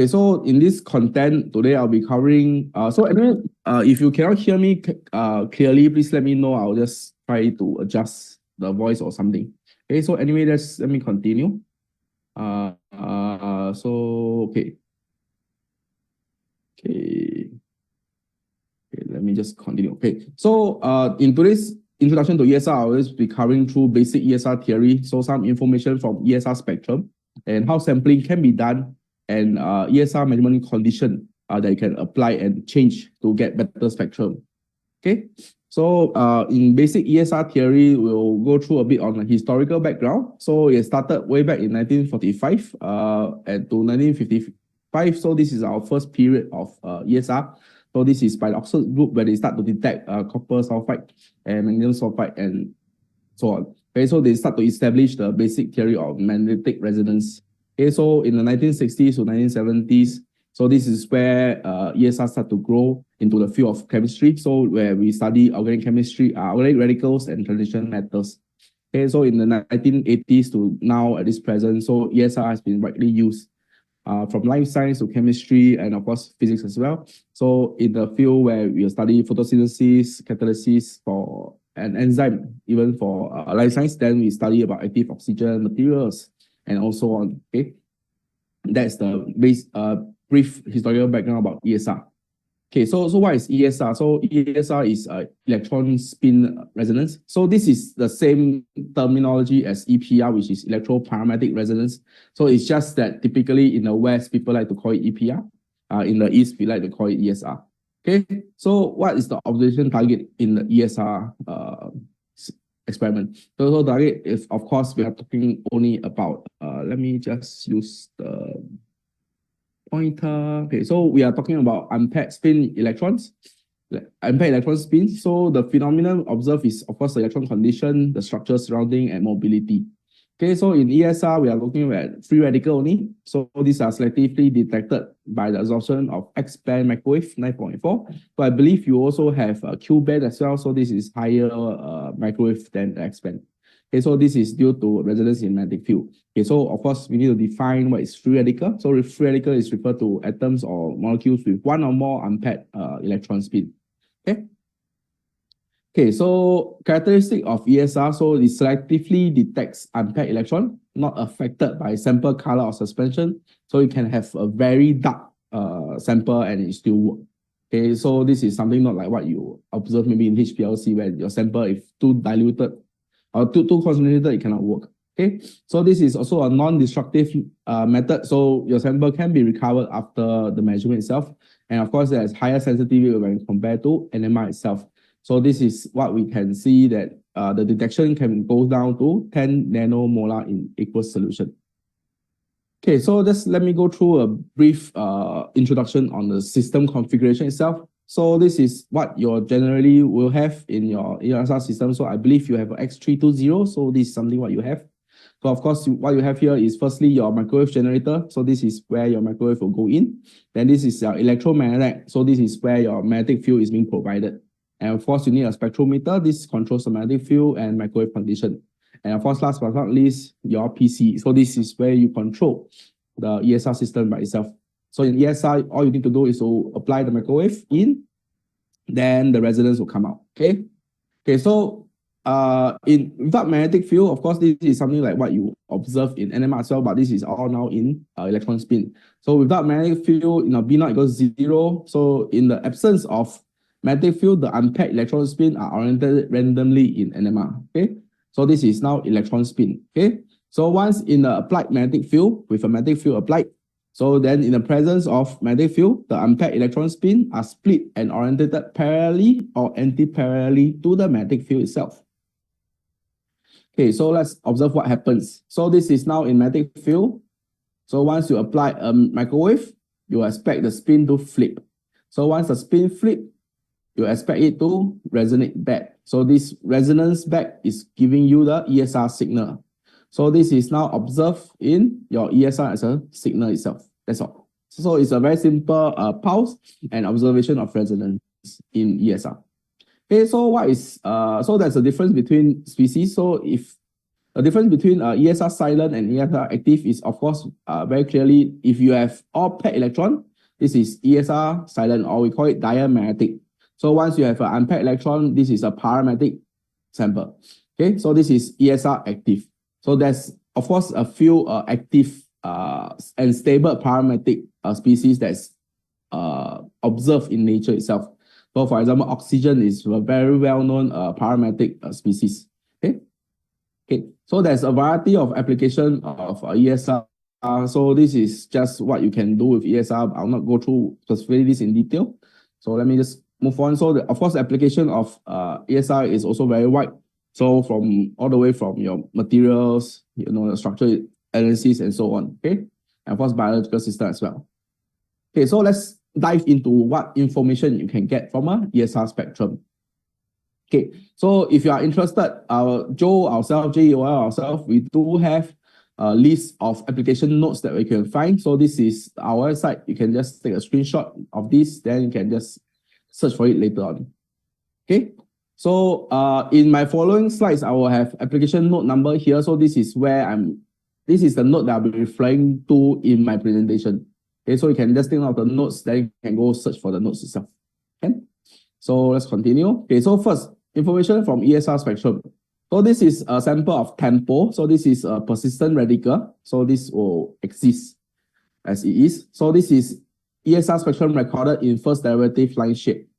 Okay, so in this content today, I'll be covering. So anyway, if you cannot hear me clearly, please let me know. I'll just try to adjust the voice or something. Okay, so anyway, let me continue. Okay. Okay. Okay, let me just continue. Okay, so in today's introduction to ESR, I'll just be covering through basic ESR theory, so some information from ESR spectrum and how sampling can be done, and ESR measurement condition that you can apply and change to get better spectrum. Okay, so in basic ESR theory, we'll go through a bit on the historical background. So it started way back in 1945 and to 1955. So this is our first period of ESR. So this is by the Oxford group where they start to detect copper sulfide and magnesium sulfide and so on. Okay, so they start to establish the basic theory of magnetic resonance. Okay, so in the 1960s to 1970s, so this is where ESR start to grow into the field of chemistry. So where we study organic chemistry, organic radicals and transition metals. Okay, so in the 1980s to now at this present, so ESR has been widely used from life science to chemistry and of course physics as well. So in the field where we study photosynthesis, catalysis for an enzyme, even for life science, then we study about active oxygen materials and also on. Okay, that's the brief historical background about ESR. Okay, so what is ESR? So ESR is electron spin resonance. So this is the same terminology as EPR, which is electroparametric resonance. So it's just that typically in the West, people like to call it EPR. In the East, we like to call it ESR. Okay, so what is the observation target in the ESR experiment? So the target is, of course, we are talking only about, let me just use the pointer. Okay, so we are talking about unpaired spin electrons, unpaired electron spin. So the phenomenon observed is, of course, the electron condition, the structure surrounding, and mobility. Okay, so in ESR, we are looking at free radical only. So these are selectively detected by the absorption of X-band microwave 9.4. So I believe you also have a Q-band as well. So this is higher microwave than the X-band. Okay, so this is due to resonance in magnetic field. Okay, so of course, we need to define what is free radical. So free radical is referred to atoms or molecules with one or more unpaired electron spin. Okay. Okay, so characteristic of ESR, so it selectively detects unpaired electron, not affected by sample color or suspension. So you can have a very dark sample and it still work. Okay, so this is something not like what you observe maybe in HPLC where your sample, if too diluted or too concentrated, it cannot work. Okay, so this is also a non-destructive method. So your sample can be recovered after the measurement itself. And of course, there's higher sensitivity when compared to NMR itself. So this is what we can see that the detection can go down to 10 nanomolar in aqueous solution. Okay, so let me go through a brief introduction on the system configuration itself. So this is what you generally will have in your ESR system. So I believe you have X320. So this is something what you have. So of course, what you have here is firstly your microwave generator. So this is where your microwave will go in. Then this is your electromagnetic. So this is where your magnetic field is being provided. And of course, you need a spectrometer. This controls the magnetic field and microwave condition. And of course, last but not least, your PC. So this is where you control the ESR system by itself. So in ESR, all you need to do is to apply the microwave in, then the resonance will come out. Okay. Okay. So without magnetic field, of course, this is something like what you observe in NMR as well, but this is all now in electron spin. So without magnetic field, B0 equals 0. So in the absence of magnetic field, the unpaired electron spin are oriented randomly in NMR. Okay, so this is now electron spin. Okay, so once in the applied magnetic field with a magnetic field applied, so then in the presence of magnetic field, the unpaired electron spin are split and oriented parallelly or anti-parallelly to the magnetic field itself. Okay, so let's observe what happens. So this is now in magnetic field. So once you apply a microwave, you expect the spin to flip. So once the spin flip, you expect it to resonate back. So this resonance back is giving you the ESR signal. So this is now observed in your ESR as a signal itself. That's all. So it's a very simple pulse and observation of resonance in ESR. Okay, so what is so there's a difference between species. So if The difference between ESR silent and ESR active is, of course, very clearly, if you have all paired electron, this is ESR silent, or we call it diamagnetic. So once you have an unpaired electron, this is a paramagnetic sample. Okay, so this is ESR active. So there's, of course, a few active and stable paramagnetic species that's observed in nature itself. So, for example, oxygen is a very well-known paramagnetic species. Okay, so there's a variety of application of ESR. So this is just what you can do with ESR. I'll not go through specifically this in detail. So let me just move on. So of course, the application of ESR is also very wide. So from all the way from your materials, the structural analysis and so on. Okay, and of course, biological system as well. Okay, so let's dive into what information you can get from a ESR spectrum. Okay, so if you are interested, JEOL ourselves, we do have a list of application notes that we can find. So this is our website. You can just take a screenshot of this, then you can just search for it later on. Okay, so in my following slides, I will have application note number here. So this is this is the note that I'll be referring to in my presentation. Okay, so you can just take out the notes, then you can go search for the notes itself. Okay, so let's continue. Okay, so first, information from ESR spectrum. So this is a sample of Tempol. So this is a persistent radical. So this will exist as it is. So this is ESR spectrum recorded in first derivative line shape.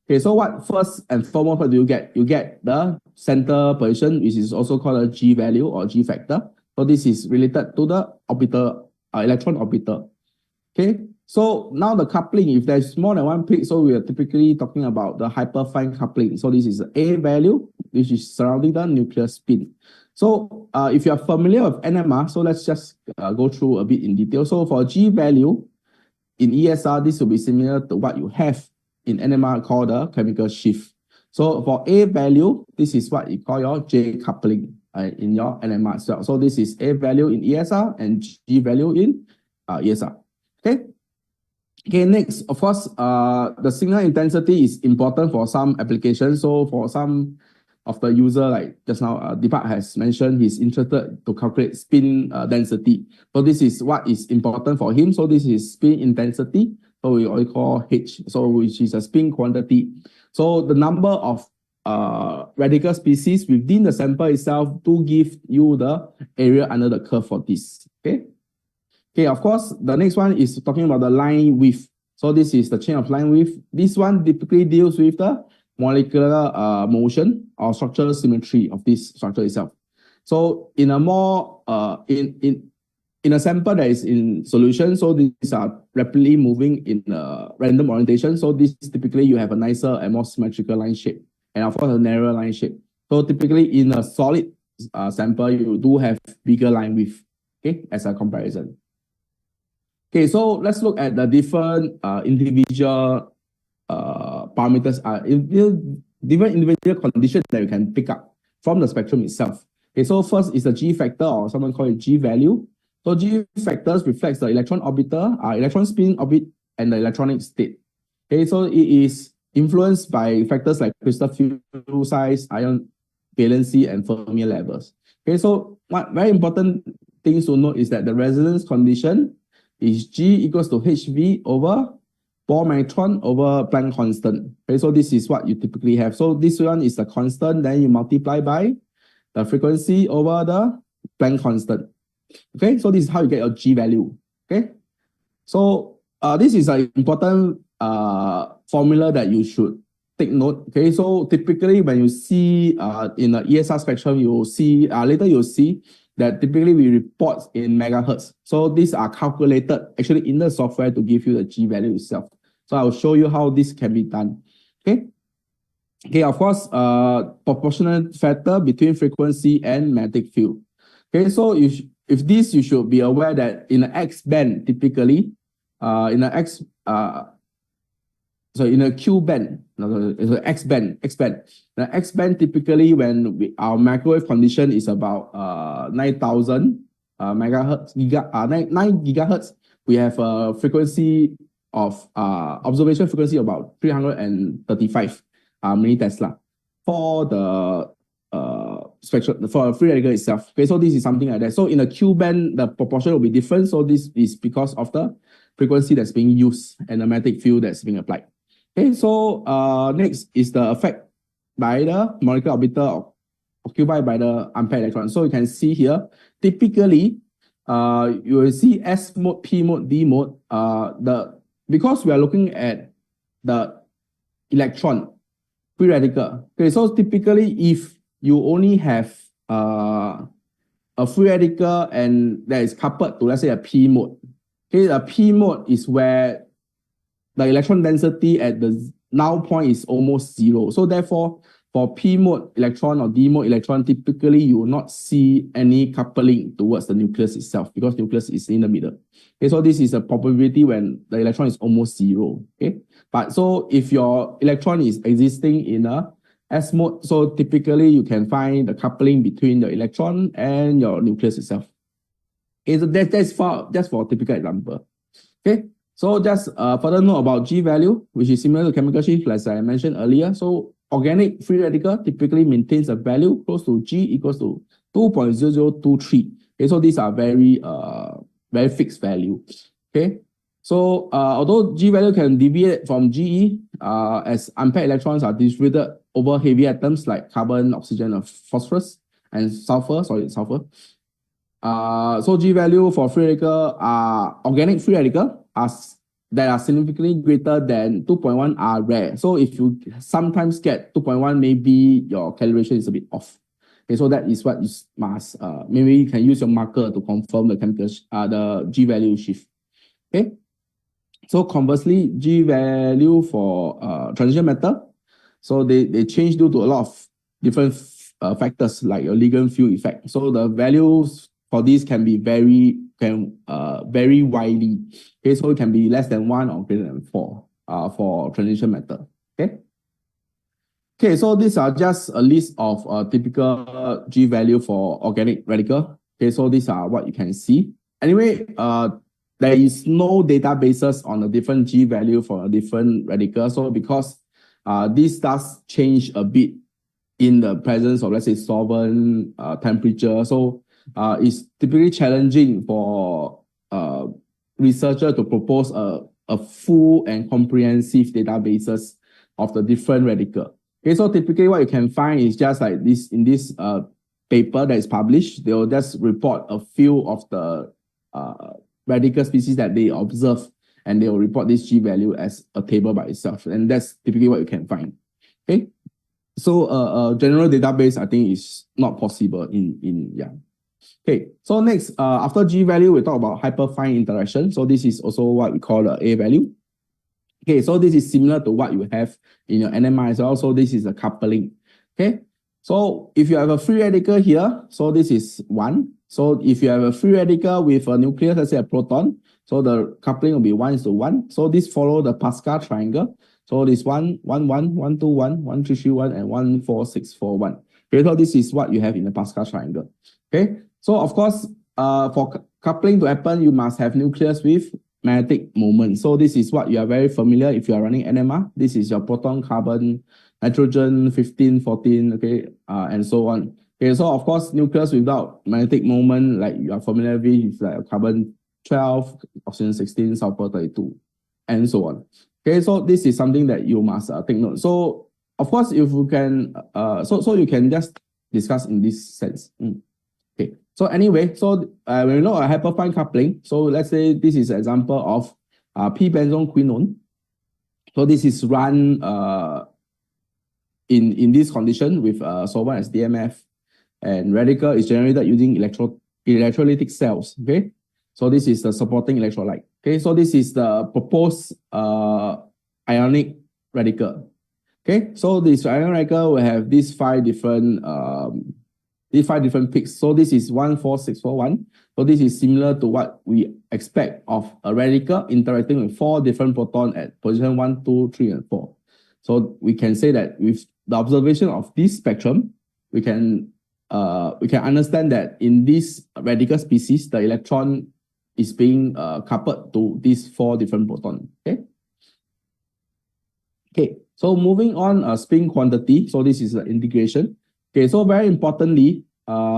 Okay, so what first and foremost, what do you get? You get the center position, which is also called a G value or G factor. So this is related to the orbital, electron orbital. Okay, so now the coupling, if there's more than one peak, so we are typically talking about the hyperfine coupling. So this is the A value, which is surrounding the nuclear spin. So if you are familiar with NMR, so let's just go through a bit in detail. So for G value in ESR, this will be similar to what you have in NMR called the chemical shift. So for A value, this is what you call your J coupling in your NMR as well. So this is A value in ESR and G value in ESR. Okay. Okay, next, of course, the signal intensity is important for some applications. So for some of the user, like just now, Deepak has mentioned, he's interested to calculate spin density. So this is what is important for him. So this is spin intensity. So we always call H, so which is a spin quantity. So the number of radical species within the sample itself to give you the area under the curve for this. Okay. Okay, of course, the next one is talking about the line width. So this is the chain of line width. This one typically deals with the molecular motion or structural symmetry of this structure itself. So in a more in a sample that is in solution, so these are rapidly moving in random orientation. So this typically you have a nicer and more symmetrical line shape, and of course a narrower line shape. So typically in a solid sample, you do have bigger line width. Okay, as a comparison. Okay, so let's look at the different individual parameters, different individual conditions that you can pick up from the spectrum itself. Okay, so first is the G factor, or someone call it G value. So G factors reflects the electron orbital, electron spin orbit, and the electronic state. Okay, so it is influenced by factors like crystal field size, ion valency, and Fermi levels. Okay, so what very important things to note is that the resonance condition is G equals to HV over Bohr magnetron over Planck constant. Okay, so this is what you typically have. So this one is the constant, then you multiply by the frequency over the Planck constant. Okay, so this is how you get your G value. Okay, so this is an important formula that you should take note. Okay, so typically when you see in the ESR spectrum, you will see later you'll see that typically we report in megahertz. So these are calculated actually in the software to give you the G value itself. So I'll show you how this can be done. Okay. Okay, of course, proportional factor between frequency and magnetic field. Okay, so if this, you should be aware that in the X band, typically, in a Q band, no, it's an X band. The X band typically when our microwave condition is about 9,000 megahertz, 9 gigahertz, we have a frequency of observation frequency about 335 millitesla. For the spectrum for a free radical itself. Okay, so this is something like that. So in the Q band, the proportion will be different. So this is because of the frequency that's being used and the magnetic field that's being applied. Okay, so next is the effect by the molecular orbital occupied by the unpaired electron. So you can see here, typically, you will see S mode, P mode, D mode. Because we are looking at the electron free radical. Okay, so typically, if you only have a free radical and that is coupled to, let's say, a P mode. Okay, a P mode is where the electron density at the null point is almost zero. So therefore, for P mode electron or D mode electron, typically you will not see any coupling towards the nucleus itself because nucleus is in the middle. Okay, so this is a probability when the electron is almost zero. Okay, but so if your electron is existing in a S mode, so typically you can find the coupling between the electron and your nucleus itself. Okay, so that's for a typical example. Okay, so just further note about G value, which is similar to chemical shift, as I mentioned earlier. So organic free radical typically maintains a value close to G equals to 2.0023. Okay, so these are very fixed value. Okay, so although G value can deviate from GE, as unpaired electrons are distributed over heavy atoms like carbon, oxygen, and phosphorus, and sulfur. So G value for free radical organic free radical that are significantly greater than 2.1 are rare. So if you sometimes get 2.1, maybe your calibration is a bit off. Okay, so that is what you must maybe you can use your marker to confirm the chemical the G value shift. Okay. So conversely, G value for transition metal, so they change due to a lot of different factors like your ligand field effect. So the values for these can be vary widely. Okay, so it can be less than 1 or greater than 4 for transition metal. Okay. Okay, so these are just a list of typical G value for organic radical. Okay, so these are what you can see. Anyway, there is no databases on a different G value for a different radical. So because this does change a bit in the presence of, let's say, solvent, temperature. So it's typically challenging for researcher to propose a full and comprehensive databases of the different radical. Okay, so typically what you can find is just like this in this paper that is published. They will just report a few of the radical species that they observe, and they will report this G value as a table by itself, and that's typically what you can find. Okay, so a general database I think is not possible in. Okay, so next, after G value, we talk about hyperfine interaction. So this is also what we call the A value. Okay, so this is similar to what you have in your NMR as well. So this is a coupling. Okay, so if you have a free radical here, so this is 1. So if you have a free radical with a nucleus, let's say a proton, so the coupling will be 1:1. So this follow the Pascal triangle. So this 1, 1, 1, 1, 2, 1, 1, 3, 3, 1, and 1, 4, 6, 4, 1. Okay, so this is what you have in the Pascal triangle. Okay, so of course, for coupling to happen, you must have nucleus with magnetic moment. So this is what you are very familiar if you are running NMR. This is your proton, carbon, nitrogen, 15, 14, okay, and so on. Okay, so of course, nucleus without magnetic moment, like you are familiar with, is like carbon 12, oxygen 16, sulfur 32, and so on. Okay, so this is something that you must take note. So of course, if you can, so you can just discuss in this sense. Okay, so anyway, so when we know a hyperfine coupling, so let's say this is an example of p-benzone quinone. So this is run in this condition with solvent as DMF, and radical is generated using electrolytic cells. Okay, so this is the supporting electrolyte. Okay, so this is the proposed ionic radical. Okay, so this ionic radical will have these 5 different peaks. So this is 1, 4, 6, 4, 1. So this is similar to what we expect of a radical interacting with 4 different protons at position 1, 2, 3, and 4. So we can say that with the observation of this spectrum, we can understand that in this radical species, the electron is being coupled to these 4 different protons. Okay. Okay. So moving on, spin quantity. So this is the integration. Okay, so very importantly,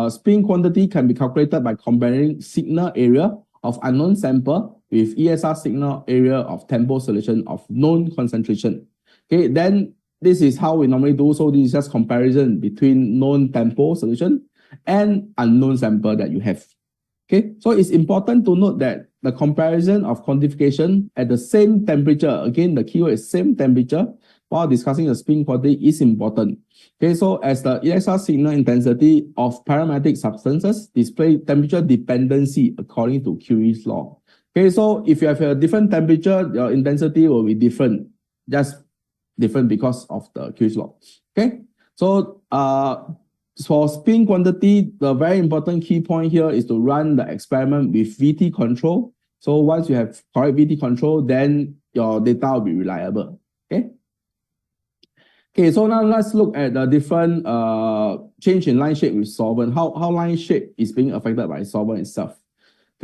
spin quantity can be calculated by comparing signal area of unknown sample with ESR signal area of Tempol solution of known concentration. Okay, then this is how we normally do. So this is just comparison between known Tempol solution and unknown sample that you have. Okay, so it's important to note that the comparison of quantification at the same temperature, again, the keyword is same temperature, while discussing the spin quantity is important. Okay, so as the ESR signal intensity of parametric substances display temperature dependency according to Curie's law. Okay, so if you have a different temperature, your intensity will be different, just different because of the Curie's law. Okay, so for spin quantity, the very important key point here is to run the experiment with VT control. So once you have correct VT control, then your data will be reliable. Okay. Okay, so now let's look at the different change in line shape with solvent. How line shape is being affected by solvent itself.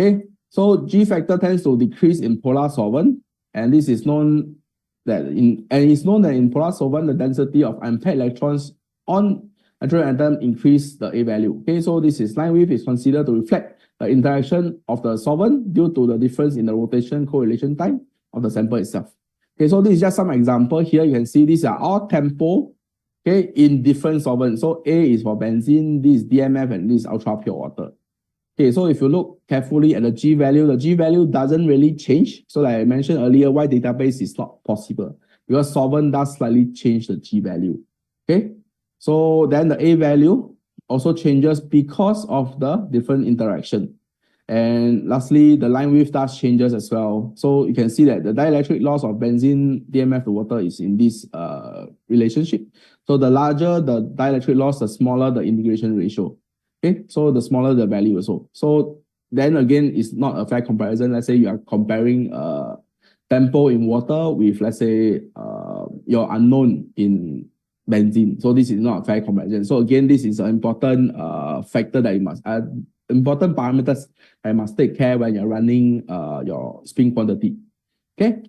Okay, so G factor tends to decrease in polar solvent, and this is known that in polar solvent the density of unpaired electrons on natural atom increase the A value. Okay, so this is line width is considered to reflect the interaction of the solvent due to the difference in the rotation correlation time of the sample itself. Okay, so this is just some example here. You can see these are all Tempol, okay, in different solvents. So A is for benzene, this is DMF, and this is ultra pure water. Okay, so if you look carefully at the G value doesn't really change. So like I mentioned earlier, why database is not possible, because solvent does slightly change the G value. Okay, so then the A value also changes because of the different interaction. And lastly, the line width does changes as well. So you can see that the dielectric loss of benzene DMF to water is in this relationship. So the larger the dielectric loss, the smaller the integration ratio. Okay, so the smaller the value also. So then again, it's not a fair comparison. Let's say you are comparing Tempol in water with, let's say, your unknown in benzene. So this is not a fair comparison. So again, this is an important factor that you must important parameters I must take care when you're running your spin quantity. Okay.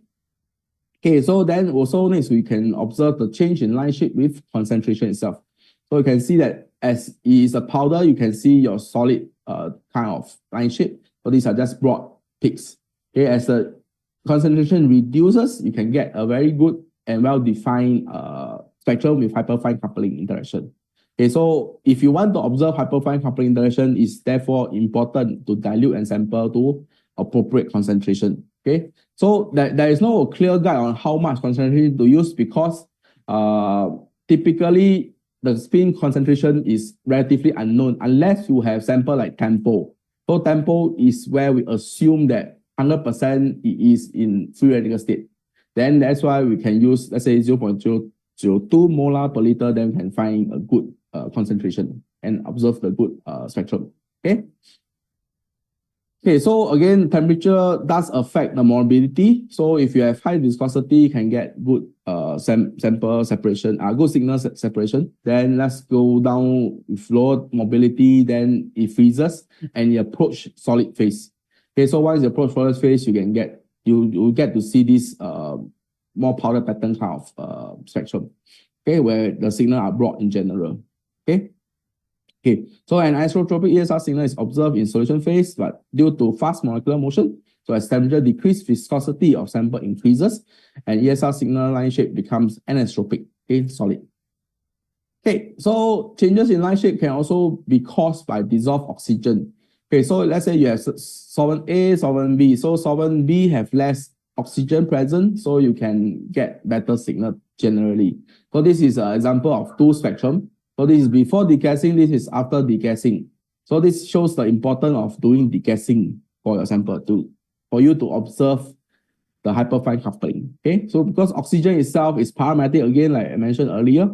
Okay, so then also next we can observe the change in line shape with concentration itself. So you can see that as it is a powder, you can see your solid kind of line shape. So these are just broad peaks. Okay, as the concentration reduces, you can get a very good and well-defined spectrum with hyperfine coupling interaction. Okay, so if you want to observe hyperfine coupling interaction, it's therefore important to dilute and sample to appropriate concentration. Okay, so there is no clear guide on how much concentration to use, because typically the spin concentration is relatively unknown unless you have sample like Tempol. So Tempol is where we assume that 100% it is in free radical state. Then that's why we can use, let's say, 0.002 molar per liter, then we can find a good concentration and observe the good spectrum. Okay. Okay, so again, temperature does affect the mobility. So if you have high viscosity, you can get good sample separation, good signal separation. Then let's go down with low mobility, then it freezes and you approach solid phase. Okay, so once you approach solid phase, you can get you get to see this more powder pattern kind of spectrum. Okay, where the signal are broad in general. Okay. Okay, so an isotropic ESR signal is observed in solution phase, but due to fast molecular motion, so as temperature decreases, viscosity of sample increases, and ESR signal line shape becomes anisotropic, okay, solid. Okay, so changes in line shape can also be caused by dissolved oxygen. Okay, so let's say you have solvent A, solvent B. So solvent B have less oxygen present, so you can get better signal generally. So this is an example of two spectrum. So this is before degassing, this is after degassing. So this shows the importance of doing degassing for your sample for you to observe the hyperfine coupling. Okay, so because oxygen itself is parametric again, like I mentioned earlier.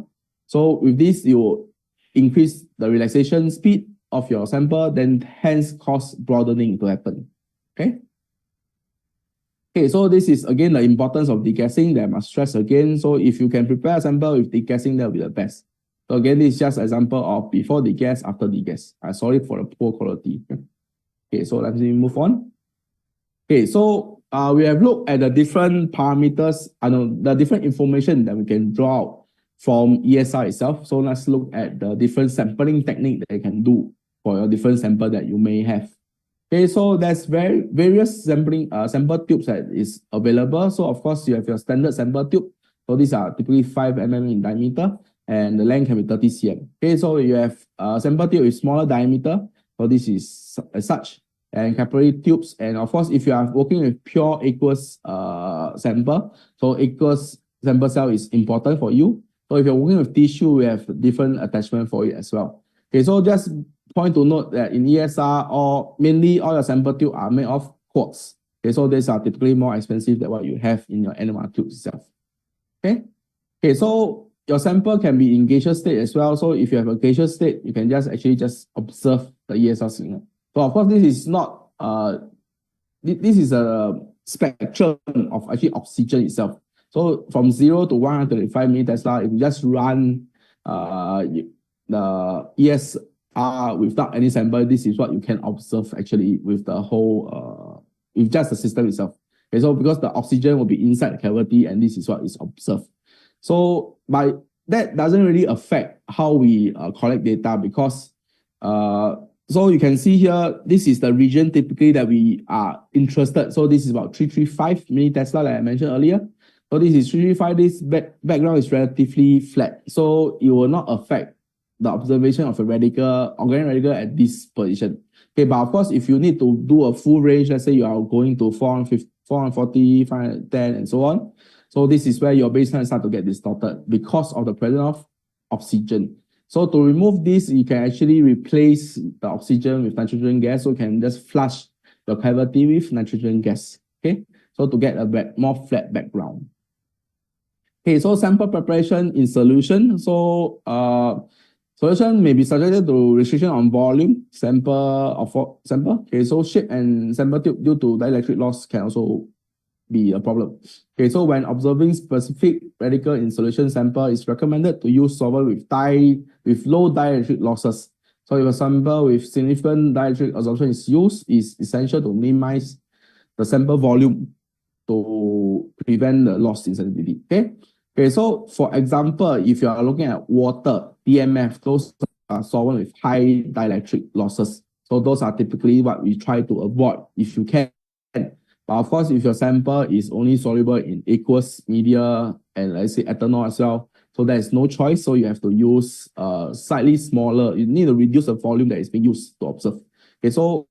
So with this, you increase the relaxation speed of your sample, then hence cause broadening to happen. Okay. Okay, so this is again the importance of degassing that I must stress again. So if you can prepare a sample with degassing, that will be the best. So again, this is just an example of before degas, after degas. Sorry for the poor quality. Okay, so let me move on. Okay, so we have looked at the different parameters, the different information that we can draw out from ESR itself. So let's look at the different sampling technique that you can do for your different sample that you may have. Okay, so there's various sampling sample tubes that is available. So of course you have your standard sample tube. So these are typically 5 mm in diameter, and the length can be 30 cm. Okay, so you have sample tube with smaller diameter. So this is as such, and capillary tubes. And of course, if you are working with pure aqueous sample, so aqueous sample cell is important for you. So if you're working with tissue, we have different attachment for it as well. Okay, so just point to note that in ESR, mainly all your sample tube are made of quartz. Okay, so these are typically more expensive than what you have in your NMR tube itself. Okay, so your sample can be in gaseous state as well. So if you have a gaseous state, you can just observe the ESR signal. So of course, this is not this is a spectrum of actually oxygen itself. So from 0 to 135 milli-Tesla, if you just run the ESR without any sample, this is what you can observe actually with the whole with just the system itself. Okay, so because the oxygen will be inside the cavity, and this is what is observed. So that doesn't really affect how we collect data, because so you can see here, this is the region typically that we are interested. So this is about 335 milli-Tesla, like I mentioned earlier. So this is 335, this background is relatively flat. So it will not affect the observation of a organic radical at this position. Okay, but of course, if you need to do a full range, let's say you are going to 440, 510, and so on. So this is where your baseline starts to get distorted because of the presence of oxygen. So to remove this, you can actually replace the oxygen with nitrogen gas. So you can just flush the cavity with nitrogen gas. Okay, so to get a more flat background. Okay, so sample preparation in solution. So solution may be subjected to restriction on volume, sample. Okay, so shape and sample tube due to dielectric loss can also be a problem. Okay, so when observing specific radical in solution sample, it's recommended to use solvent with low dielectric losses. So if a sample with significant dielectric absorption is used, it's essential to minimize the sample volume to prevent the loss in sensitivity. Okay, so for example, if you are looking at water, DMF, those are solvent with high dielectric losses. So those are typically what we try to avoid if you can. But of course, if your sample is only soluble in aqueous media and let's say ethanol as well, so there is no choice. So you have to use slightly smaller. You need to reduce the volume that is being used to observe. Okay, so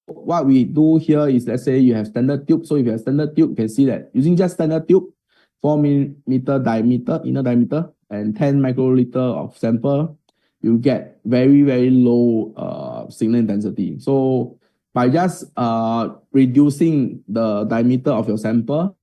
what we do here is, let's say you have standard tube. So if you have standard tube, you can see that using just standard tube, 4 mm diameter, inner diameter, and 10 microliter of sample, you get very, very low signal intensity. So by just reducing the diameter of your sample,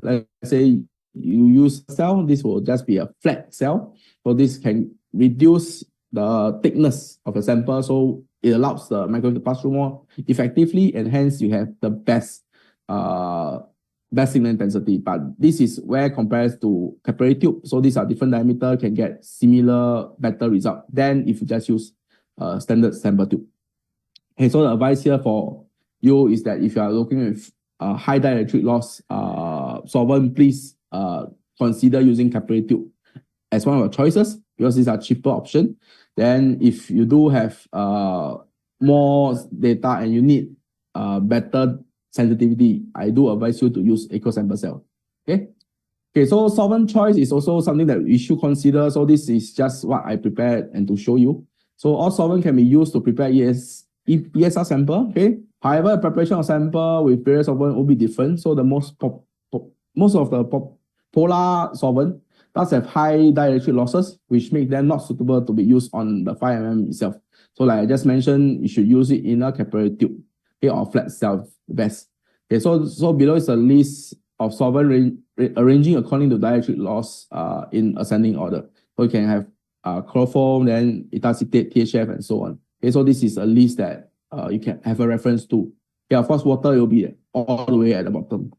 let's say you use cell, this will just be a flat cell. So this can reduce the thickness of the sample, so it allows the microwave to pass through more effectively, and hence you have the best signal intensity. But this is where compared to capillary tube, so these are different diameter, can get similar better result than if you just use standard sample tube. Okay, so the advice here for you is that if you are looking with high dielectric loss solvent, please consider using capillary tube as one of your choices, because these are cheaper option. Then if you do have more data and you need better sensitivity, I do advise you to use aqueous sample cell. Okay, so solvent choice is also something that we should consider. So this is just what I prepared and to show you. So all solvent can be used to prepare ESR sample. Okay, however, preparation of sample with various solvent will be different. So the most of the polar solvent does have high dielectric losses, which make them not suitable to be used on the 5 mm itself. So like I just mentioned, you should use it in a capillary tube, okay, or flat cell best. Okay, so below is a list of solvent arranging according to dielectric loss in ascending order. So you can have chloroform, then ethyl acetate, THF, and so on. Okay, so this is a list that you can have a reference to. Okay, of course, water will be all the way at the bottom.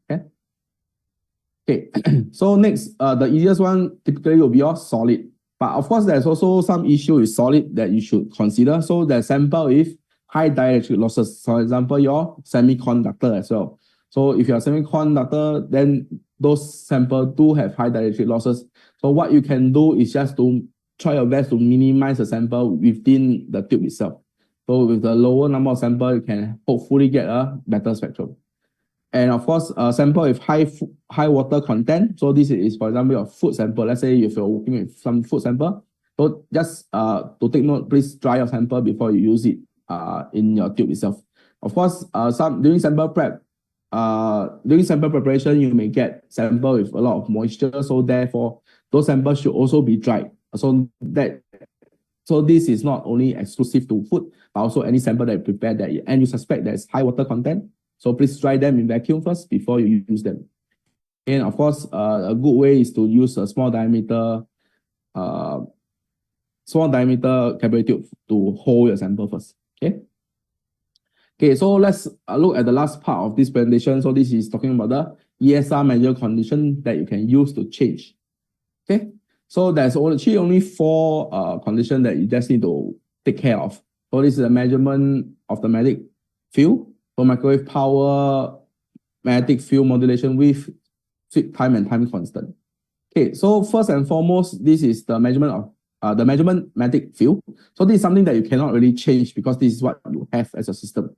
Okay, so next, the easiest one typically will be your solid. But of course, there's also some issue with solid that you should consider. So the sample with high dielectric losses, for example, your semiconductor as well. So if you're a semiconductor, then those samples do have high dielectric losses. So what you can do is just to try your best to minimize the sample within the tube itself. So with the lower number of samples, you can hopefully get a better spectrum. And of course, a sample with high water content. So this is, for example, a food sample. Let's say if you're working with some food sample, so just to take note, please dry your sample before you use it in your tube itself. Of course, during sample preparation, you may get sample with a lot of moisture. So therefore, those samples should also be dried. So this is not only exclusive to food, but also any sample that you prepare that and you suspect there's high water content. So please dry them in vacuum first before you use them. And of course, a good way is to use a small diameter capillary tube to hold your sample first. Okay. Okay, so let's look at the last part of this presentation. So this is talking about the ESR measure condition that you can use to change. Okay, so there's only 4 conditions that you just need to take care of. So this is a measurement of the magnetic field, for microwave power, magnetic field modulation with sweep time and time constant. Okay, so first and foremost, this is the measurement of the measurement magnetic field. So this is something that you cannot really change because this is what you have as a system.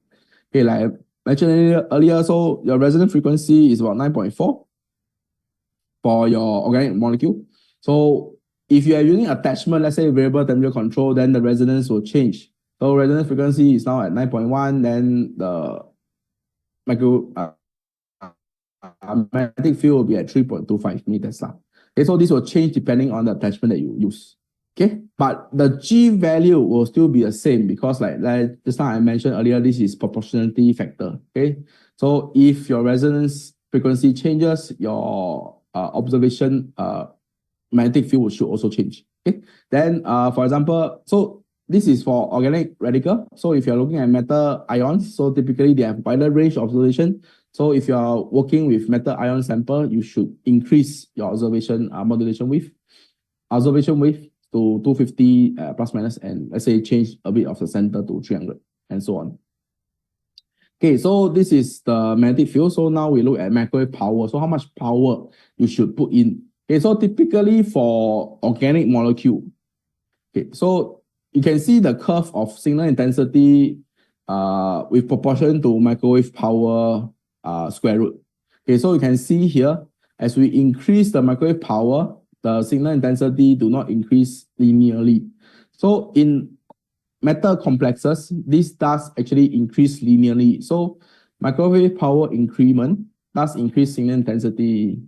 Okay, like I mentioned earlier, so your resonance frequency is about 9.4 for your organic molecule. So if you are using attachment, let's say variable temperature control, then the resonance will change. So resonance frequency is now at 9.1, then the magnetic field will be at 3.25 meters. Okay, so this will change depending on the attachment that you use. Okay, but the G value will still be the same because like just now I mentioned earlier, this is proportionality factor. Okay, so if your resonance frequency changes, your observation magnetic field should also change. Okay, then for example, so this is for organic radical. So if you're looking at metal ions, so typically they have wider range of observation. So if you are working with metal ion sample, you should increase your observation modulation width to 250 plus minus, and let's say change a bit of the center to 300 and so on. Okay, so this is the magnetic field. So now we look at microwave power. So how much power you should put in. Okay, so typically for organic molecule, okay, so you can see the curve of signal intensity with proportion to microwave power square root. Okay, so you can see here, as we increase the microwave power, the signal intensity do not increase linearly. So in metal complexes, this does actually increase linearly. So microwave power increment does increase signal intensity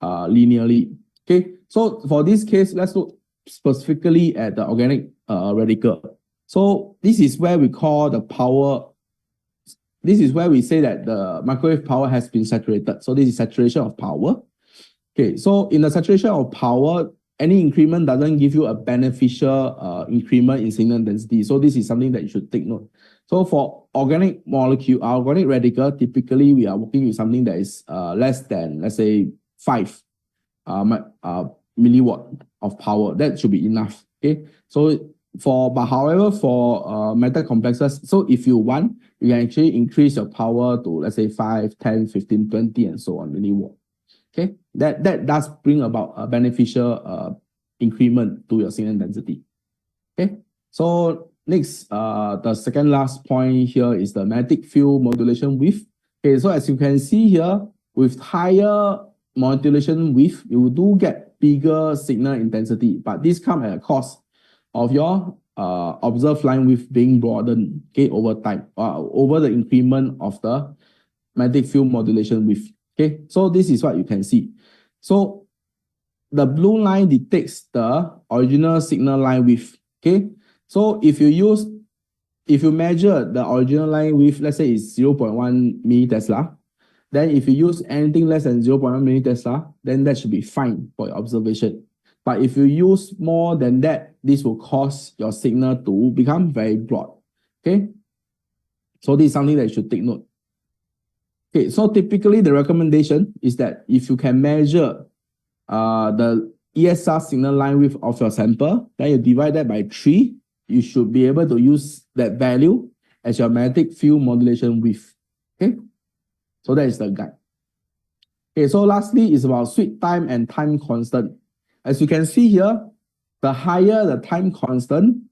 linearly. Okay, so for this case, let's look specifically at the organic radical. So this is where we call the power. This is where we say that the microwave power has been saturated. So this is saturation of power. Okay, so in the saturation of power, any increment doesn't give you a beneficial increment in signal density. So this is something that you should take note. So for organic molecule, organic radical, typically we are working with something that is less than, let's say, 5 milliwatt of power. That should be enough. Okay, so however, for metal complexes, so if you want, you can actually increase your power to, let's say, 5, 10, 15, 20, and so on milliwatt. Okay, that does bring about a beneficial increment to your signal density. Okay, so next, the second last point here is the magnetic field modulation width. Okay, so as you can see here, with higher modulation width, you do get bigger signal intensity, but this comes at a cost of your observed line width being broadened, okay, over time, over the increment of the magnetic field modulation width. Okay, so this is what you can see. So the blue line depicts the original signal line width. Okay, so if you measure the original line width, let's say it's 0.1 millitesla, then if you use anything less than 0.1 millitesla, then that should be fine for your observation. But if you use more than that, this will cause your signal to become very broad. Okay, so this is something that you should take note. Okay, so typically the recommendation is that if you can measure the ESR signal line width of your sample, then you divide that by 3, you should be able to use that value as your magnetic field modulation width. Okay, so that is the guide. Okay, so lastly is about sweep time and time constant. As you can see here, the higher the time constant,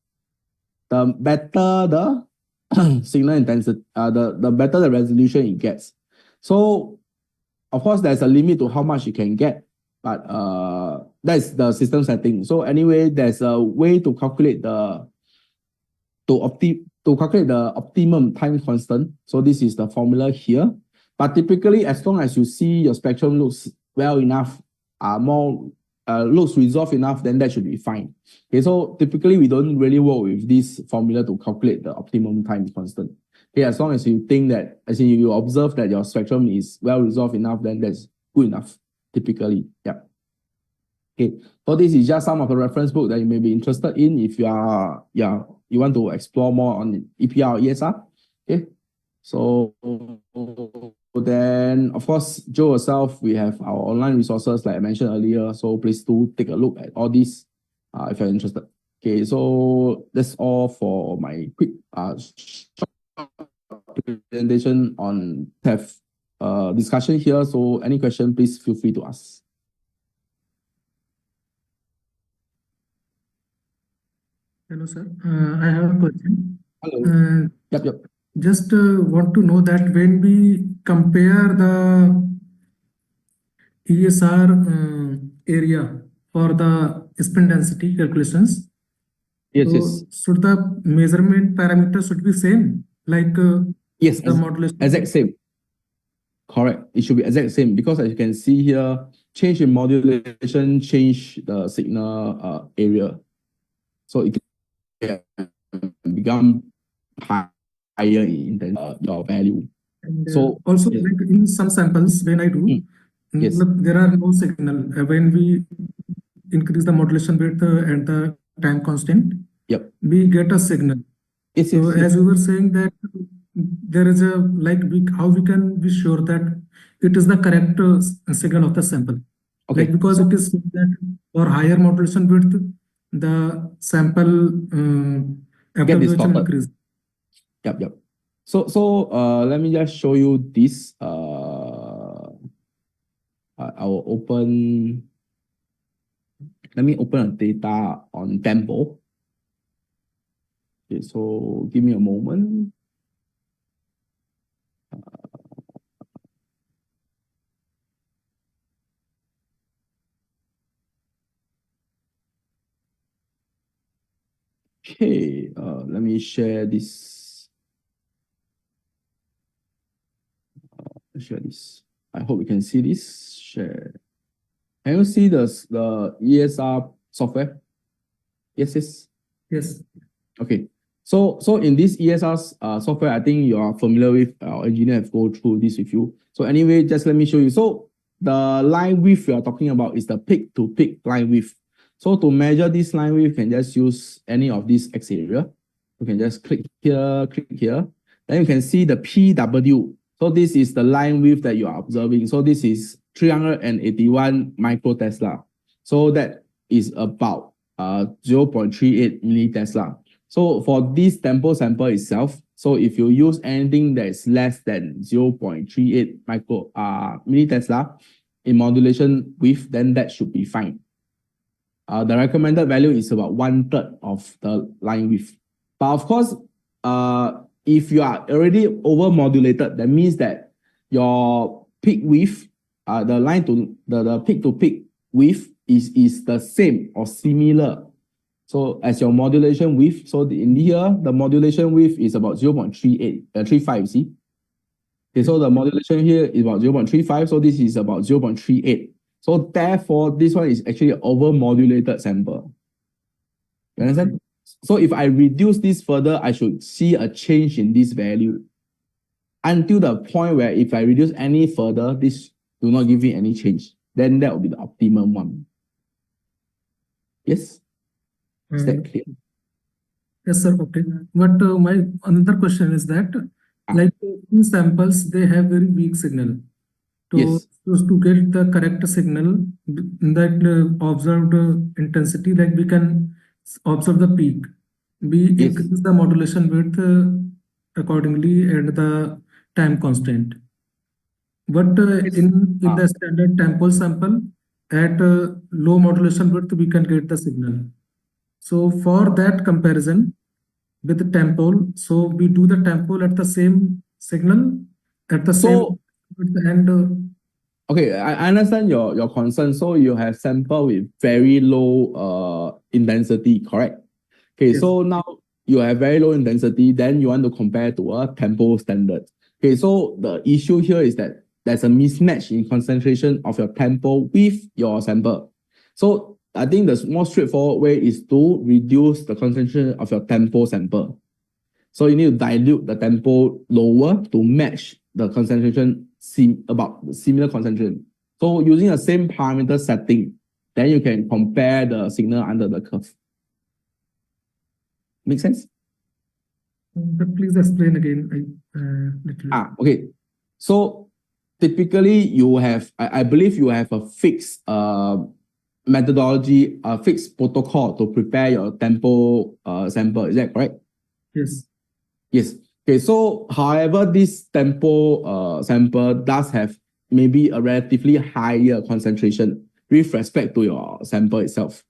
the better the signal intensity, the better the resolution it gets. So of course, there's a limit to how much you can get, but that's the system setting. So anyway, there's a way to calculate the optimum time constant. So this is the formula here. But typically, as long as you see your spectrum looks well enough, looks resolved enough, then that should be fine. Okay, so typically we don't really work with this formula to calculate the optimum time constant. Okay, as long as you think that, as in you observe that your spectrum is well resolved enough, then that's good enough, typically. Yeah. Okay, so this is just some of the reference book that you may be interested in if you are, you want to explore more on EPR or ESR. Okay, so then of course, JEOL yourself, we have our online resources like I mentioned earlier. So please do take a look at all these if you're interested. Okay, so that's all for my quick presentation on have discussion here. So any question, please feel free to ask. Hello, sir. I have a question. Hello. Yep. Just want to know that when we compare the ESR area for the spin density calculations, yes. Should the measurement parameters should be same, like yes, the modulation? Exact same. Correct. It should be exact same because as you can see here, change in modulation change the signal area, so it can become higher in your value. And so also yes. Like in some samples when I do, yes. There are no signal when we increase the modulation width and the time constant. Yep. We get a signal. Yes, so yes, as we were saying that there is a how we can be sure that it is the correct signal of the sample. Okay. Like because it is that for higher modulation width, the sample attenuation increase. Yep. So let me just show you this. I will open. Let me open a data on Tempol. Okay, so give me a moment. Okay, let me share this. Share this. I hope you can see this. Share. Can you see the ESR software? Yes. Okay. So in this ESR software, I think you are familiar with. Our engineer have go through this with you. So anyway, just let me show you. So the line width we are talking about is the peak to peak line width. So to measure this line width, you can just use any of this X area. You can just click here. Then you can see the PW. So this is the line width that you are observing. So this is 381 microtesla. So that is about 0.38 millitesla. So for this Tempol sample itself, so if you use anything that is less than 0.38 millitesla in modulation width, then that should be fine. The recommended value is about 1/3 of the line width. But of course, if you are already over modulated, that means that your peak width, the peak to peak width is the same or similar. So as your modulation width, so in here, the modulation width is about 0.35, see? Okay, so the modulation here is about 0.35, so this is about 0.38. So therefore, this one is actually an over-modulated sample. You understand? So if I reduce this further, I should see a change in this value. Until the point where if I reduce any further, this do not give me any change. Then that will be the optimum one. Yes? Is that clear? Yes, sir. Okay. But my another question is that, like in samples, they have very weak signal. Yes. To get the correct signal, that observed intensity, like we can observe the peak. We increase the modulation width accordingly and the time constant. But in the standard Tempol sample, at low modulation width, we can get the signal. So for that comparison with the Tempol, so we do the Tempol at the same signal, at the same width, and okay, I understand your concern. So you have sample with very low intensity, correct? Okay, yes. so now you have very low intensity, then you want to compare to a tempo standard. Okay, so the issue here is that there's a mismatch in concentration of your tempo with your sample. So I think the more straightforward way is to reduce the concentration of your tempo sample. So you need to dilute the tempo lower to match the concentration about similar concentration. So using the same parameter setting, then you can compare the signal under the curve. Make sense? Please explain again. Okay. So typically you have, I believe you have a fixed methodology, a fixed protocol to prepare your tempo sample. Is that correct? Yes. Yes. Okay. So however, this tempo sample does have maybe a relatively higher concentration with respect to your sample itself.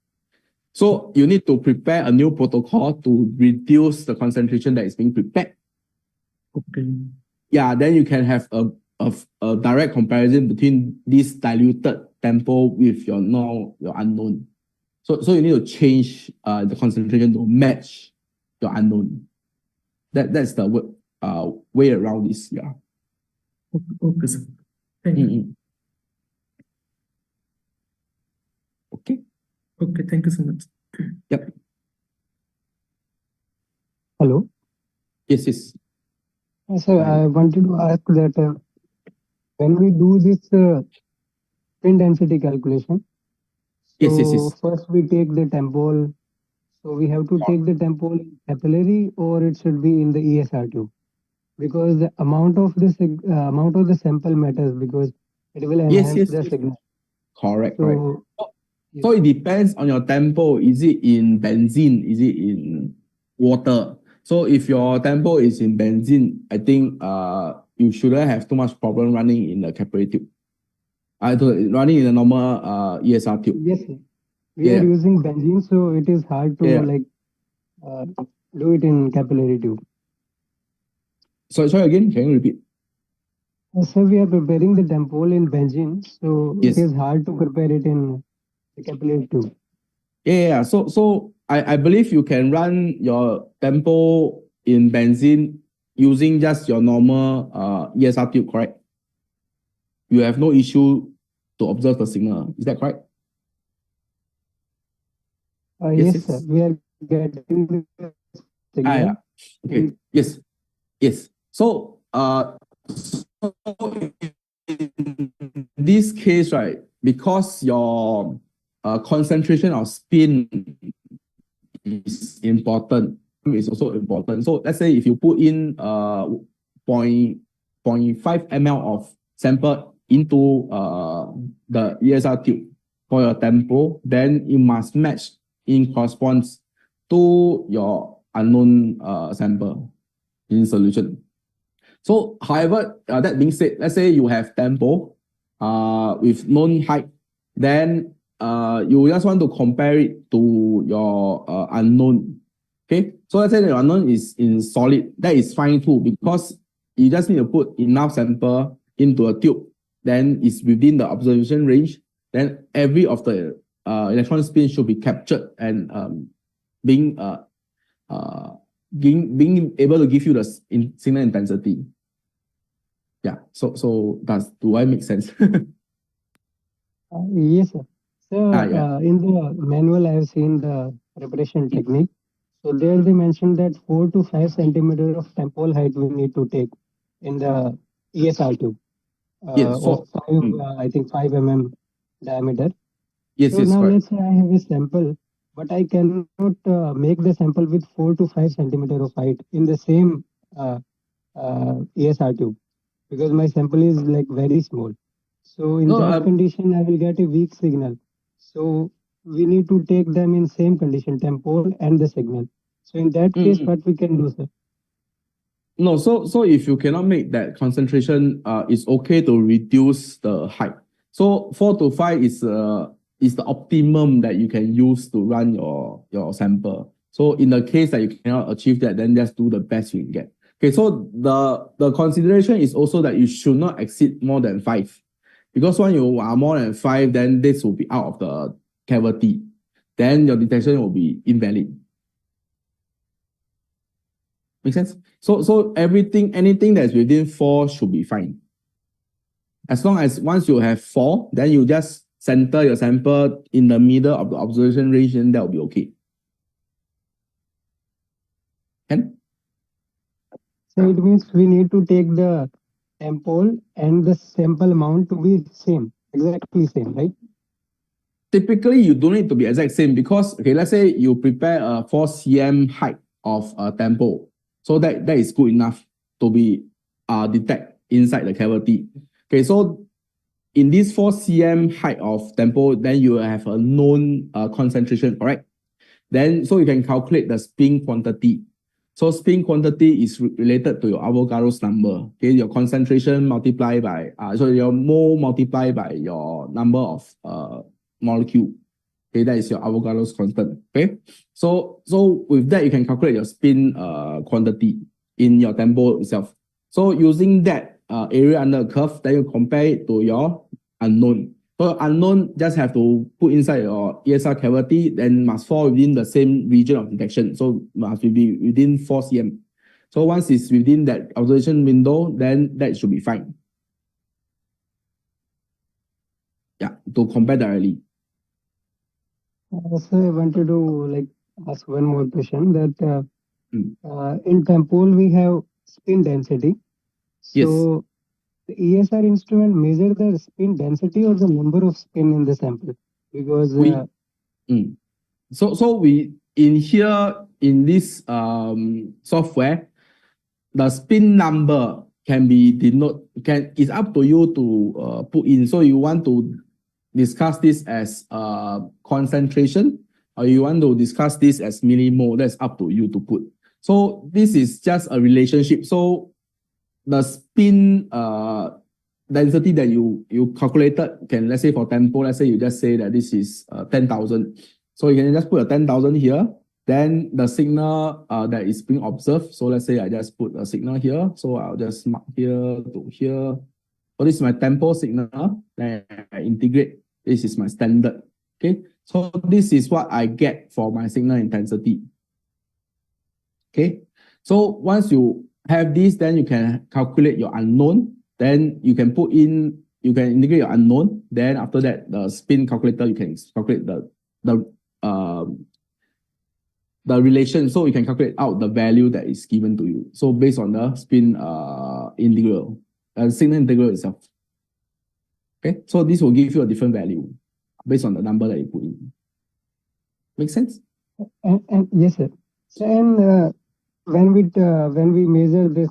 So you need to prepare a new protocol to reduce the concentration that is being prepared. Okay. Yeah, then you can have a direct comparison between this diluted tempo with your unknown. So you need to change the concentration to match your unknown. That's the way around this. Yeah. Okay, sir. Thank you. Okay. Okay, thank you so much. Yep. Hello. Yes, yes. So I wanted to ask that when we do this spin density calculation, so first we take the Tempol. So we have to take the Tempol in capillary, or it should be in the ESR tube, because the amount of the sample matters, because it will enhance the signal. Correct. So it depends on your tempo. Is it in benzene? Is it in water? So if your tempo is in benzene, I think you shouldn't have too much problem running in the capillary tube. Running in a normal ESR tube. Yes, we are using benzene, so it is hard to do it in capillary tube. Sorry again, can you repeat? So we are preparing the Tempol in benzene, so it is hard to prepare it in the capillary tube. Yeah. So I believe you can run your tempo in benzene using just your normal ESR tube, correct? You have no issue to observe the signal. Is that correct? Yes, sir. We are getting the signal. Okay. Yes. So in this case, right, because your concentration of spin is important, is also important. So let's say if you put in 0.5 ml of sample into the ESR tube for your tempo, then you must match in corresponds to your unknown sample in solution. So however, that being said, let's say you have tempo with known height, then you just want to compare it to your unknown. Okay, so let's say the unknown is in solid. That is fine too, because you just need to put enough sample into a tube, then it's within the observation range. Then every of the electron spin should be captured and being able to give you the signal intensity. Yeah. So do I make sense? Yes, sir. So in the manual, I have seen the preparation technique. So there they mentioned that 4 to 5 centimeter of Tempol height we need to take in the ESR tube. Of 5, I think 5 mm diameter. So now let's say I have a sample, but I cannot make the sample with 4 to 5 centimeter of height in the same ESR tube, because my sample is like very small. So in that condition, I will get a weak signal. So we need to take them in same condition, Tempol and the signal. So in that case, what we can do, sir? No, so if you cannot make that concentration, it's okay to reduce the height. So 4 to 5 is the optimum that you can use to run your sample. So in the case that you cannot achieve that, then just do the best you can get. Okay, so the consideration is also that you should not exceed more than 5. Because when you are more than 5, then this will be out of the cavity. Then your detection will be invalid. Make sense? So anything that's within 4 should be fine. As long as once you have 4, then you just center your sample in the middle of the observation range, and that will be okay. Can? So it means we need to take the Tempol and the sample amount to be same, exactly same, right? Typically, you don't need to be exact same because, okay, let's say you prepare a 4 cm height of a Tempol. So that is good enough to be detect inside the cavity. Okay, so in this 4 cm height of Tempol, then you have a known concentration, correct? Then, so you can calculate the spin quantity. So spin quantity is related to your Avogadro's number. Okay, your concentration multiplied by, so your mole multiplied by your number of molecule. Okay, that is your Avogadro's constant. Okay, so with that you can calculate your spin quantity in your Tempol itself. So using that area under the curve, then you compare it to your unknown. So unknown just have to put inside your ESR cavity, then must fall within the same region of detection. So must be within 4 cm. So once it's within that observation window, then that should be fine. Yeah, to compare directly. So I wanted to ask one more question that in Tempol we have spin density. So the ESR instrument measure the spin density or the number of spin in the sample? Because so we in here in this software, the spin number can be it's up to you to put in. So you want to discuss this as concentration, or you want to discuss this as millimole. That's up to you to put. So this is just a relationship. So the spin density that you calculated can, let's say for Tempol, let's say you just say that this is 10,000. So you can just put a 10,000 here. Then the signal that is being observed. So let's say I just put a signal here. So I'll just mark here to here. So this is my Tempol signal. Then I integrate. This is my standard. Okay. So this is what I get for my signal intensity. Okay. So once you have this, then you can calculate your unknown. Then you can integrate your unknown. Then after that, the spin calculator, you can calculate the relation. So you can calculate out the value that is given to you. So based on the spin integral, signal integral itself. Okay. So this will give you a different value based on the number that you put in. Make sense? And yes, sir. And when we measure this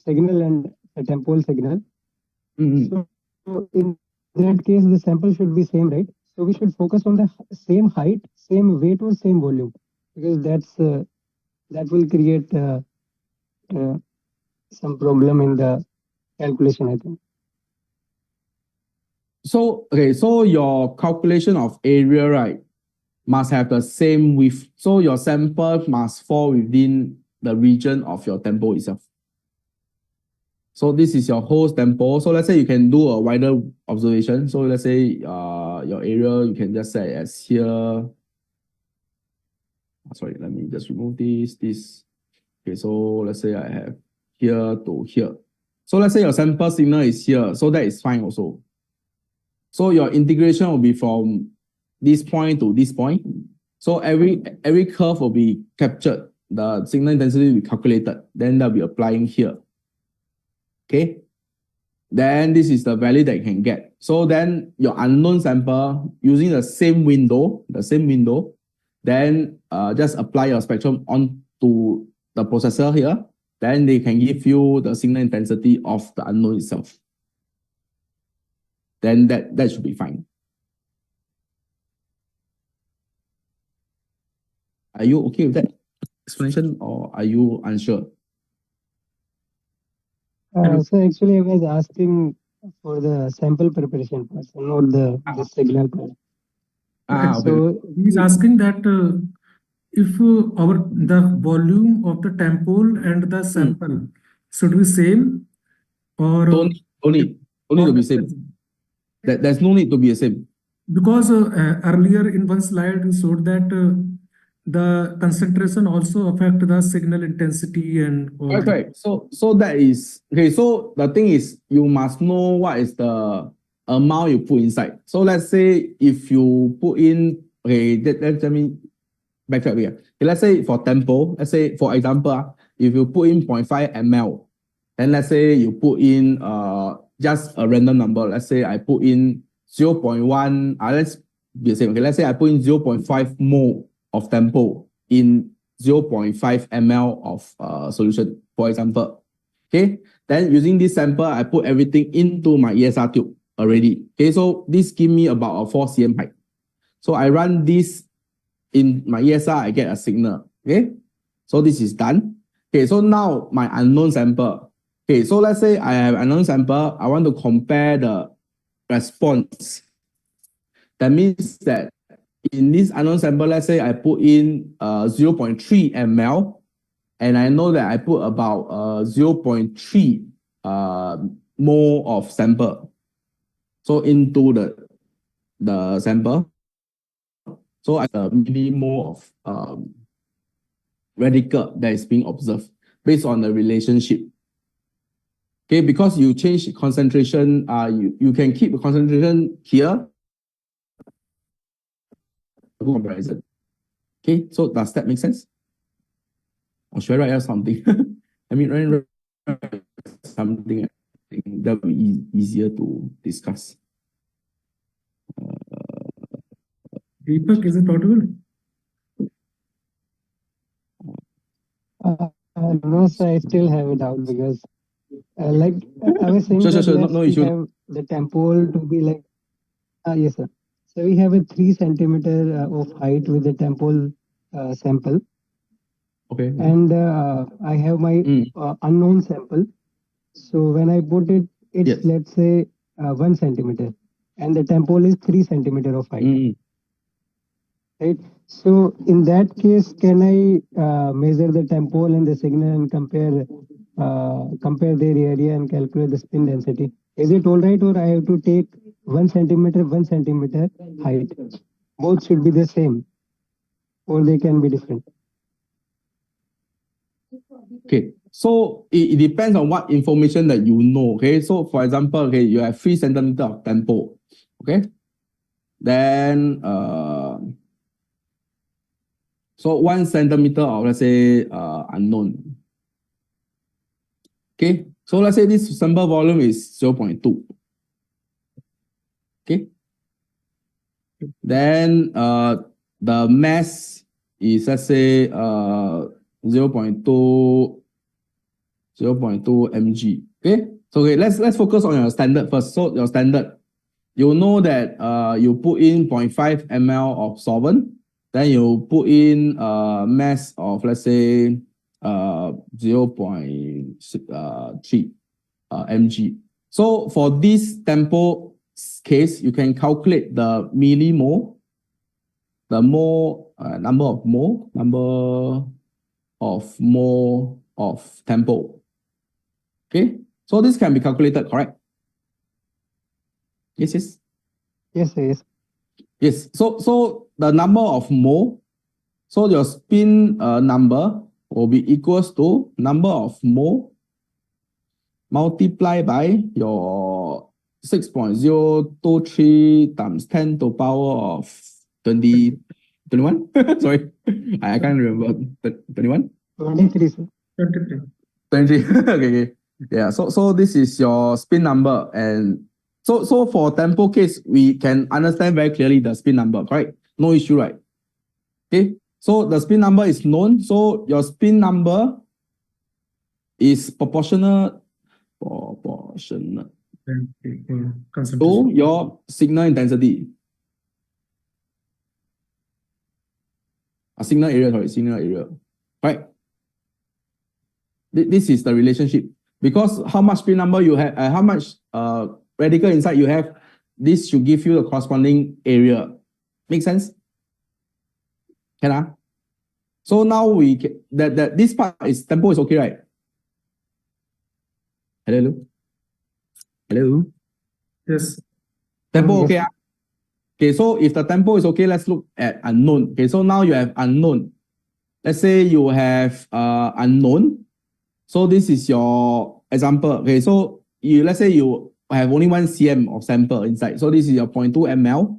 signal and the Tempol signal, so in that case the sample should be same, right? So we should focus on the same height, same weight, or same volume, because that will create some problem in the calculation, I think. So okay, so your calculation of area, right, must have the same width. So your sample must fall within the region of your Tempol itself. So this is your whole Tempol. So let's say you can do a wider observation. So let's say your area, you can just say as here. Sorry, let me just remove this. Okay, so let's say I have here to here. So let's say your sample signal is here. So that is fine also. So your integration will be from this point to this point. So every curve will be captured. The signal intensity will be calculated. Then they'll be applying here. Okay. Then this is the value that you can get. So then your unknown sample using the same window, then just apply your spectrum onto the processor here. Then they can give you the signal intensity of the unknown itself. Then that should be fine. Are you okay with that explanation, or are you unsure? So actually, I was asking for the sample preparation part, so not the signal part. Okay. So he's asking that if the volume of the Tempol and the sample should be same or don't need to be same. There's no need to be the same. Because earlier in one slide you showed that the concentration also affect the signal intensity and all. Okay, so that is okay. So the thing is, you must know what is the amount you put inside. So let's say if you put in, okay, let me backtrack here. Okay, let's say for Tempo, let's say for example, if you put in 0.5 ml, then let's say you put in just a random number. Let's say I put in 0.1. Let's be the same. Okay, let's say I put in 0.5 mole of Tempo in 0.5 ml of solution, for example. Okay, then using this sample, I put everything into my ESR tube already. Okay, so this give me about a 4 cm height. So I run this in my ESR, I get a signal. Okay, so this is done. Okay, so now my unknown sample. Okay, so let's say I have unknown sample. I want to compare the response. That means that in this unknown sample, let's say I put in 0.3 ml, and I know that I put about 0.3 mole of sample. So into the sample, so I have a millimole of radical that is being observed based on the relationship. Okay, because you change concentration, you can keep the concentration here. Comparison. Okay, so does that make sense? Or should I write out something? I mean, write something. I think that will be easier to discuss. Deepak, is it audible? No, sir, I still have it out because, like I was saying, Sure. let's No issue. have the Tempol to be like, yes, sir. So we have a 3 centimeter of height with the Tempol sample. Okay. And I have my unknown sample. So when I put it, it's Yes. let's say 1 centimeter, and the Tempol is 3 centimeter of height. Right. So in that case, can I measure the Tempol and the signal and compare their area and calculate the spin density? Is it all right, or I have to take 1 centimeter height? Both should be the same, or they can be different. Okay, so it depends on what information that you know. Okay, so for example, okay, you have 3 centimeter of tempo. Okay, then so 1 centimeter of, let's say, unknown. Okay, so let's say this sample volume is 0.2. Okay, then the mass is, let's say, 0.2 mg. Okay, so okay, let's focus on your standard first. So your standard, you know that you put in 0.5 ml of solvent, then you put in a mass of, let's say, 0.3 mg. So for this tempo case, you can calculate the millimole, the mole, number of mole of tempo. Okay, so this can be calculated, correct? Yes. Yes. Yes. So the number of mole, so your spin number will be equals to number of mole multiplied by your 6.023 times 10 to the power of 21. Sorry, I can't remember. 21? 23, sir. 23. 23. Okay. Yeah. So this is your spin number, and so for tempo case, we can understand very clearly the spin number, correct? No issue, right? Okay. So the spin number is known. So your spin number is proportional to your signal intensity. Signal area, right? This is the relationship. Because how much spin number you have, how much radical inside you have, this should give you the corresponding area. Make sense? Can I? So now we can, this part is tempo is okay, right? Hello? Hello? Yes. Tempo okay? Okay, so if the tempo is okay, let's look at unknown. Okay, so now you have unknown. Let's say you have unknown. So this is your example. Okay, so let's say you have only 1 cm of sample inside. So this is your 0.2 ml.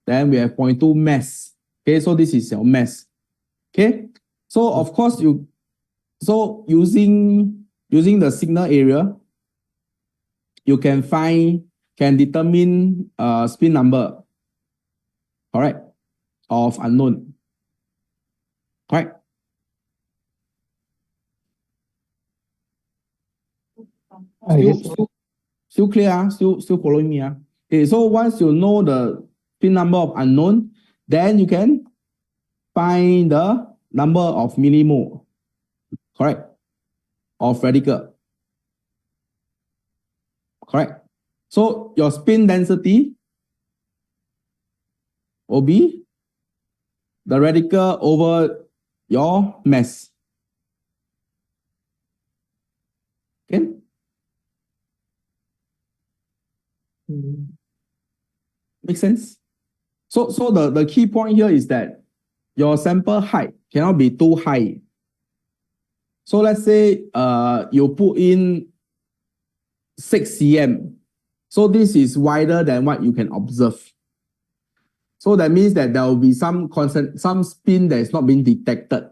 Then we have 0.2 mass. Okay, so this is your mass. Okay, so of course using the signal area, you can determine spin number, correct, of unknown, correct? Still clear? Still following me? Okay, so once you know the spin number of unknown, then you can find the number of millimole, correct, of radical, correct? So your spin density will be the radical over your mass. Okay? Make sense? So the key point here is that your sample height cannot be too high. So let's say you put in 6 cm. So this is wider than what you can observe. So that means that there will be some spin that is not being detected,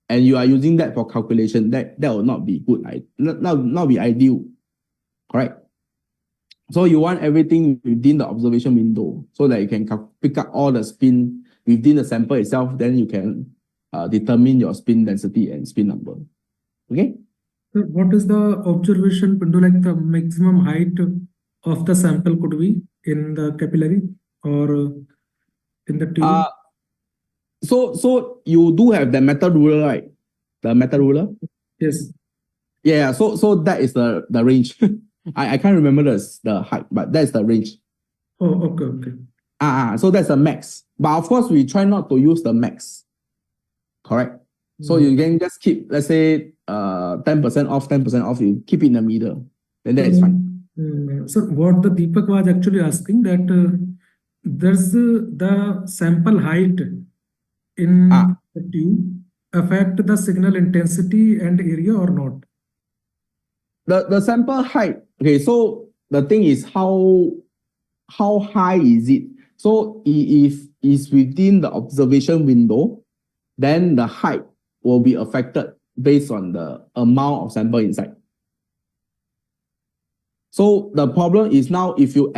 and you are using that for calculation. That will not be good, not be ideal, correct? So you want everything within the observation window so that you can pick up all the spin within the sample itself. Then you can determine your spin density and spin number. Okay. So what is the observation window, like the maximum height of the sample could be in the capillary or in the tube? So you do have the metal ruler, right? The metal ruler? Yes. Yeah, so that is the range. I can't remember the height, but that's the range. Oh, okay. So that's the max. But of course, we try not to use the max. Correct? So you can just keep, let's say, 10% off, 10% off, you keep it in the middle. Then that is fine. So what the Deepak was actually asking, that does the sample height in the tube affect the signal intensity and area or not? The sample height, okay, so the thing is how high is it? So if it's within the observation window, then the height will be affected based on the amount of sample inside. So the problem is now if you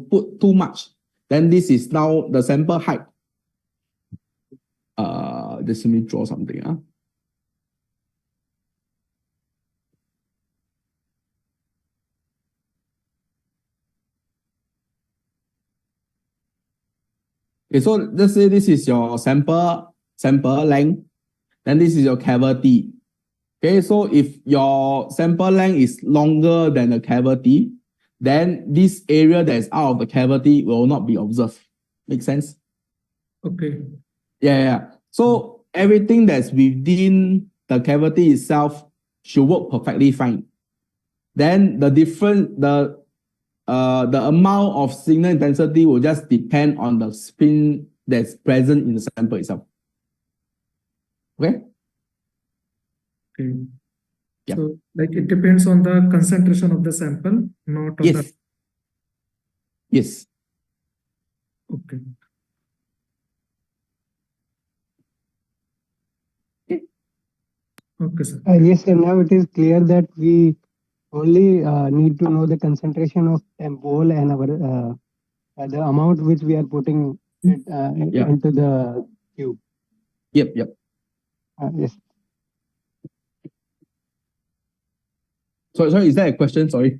put too much, then this is now the sample height. Just let me draw something. Okay, so let's say this is your sample length, then this is your cavity. Okay, so if your sample length is longer than the cavity, then this area that is out of the cavity will not be observed. Make sense? Okay. Yeah. So everything that's within the cavity itself should work perfectly fine. Then the amount of signal intensity will just depend on the spin that's present in the sample itself. Okay? Okay. Yeah. So like it depends on the concentration of the sample, not on the... Yes. Okay. Okay, sir. Yes, sir. Now it is clear that we only need to know the concentration of Tempol and our the amount which we are putting it, into the tube. Yep. Yes. Sorry, is that a question? Sorry.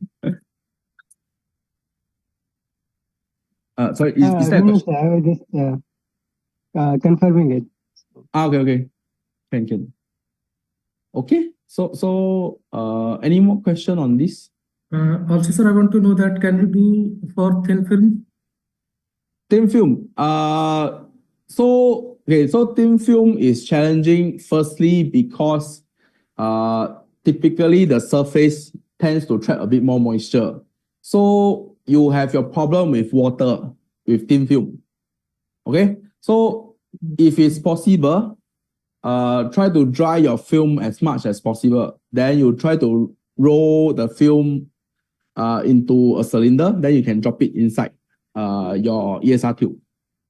Sorry, is that a question? I was just confirming it. Okay. Thank you. Okay. So any more question on this? Also, sir, I want to know that can we do for thin film? Thin film. So thin film is challenging firstly because typically the surface tends to trap a bit more moisture. So you have your problem with water with thin film. Okay. So if it's possible, try to dry your film as much as possible. Then you try to roll the film into a cylinder. Then you can drop it inside your ESR tube.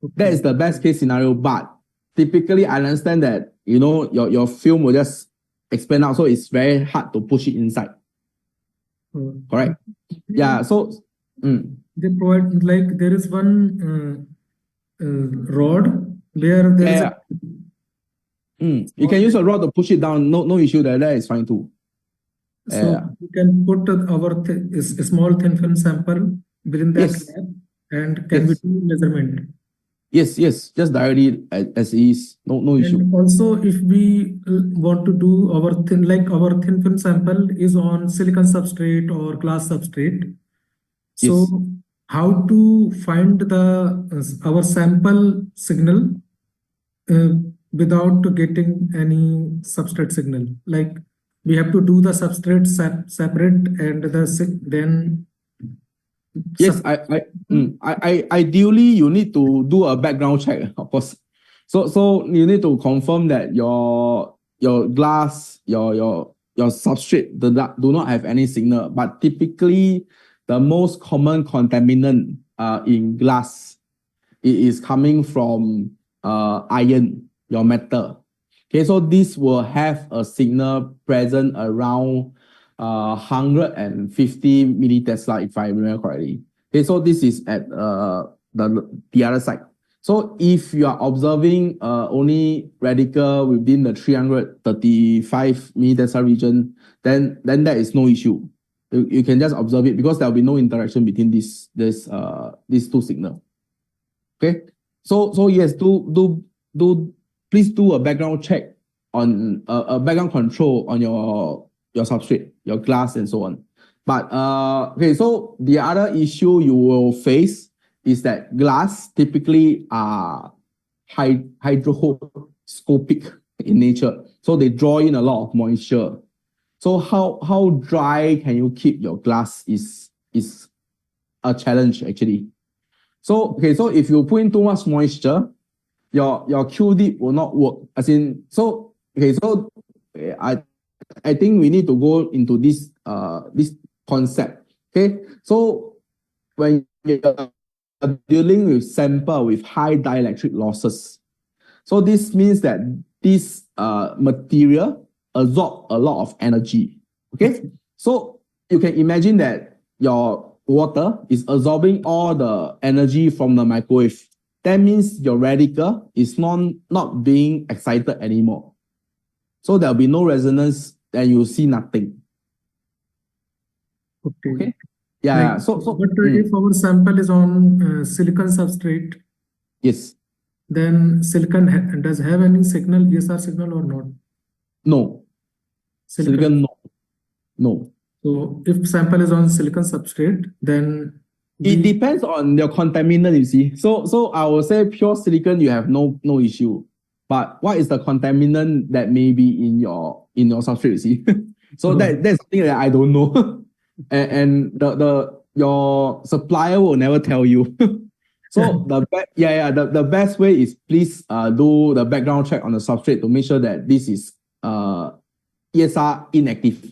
Okay. That is the best case scenario. But typically, I understand that your film will just expand out, so it's very hard to push it inside. Correct? Yeah. So they provide, like, there is one rod where there is you can use a rod to push it down. No issue there. That is fine too. So we can put our small thin film sample within that lab, and can we do measurement? Yes. Just directly as is. No issue. And also, if we want to do our thin film sample is on silicon substrate or glass substrate. So how to find our sample signal without getting any substrate signal? Like, we have to do the substrate separate and then. Yes, ideally you need to do a background check, of course. So you need to confirm that your glass, your substrate do not have any signal. But typically, the most common contaminant in glass is coming from iron, your metal. Okay, so this will have a signal present around 150 millitesla, if I remember correctly. Okay, so this is at the other side. So if you are observing only radical within the 335 millitesla region, then there is no issue. You can just observe it because there will be no interaction between these two signals. Okay, so yes, please do a background check on a background control on your substrate, your glass, and so on. But okay, so the other issue you will face is that glass typically are hydroscopic in nature, so they draw in a lot of moisture. So how dry can you keep your glass is a challenge actually. So if you put in too much moisture, your Q-dip will not work. I think we need to go into this concept. Okay, so when you're dealing with sample with high dielectric losses, so this means that this material absorb a lot of energy. Okay, so you can imagine that your water is absorbing all the energy from the microwave. That means your radical is not being excited anymore. So there'll be no resonance and you'll see nothing. Okay. Yeah. But if our sample is on silicon substrate, yes, then silicon does have any signal, ESR signal or not? No. Silicon no. So if sample is on silicon substrate, then it depends on your contaminant, you see. So I will say pure silicon, you have no issue. But what is the contaminant that may be in your substrate, you see? So that's something that I don't know. and your supplier will never tell you. So the best way is please do the background check on the substrate to make sure that this is ESR inactive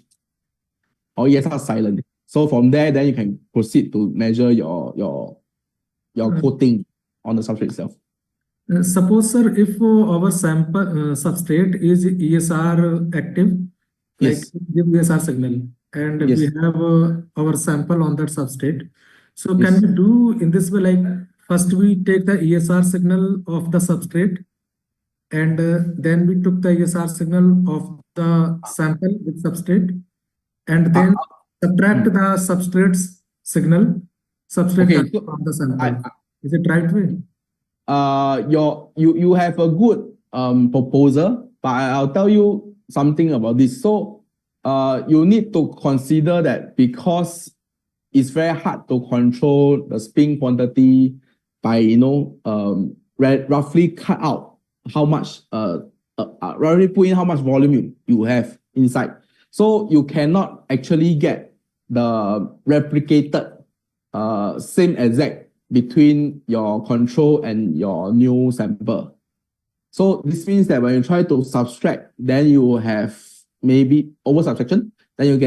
or ESR silent. So from there, then you can proceed to measure your coating on the substrate itself. Suppose, sir, if our sample substrate is ESR active, like give ESR signal, and we have our sample on that substrate. So can we do in this way, like first we take the ESR signal of the substrate, and then we took the ESR signal of the sample with substrate, and then subtract the substrate's signal, substrate from the sample. Is it right way? You have a good proposal, but I'll tell you something about this. So you need to consider that because it's very hard to control the spin quantity by, roughly cut out how much, roughly put in how much volume you have inside. So you cannot actually get the replicated same exact between your control and your new sample. So this means that when you try to subtract, then you will have maybe over subtraction, then you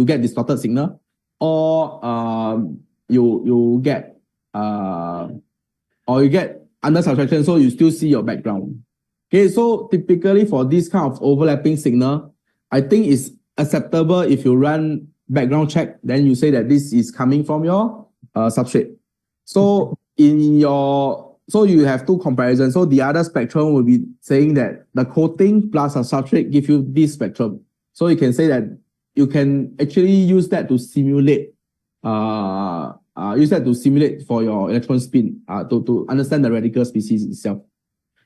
get distorted signal, or you get under subtraction, so you still see your background. Okay, so typically for this kind of overlapping signal, I think it's acceptable if you run background check, then you say that this is coming from your substrate. So so you have two comparisons. So the other spectrum will be saying that the coating plus a substrate give you this spectrum. So you can say that you can actually use that to simulate for your electron spin to understand the radical species itself.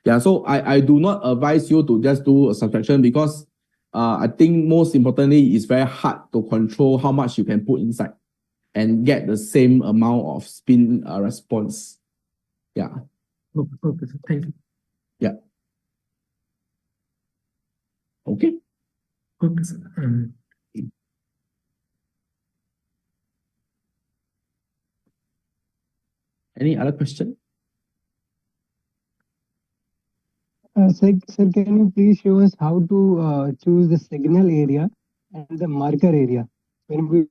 Yeah, so I do not advise you to just do a subtraction because I think most importantly, it's very hard to control how much you can put inside and get the same amount of spin response. Yeah. Okay, sir. Thank you. Yeah. Okay. Okay, sir. Any other question? Sir, can you please show us how to choose the signal area and the marker area when we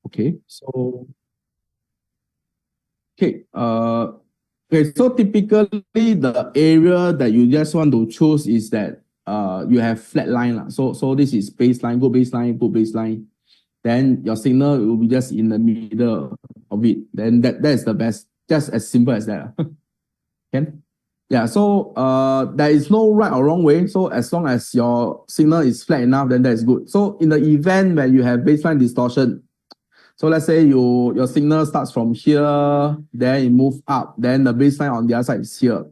okay, so so typically the area that you just want to choose is that you have flat line. So this is baseline, good baseline, good baseline. Then your signal will be just in the middle of it. Then that is the best. Just as simple as that. Can? Yeah, so there is no right or wrong way. So as long as your signal is flat enough, then that is good. So in the event where you have baseline distortion, so let's say your signal starts from here, then it moves up, then the baseline on the other side is here.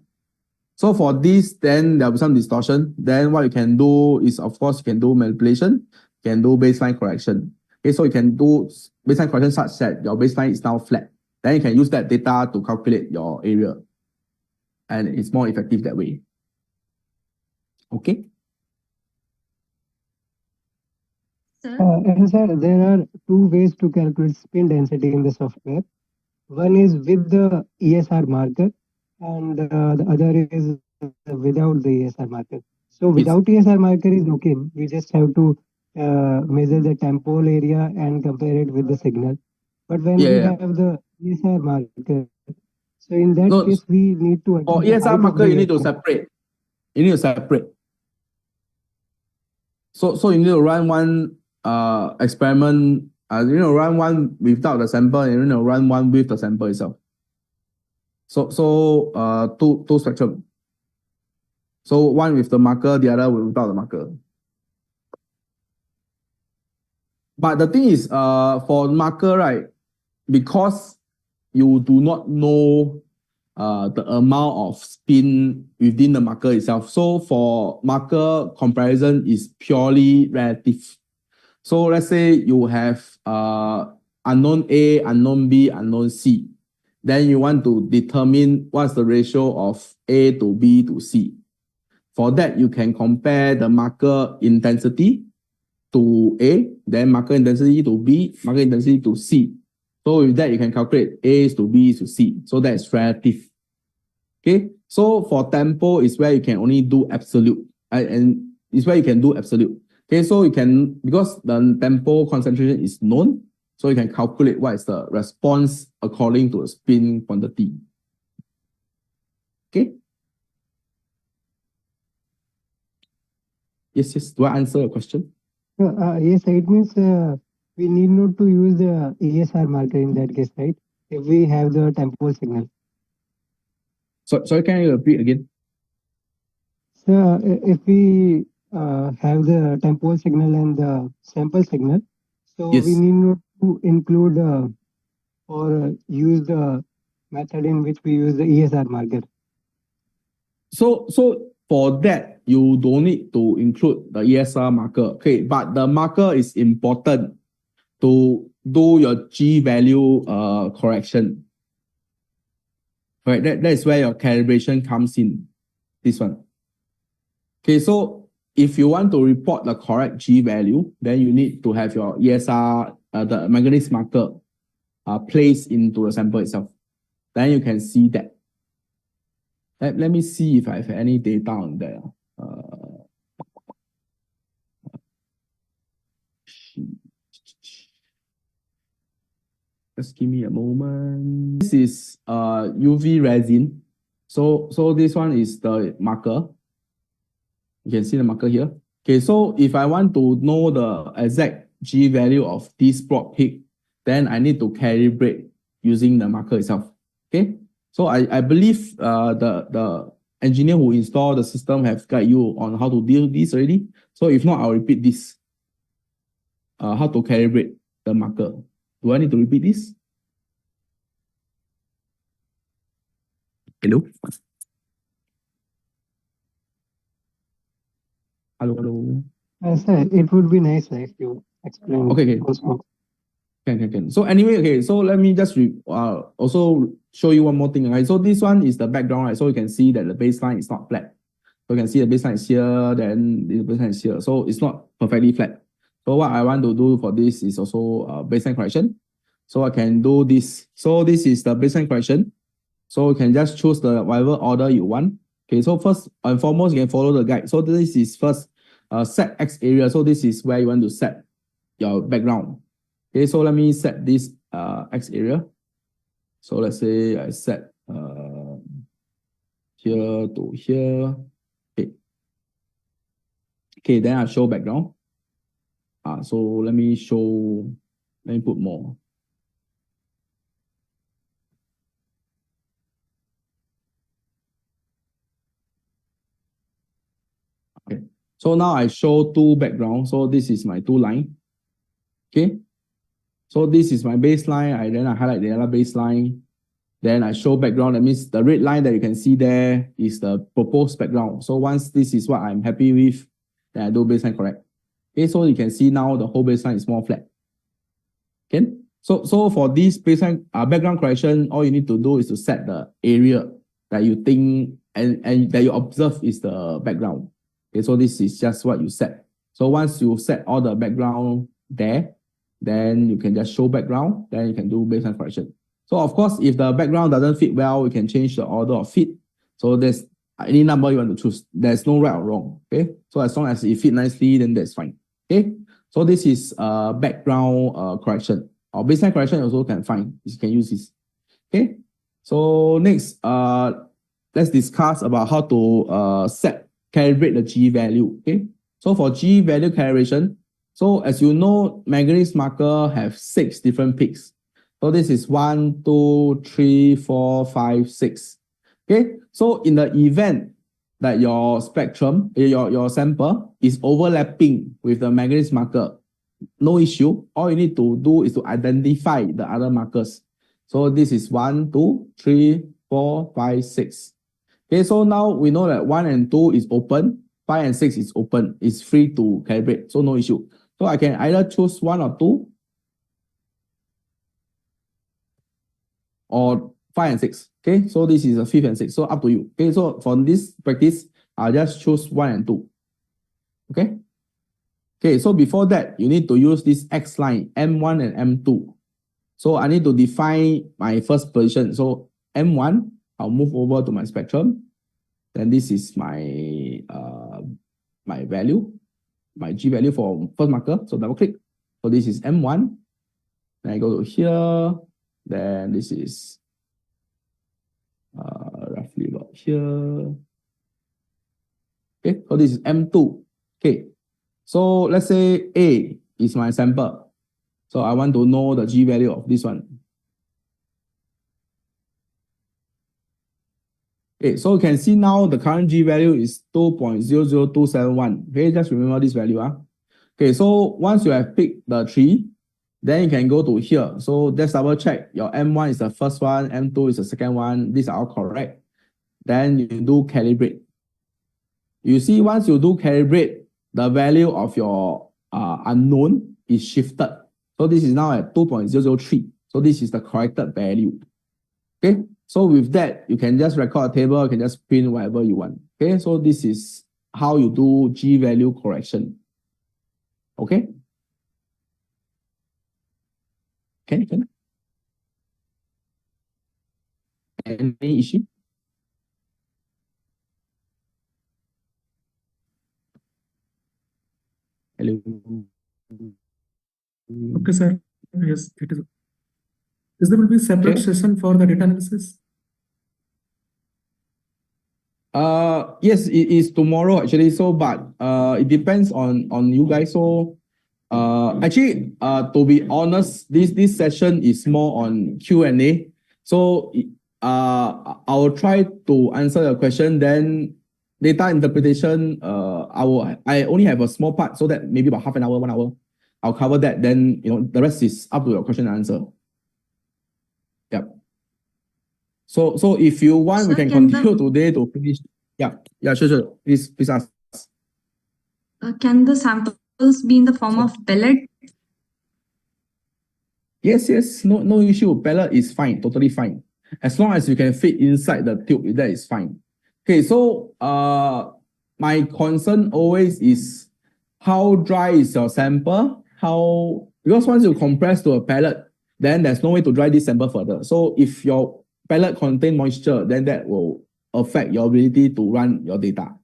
So for this, then there'll be some distortion. Then what you can do is, of course, you can do manipulation, you can do baseline correction. Okay, so you can do baseline correction such that your baseline is now flat. Then you can use that data to calculate your area. And it's more effective that way. Okay? and sir, there are two ways to calculate spin density in the software. One is with the ESR marker, and the other is without the ESR marker. So without ESR marker is okay. We just have to measure the Tempol area and compare it with the signal. But when we have the ESR marker, so in that case, we need to. For ESR marker, you need to separate. You need to separate. So you need to run one experiment. You need to run one without the sample, and you need to run one with the sample itself. So two spectrum. So one with the marker, the other without the marker. But the thing is, for marker, right, because you do not know the amount of spin within the marker itself. So for marker comparison is purely relative. So let's say you have unknown A, unknown B, unknown C. Then you want to determine what's the ratio of A to B to C. For that, you can compare the marker intensity to A, then marker intensity to B, marker intensity to C. So with that, you can calculate A to B to C. So that's relative. Okay. So for Tempol is where you can only do absolute, and it's where you can do absolute. Okay. So you can, because the Tempol concentration is known, so you can calculate what is the response according to the spin quantity. Okay. Yes. Do I answer your question? Yes, it means we need not to use the ESR marker in that case, right? If we have the Tempol signal. So can you repeat again? So if we have the Tempol signal and the sample signal, so we need not to include or use the method in which we use the ESR marker. So for that, you don't need to include the ESR marker. Okay, but the marker is important to do your G value correction. Right, that is where your calibration comes in. This one. Okay, so if you want to report the correct G value, then you need to have your ESR, the manganese marker, placed into the sample itself. Then you can see that. Let me see if I have any data on there. Just give me a moment. This is UV resin. So this one is the marker. You can see the marker here. Okay, so if I want to know the exact G value of this plot peak, then I need to calibrate using the marker itself. Okay, so I believe the engineer who installed the system have guided you on how to deal with this already. So if not, I'll repeat this. How to calibrate the marker. Do I need to repeat this? Hello? Hello. Sir, it would be nice if you explain. Okay. Also. Can. So anyway, okay, so let me just also show you one more thing. Right? So this one is the background, right? So you can see that the baseline is not flat. So you can see the baseline is here, then the baseline is here. So it's not perfectly flat. So what I want to do for this is also baseline correction. So I can do this. So this is the baseline correction. So you can just choose the whatever order you want. Okay, so first and foremost, you can follow the guide. So this is first set X area. So this is where you want to set your background. Okay, so let me set this X area. So let's say I set here to here. Okay, then I show background. So let me put more. Okay, so now I show two backgrounds. So this is my two line. Okay, so this is my baseline. Then I highlight the other baseline. Then I show background. That means the red line that you can see there is the proposed background. So once this is what I'm happy with, then I do baseline correct. Okay, so you can see now the whole baseline is more flat. Okay, so for this baseline background correction, all you need to do is to set the area that you think and that you observe is the background. Okay, so this is just what you set. So once you set all the background there, then you can just show background, then you can do baseline correction. So of course, if the background doesn't fit well, we can change the order of fit. So there's any number you want to choose. There's no right or wrong. Okay, so as long as it fit nicely, then that's fine. Okay, so this is background correction or baseline correction also can find. You can use this. Okay, so next let's discuss about how to calibrate the G value. Okay, so for G value calibration, so as you know, manganese marker have 6 different peaks. So this is 1, 2, 3, 4, 5, 6. Okay, so in the event that your spectrum, your sample is overlapping with the manganese marker, no issue. All you need to do is to identify the other markers. So this is 1, 2, 3, 4, 5, 6. Okay, so now we know that 1 and 2 is open, 5 and 6 is open. It's free to calibrate, so no issue. So I can either choose 1 or 2, or 5 and 6. Okay, so this is a 5th and 6th. So up to you. Okay, so for this practice, I'll just choose 1 and 2. Okay. Okay, so before that, you need to use this X line, M1 and M2. So I need to define my first position. So M1, I'll move over to my spectrum. Then this is my my value, my G value for first marker. So double click. So this is M1. Then I go to here. Then this is roughly about here. Okay, so this is M2. Okay, so let's say A is my sample. So I want to know the G value of this one. Okay, so you can see now the current G value is 2.00271. Okay, just remember this value. Okay, so once you have picked the tree, then you can go to here. So let's double check. Your M1 is the first one, M2 is the second one. These are all correct. Then you do calibrate. you see once you do calibrate, the value of your unknown is shifted. So this is now at 2.003. So this is the corrected value. Okay, so with that, you can just record a table, you can just print whatever you want. Okay, so this is how you do G value correction. Okay? Can. Any issue? Hello. Okay, sir. Yes, it is. Is there will be separate session for the data analysis? Yes, it is tomorrow actually. So, but it depends on you guys. So, actually, to be honest, this session is more on Q&A. So, I will try to answer your question. Then, data interpretation, I only have a small part, so that maybe about half an hour, 1 hour. I'll cover that. Then, the rest is up to your question and answer. Yeah. So if you want, we can continue today to finish. Yeah, sure. Please ask. Can the samples be in the form of pellet? Yes. No issue. Pellet is fine, totally fine. As long as you can fit inside the tube, that is fine. Okay, so my concern always is how dry is your sample? Because once you compress to a pellet, then there's no way to dry this sample further. So if your pellet contain moisture, then that will affect your ability to run your data.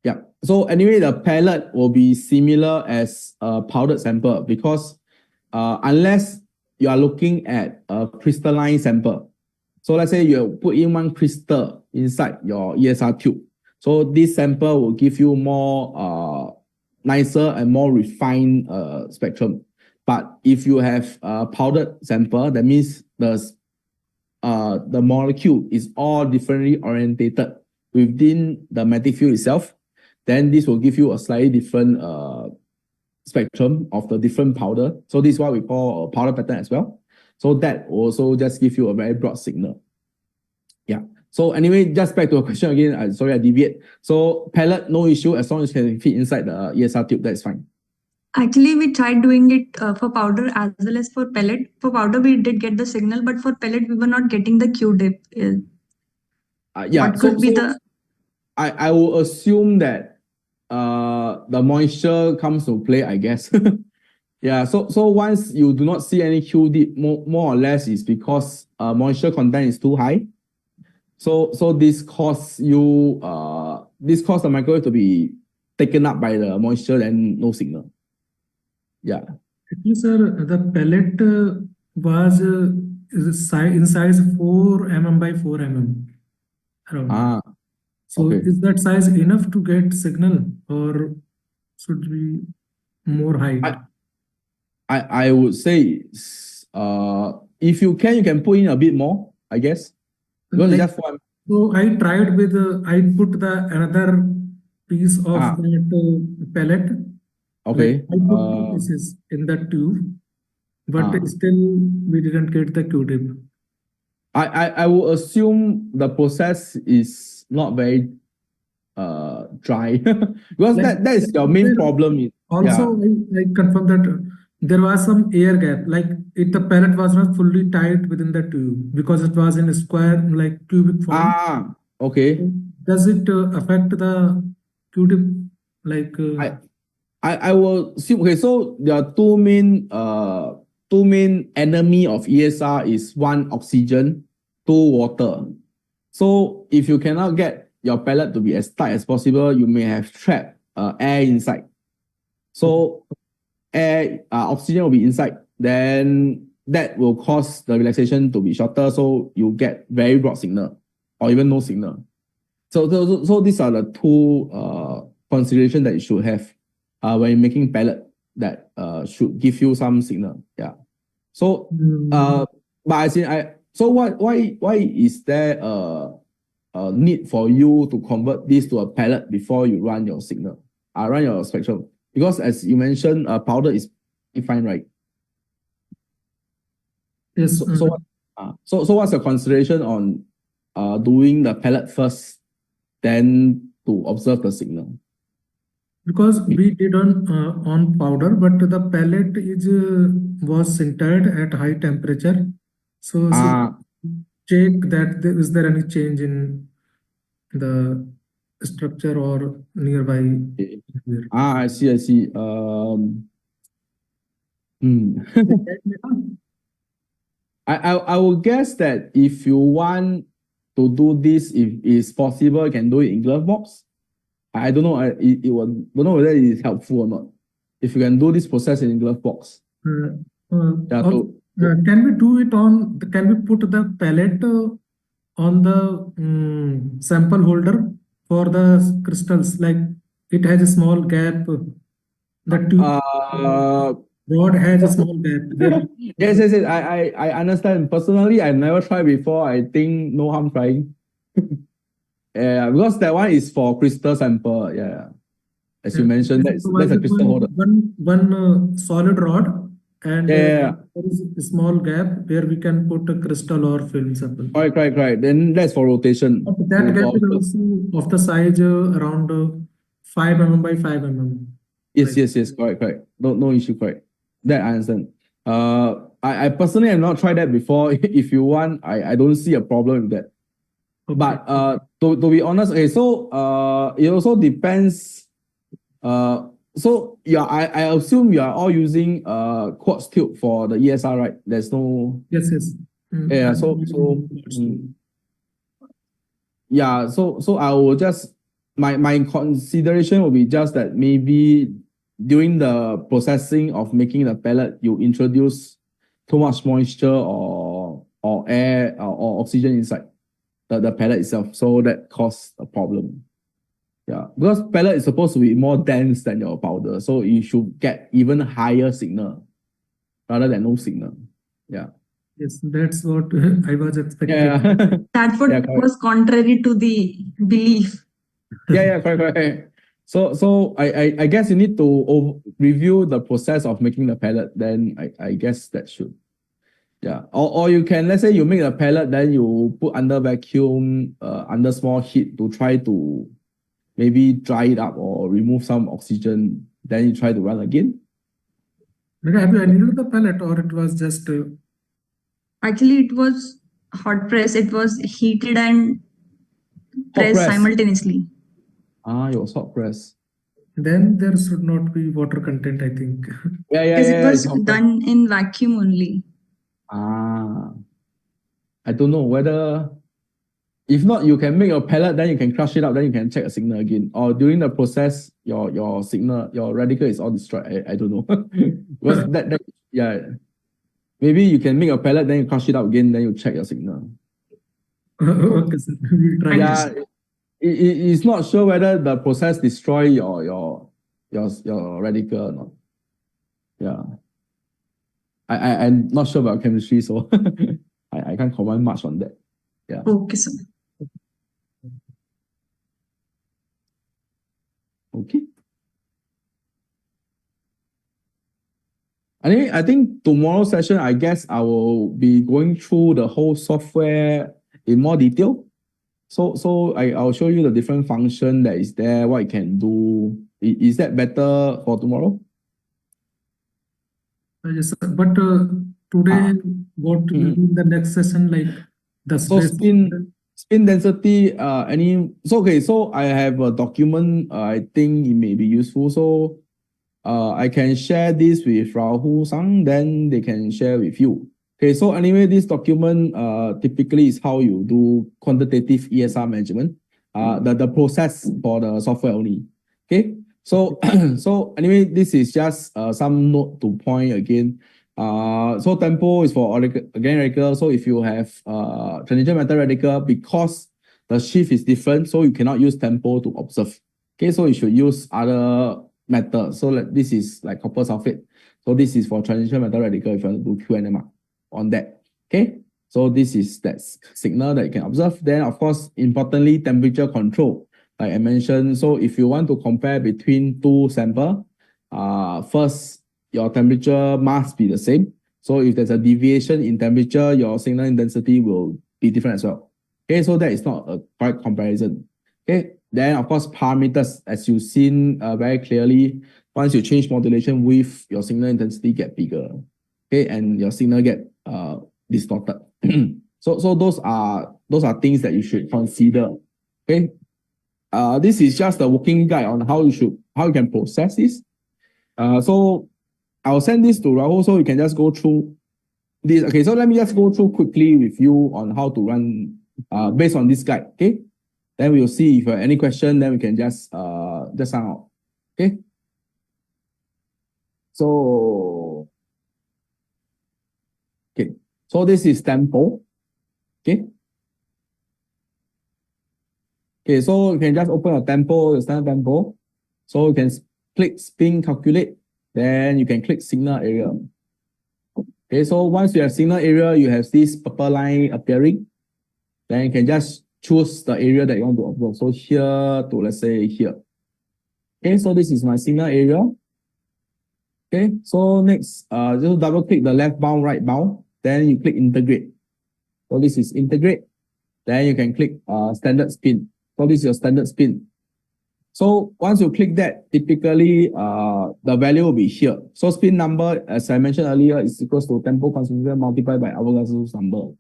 Yeah. So anyway, the pellet will be similar as a powdered sample because unless you are looking at a crystalline sample. So let's say you put in one crystal inside your ESR tube. So this sample will give you more nicer and more refined spectrum. But if you have a powdered sample, that means the molecule is all differently orientated within the magnetic field itself. Then this will give you a slightly different spectrum of the different powder. So this is what we call a powder pattern as well. So that also just gives you a very broad signal. Yeah. So anyway, just back to a question again. Sorry, I deviate. So pellet, no issue as long as you can fit inside the ESR tube, that's fine. Actually, we tried doing it for powder as well as for pellet. For powder, we did get the signal, but for pellet, we were not getting the Q dip. Yeah. What could be the? I will assume that the moisture comes to play, I guess. Yeah. So once you do not see any Q dip, more or less is because moisture content is too high. So this causes the microwave to be taken up by the moisture and no signal. Yeah. Actually, sir, the pellet was in size 4 mm by 4 mm around. So okay. Is that size enough to get signal or should be more height? I would say if you can put in a bit more, I guess. Because Like, just for so I tried with I put the another piece of that pellet. Okay. Like I put 2 pieces in that tube, but still we didn't get the Q-tip. I will assume the process is not very dry because Like, that is your main problem. Also, I confirm that there was some air gap. Like the pellet was not fully tight within the tube because it was in a square, like cubic form. Okay. Does it affect the Q-tip? Like I will see. Okay, so there are two main enemy of ESR is one oxygen, two water. So if you cannot get your pellet to be as tight as possible, you may have trapped air inside. So oxygen will be inside. Then that will cause the relaxation to be shorter, so you get very broad signal or even no signal. So these are the two considerations that you should have when you're making pellet that should give you some signal. Yeah. So but I think so why is there a need for you to convert this to a pellet before you run your signal? Run your spectrum? Because as you mentioned, powder is fine, right? yes. So what's the consideration on doing the pellet first, then to observe the signal? Because we did on powder, but the pellet was sintered at high temperature. So check that is there any change in the structure or nearby behavior. I see. I will guess that if you want to do this, if it's possible, you can do it in glove box. I don't know. Don't know whether it is helpful or not. If you can do this process in glove box. Can we do it on? Can we put the pellet on the sample holder for the crystals? Like it has a small gap. The tube rod has a small gap. Yes. I understand. Personally, I never tried before. I think no harm trying. Yeah, because that one is for crystal sample. Yeah. As you mentioned, that's a crystal holder. One solid rod, and there is a small gap where we can put a crystal or film sample. Right. Then that's for rotation. That gap is also of the size around 5 mm by 5 mm. Yes. Correct. No issue. Correct. That I understand. I personally have not tried that before. If you want, I don't see a problem with that. Okay. But to be honest, okay, so it also depends. So yeah, I assume you are all using quartz tube for the ESR, right? There's no. Yes. Yeah. So I will just my consideration will be just that maybe during the processing of making the pellet, you introduce too much moisture or air or oxygen inside the pellet itself, so that causes a problem. Yeah, because pellet is supposed to be more dense than your powder, so you should get even higher signal rather than no signal. Yeah. Yes, that's what I was expecting. Yeah. That's what was contrary to the belief. Yeah, correct. So I guess you need to review the process of making the pellet. Then I guess that should. Yeah, or you can, let's say you make a pellet, then you put under vacuum, under small heat to try to maybe dry it up or remove some oxygen. Then you try to run again. Have you annealed the pellet, or it was just? Actually, it was hot press. It was heated and pressed simultaneously. It was hot press. Then there should not be water content, I think. Yeah. Because it was done in vacuum only. I don't know whether, if not, you can make a pellet, then you can crush it up, then you can check a signal again. Or during the process, your signal, your radical is all destroyed. I don't know. Because yeah. Maybe you can make a pellet, then you crush it up again, then you check your signal. Okay, sir. We'll try. Yeah, it's not sure whether the process destroy your radical or not. Yeah. I'm not sure about chemistry, so I can't comment much on that. Yeah. Okay, sir. Okay. Anyway, I think tomorrow's session, I guess I will be going through the whole software in more detail. So I'll show you the different function that is there, what it can do. Is that better for tomorrow? Yes, sir. But today, what will be in the next session, like the space? Spin density, so I have a document, I think it may be useful. So I can share this with Rahul Sang, then they can share with you. Okay, so anyway, this document typically is how you do quantitative ESR management, the process for the software only. Okay, so anyway, this is just some note to point again. So Tempol is for organic radical. So if you have transition metal radical, because the shift is different, so you cannot use Tempol to observe. Okay, so you should use other metal. So this is like copper sulfate. So this is for transition metal radical if you want to do QNMR on that. Okay, so this is that signal that you can observe. Then of course, importantly, temperature control. Like I mentioned, so if you want to compare between two samples, first your temperature must be the same. So if there's a deviation in temperature, your signal intensity will be different as well. Okay, so that is not a correct comparison. Okay, Then, of course, parameters, as you've seen very clearly, once you change modulation width, your signal intensity get bigger, okay, and your signal get distorted. So those are things that you should consider, okay. This is just a working guide on how you can process this. So I'll send this to Rahul so you can just go through this. Okay, so let me just go through quickly with you on how to run based on this guide. Okay, then we'll see if you have any question. Then we can just sign out. Okay. So this is Tempol. Okay. Okay, so you can just open a Tempol, the standard Tempol. So you can click spin calculate, then you can click signal area. Okay, so once you have signal area, you have this purple line appearing. Then you can just choose the area that you want to observe. So here to, let's say, here. Okay, so this is my signal area. Okay, so next, just double click the left bound, right bound. Then you click integrate. So this is integrate. Then you can click standard spin. So this is your standard spin. So once you click that, typically the value will be here. So spin number, as I mentioned earlier, is equals to tempo concentration multiplied by Avogadro's number.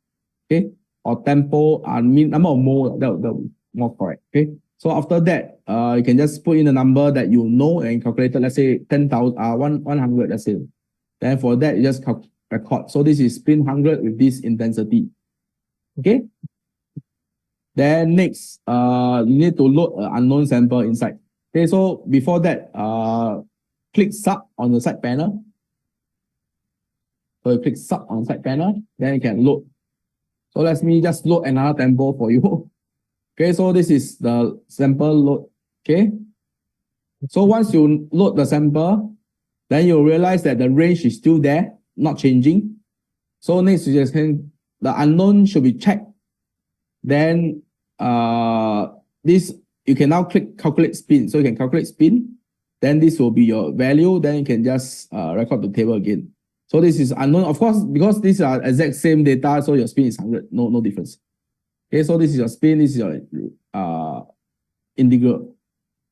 Okay, or tempo number of mole, that will be more correct. Okay, so after that, you can just put in the number that you know and calculate. Let's say 10,000, 100. Let's say. Then for that, you just record. So this is spin 100 with this intensity. Okay. Then next, you need to load an unknown sample inside. Okay, so before that, click sub on the side panel. So you click sub on the side panel, then you can load. So let me just load another tempo for you. Okay, so this is the sample load. Okay. So once you load the sample, then you'll realize that the range is still there, not changing. So next, you just can, the unknown should be checked. Then this, you can now click calculate spin. So you can calculate spin. Then this will be your value. Then you can just record the table again. So this is unknown. Of course, because these are exact same data, so your spin is 100. No difference. Okay, so this is your spin. This is your integral.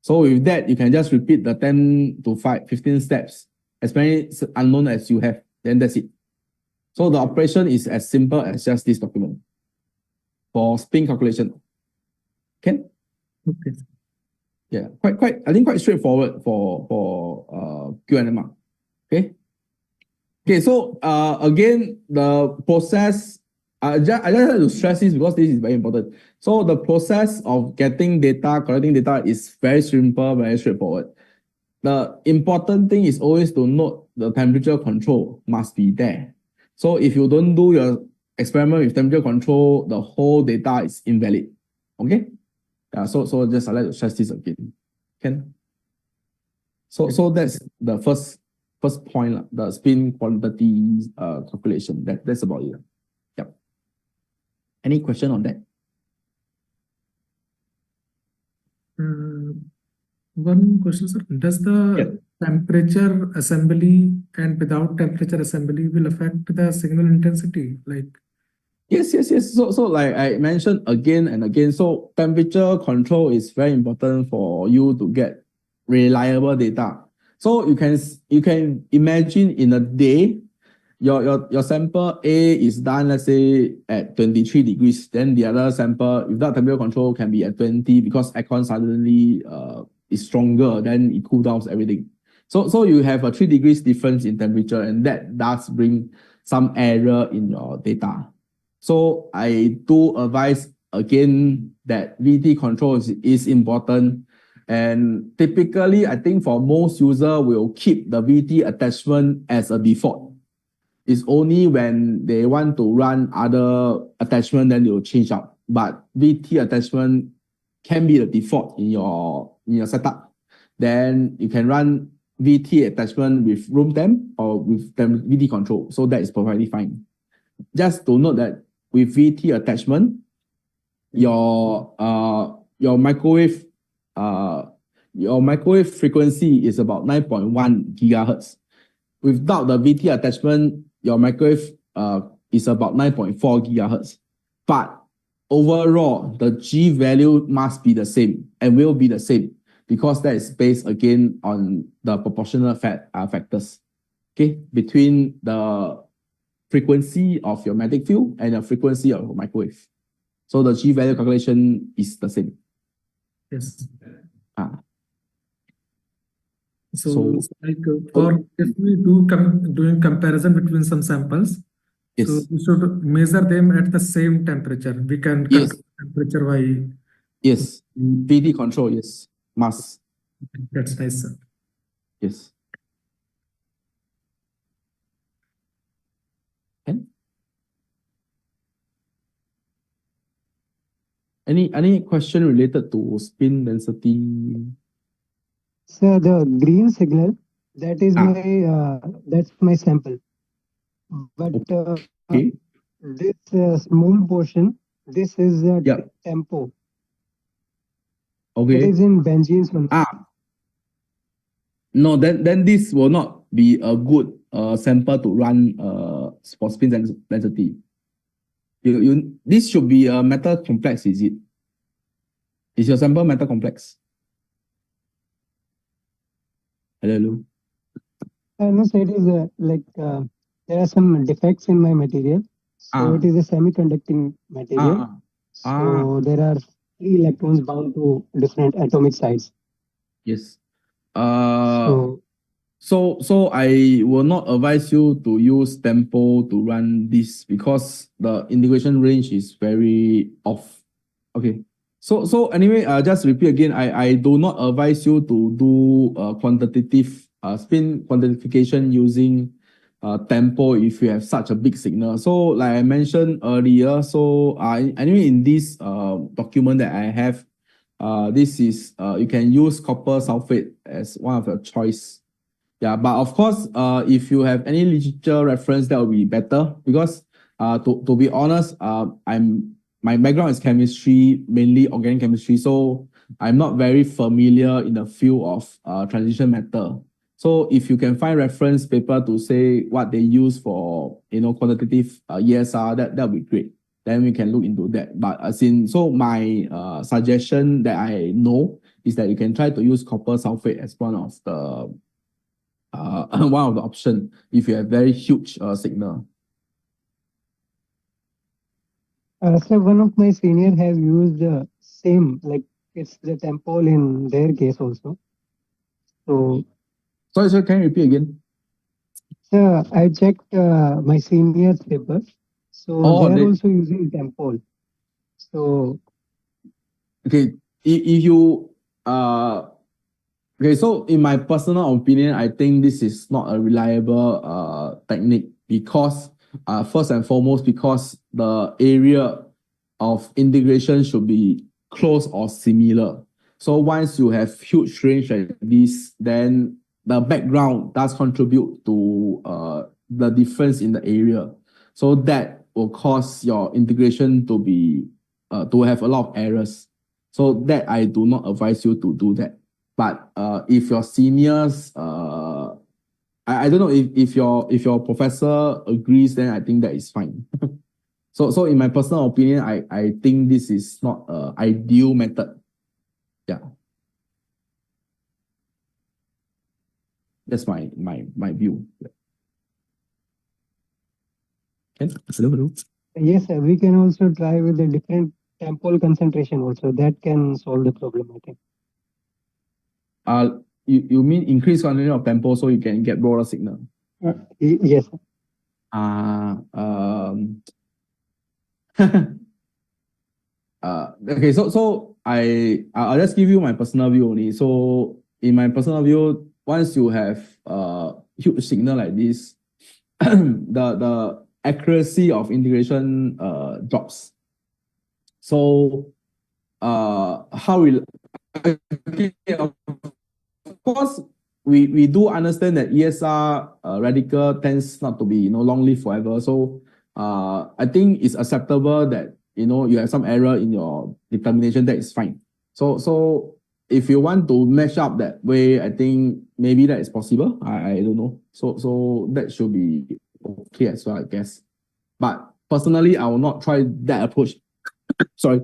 So with that, you can just repeat the 10 to 15 steps, as many unknown as you have. Then that's it. So the operation is as simple as just this document for spin calculation. Okay. Okay. Yeah, I think quite straightforward for QNMR. Okay. Okay, so again, the process, I just have to stress this because this is very important. So the process of getting data, collecting data is very simple, very straightforward. The important thing is always to note the temperature control must be there. So if you don't do your experiment with temperature control, the whole data is invalid. Okay? So just I'd like to stress this again. Can? So that's the first point, the spin quantity calculation. That's about it. Yep. Any question on that? One question, sir. Does the temperature assembly and without temperature assembly will affect the signal intensity? Like, Yes. So like I mentioned again and again, so temperature control is very important for you to get reliable data. So you can imagine in a day, your sample A is done, let's say at 23 degrees. Then the other sample without temperature control can be at 20 because aircon suddenly is stronger, then it cools down everything. So you have a 3 degrees difference in temperature, and that does bring some error in your data. So I do advise again that VT control is important. And typically, I think for most users will keep the VT attachment as a default. It's only when they want to run other attachment, then they will change out. But VT attachment can be the default in your setup. Then you can run VT attachment with room temp or with VT control. So that is perfectly fine. Just to note that with VT attachment, your microwave frequency is about 9.1 gigahertz. Without the VT attachment, your microwave is about 9.4 gigahertz. But overall, the G value must be the same and will be the same because that is based again on the proportional factors, okay, between the frequency of your magnetic field and the frequency of your microwave. So the G value calculation is the same. Yes. So like for if we doing comparison between some samples, yes. so we should measure them at the same temperature. We can Yes. control temperature by yes, VD control, yes, must. That's nice, sir. Yes. And any question related to spin density? So the green signal, that is that's my sample. But okay. This small portion, this is tempo. Okay. It is in benzenes only. No, then this will not be a good sample to run for spin density. This should be a metal complex, is it? Is your sample metal complex? Hello. No, so it is like there are some defects in my material. So it is a semiconducting material. So there are 3 electrons bound to different atomic sides. Yes. So I will not advise you to use Tempol to run this because the integration range is very off. Okay. So anyway, just repeat again. I do not advise you to do quantitative spin quantification using Tempol if you have such a big signal. So like I mentioned earlier, so anyway in this document that I have, this is you can use copper sulfate as one of your choice. Yeah, but of course, if you have any literature reference, that will be better because to be honest, my background is chemistry, mainly organic chemistry, so I'm not very familiar in the field of transition metal. So if you can find reference paper to say what they use for quantitative ESR, that would be great. Then we can look into that. But so my suggestion that I know is that you can try to use copper sulfate as one of the option if you have very huge signal. So one of my senior have used the same, like it's the Tempol in their case also. So sorry, can you repeat again? Sir, I checked my senior's paper. So they're also using Tempol. So okay, if you okay, so in my personal opinion, I think this is not a reliable technique because first and foremost, because the area of integration should be close or similar. So once you have huge range like this, then the background does contribute to the difference in the area. So that will cause your integration to be to have a lot of errors. So that I do not advise you to do that. But if your seniors, I don't know if your professor agrees, then I think that is fine. So in my personal opinion, I think this is not an ideal method. Yeah. That's my view. Ken? Hello. Yes, sir, we can also try with a different Tempol concentration also. That can solve the problem, I think. You mean increase concentration of Tempol so you can get broader signal? Yes. Okay, so I'll just give you my personal view only. So in my personal view, once you have huge signal like this, the accuracy of integration drops. So how will of course we do understand that ESR radical tends not to be long lived forever. So I think it's acceptable that you have some error in your determination. That is fine. So if you want to mesh up that way, I think maybe that is possible. I don't know. So that should be okay as well, I guess. But personally, I will not try that approach sorry.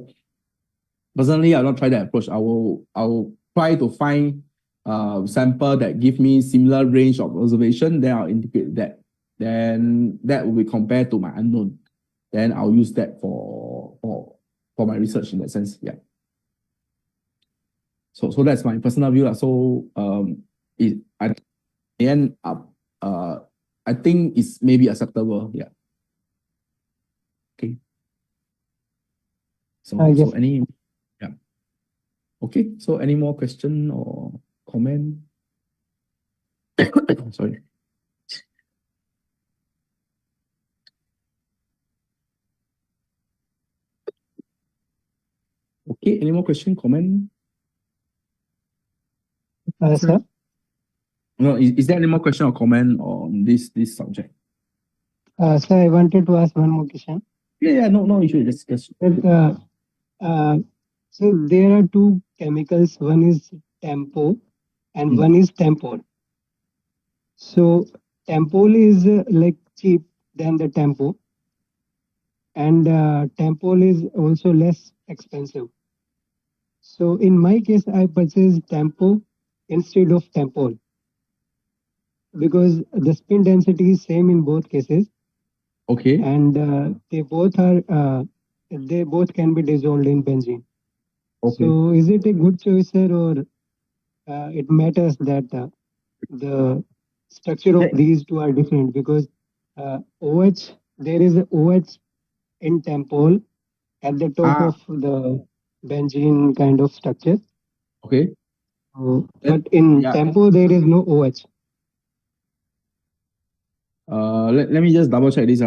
Personally, I'll not try that approach. I will try to find sample that give me similar range of observation. Then I'll integrate that. Then that will be compared to my unknown. Then I'll use that for my research in that sense. Yeah. So that's my personal view. So at the end up I think it's maybe acceptable. Yeah. Okay. So yes. so any yeah. Okay. So any more question or comment? Sorry. Okay. Any more question, comment? Sir? No, is there any more question or comment on this subject? Sir, I wanted to ask one more question. Yeah, no issue. Just so there are two chemicals. One is Tempo and one is Tempol. So Tempol is like cheap than the Tempo, and Tempol is also less expensive. So in my case, I purchased Tempo instead of Tempol because the spin density is same in both cases. Okay. And they both can be dissolved in benzene. Okay. So is it a good choice, sir, or it matters that the structure of these two are different? Because OH, there is a OH in Tempol at the top of the benzene kind of structure. Okay. But in Tempo, there is no OH. Let me just double check this.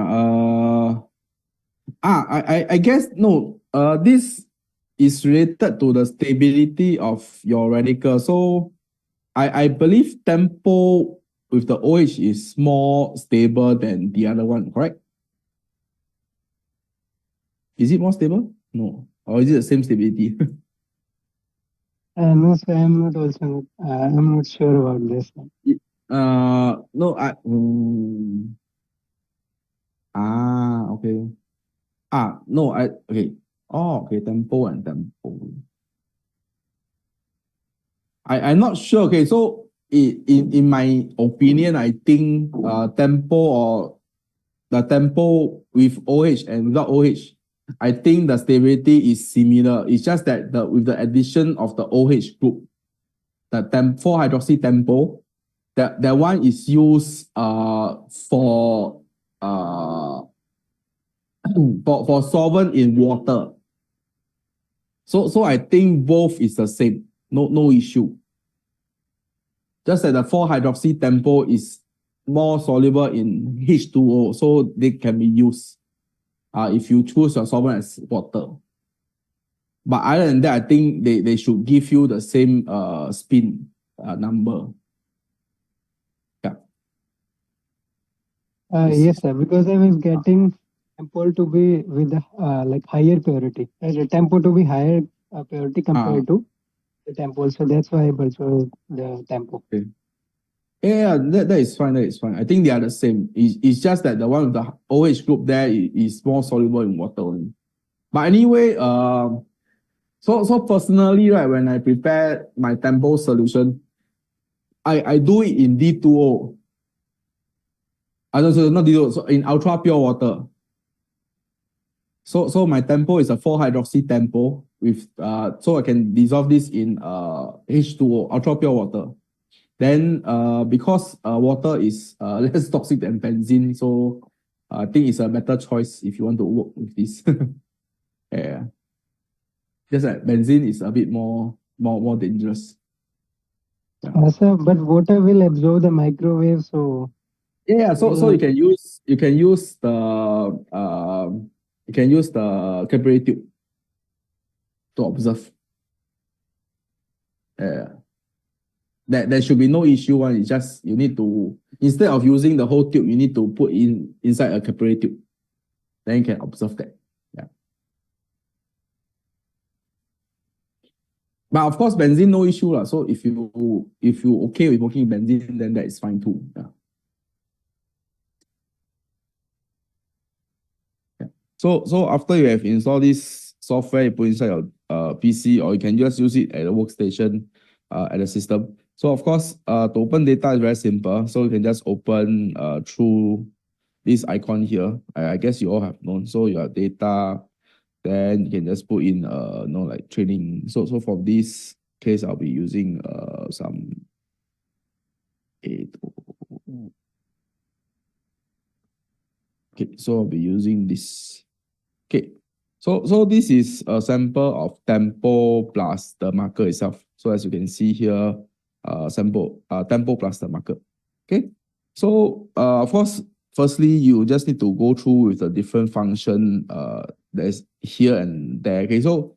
I guess no. This is related to the stability of your radical. So I believe Tempo with the OH is more stable than the other one, correct? Is it more stable? No. Or is it the same stability? No, sir, I'm not sure about this. No, okay. No, okay. Oh, okay, Tempo and Tempo. I'm not sure. Okay, so in my opinion, I think Tempo or the Tempo with OH and without OH, I think the stability is similar. It's just that with the addition of the OH group, the 4-hydroxy Tempo, that one is used for solvent in water. So I think both is the same. No issue. Just that the 4-hydroxy Tempo is more soluble in H2O, so they can be used if you choose your solvent as water. But other than that, I think they should give you the same spin number. Yeah. Yes, sir, because I was getting Tempol to be with the like higher purity, Tempo to be higher purity compared to the Tempol. So that's why I purchased the Tempo. Okay. Yeah, that is fine. That is fine. I think they are the same. It's just that the one with the OH group there is more soluble in water only. But anyway, so personally, right, when I prepare my Tempol solution, I do it in D2O. So not D2O, so in ultra pure water. So my Tempol is a 4-hydroxy Tempol with so I can dissolve this in H2O, ultra pure water. Then because water is less toxic than benzene, so I think it's a better choice if you want to work with this. Yeah. Just that benzene is a bit more dangerous. Yeah. Sir, but water will absorb the microwave, so yeah. So you can use the capillary tube to observe. Yeah. There should be no issue one. It's just you need to, instead of using the whole tube, you need to put inside a capillary tube. Then you can observe that. Yeah. But of course, benzene no issue lah. So if you okay with working with benzene, then that is fine too. Yeah. Yeah. So after you have installed this software you put inside your PC, or you can just use it at a workstation at the system. So of course, to open data is very simple. So you can just open through this icon here. I guess you all have known. So your data, then you can just put in like training. So for this case, I'll be using some okay, so I'll be using this. Okay, so this is a sample of Tempol plus the marker itself. So as you can see here, Tempol plus the marker. Okay, so of course, firstly, you just need to go through with the different function that's here and there. Okay, so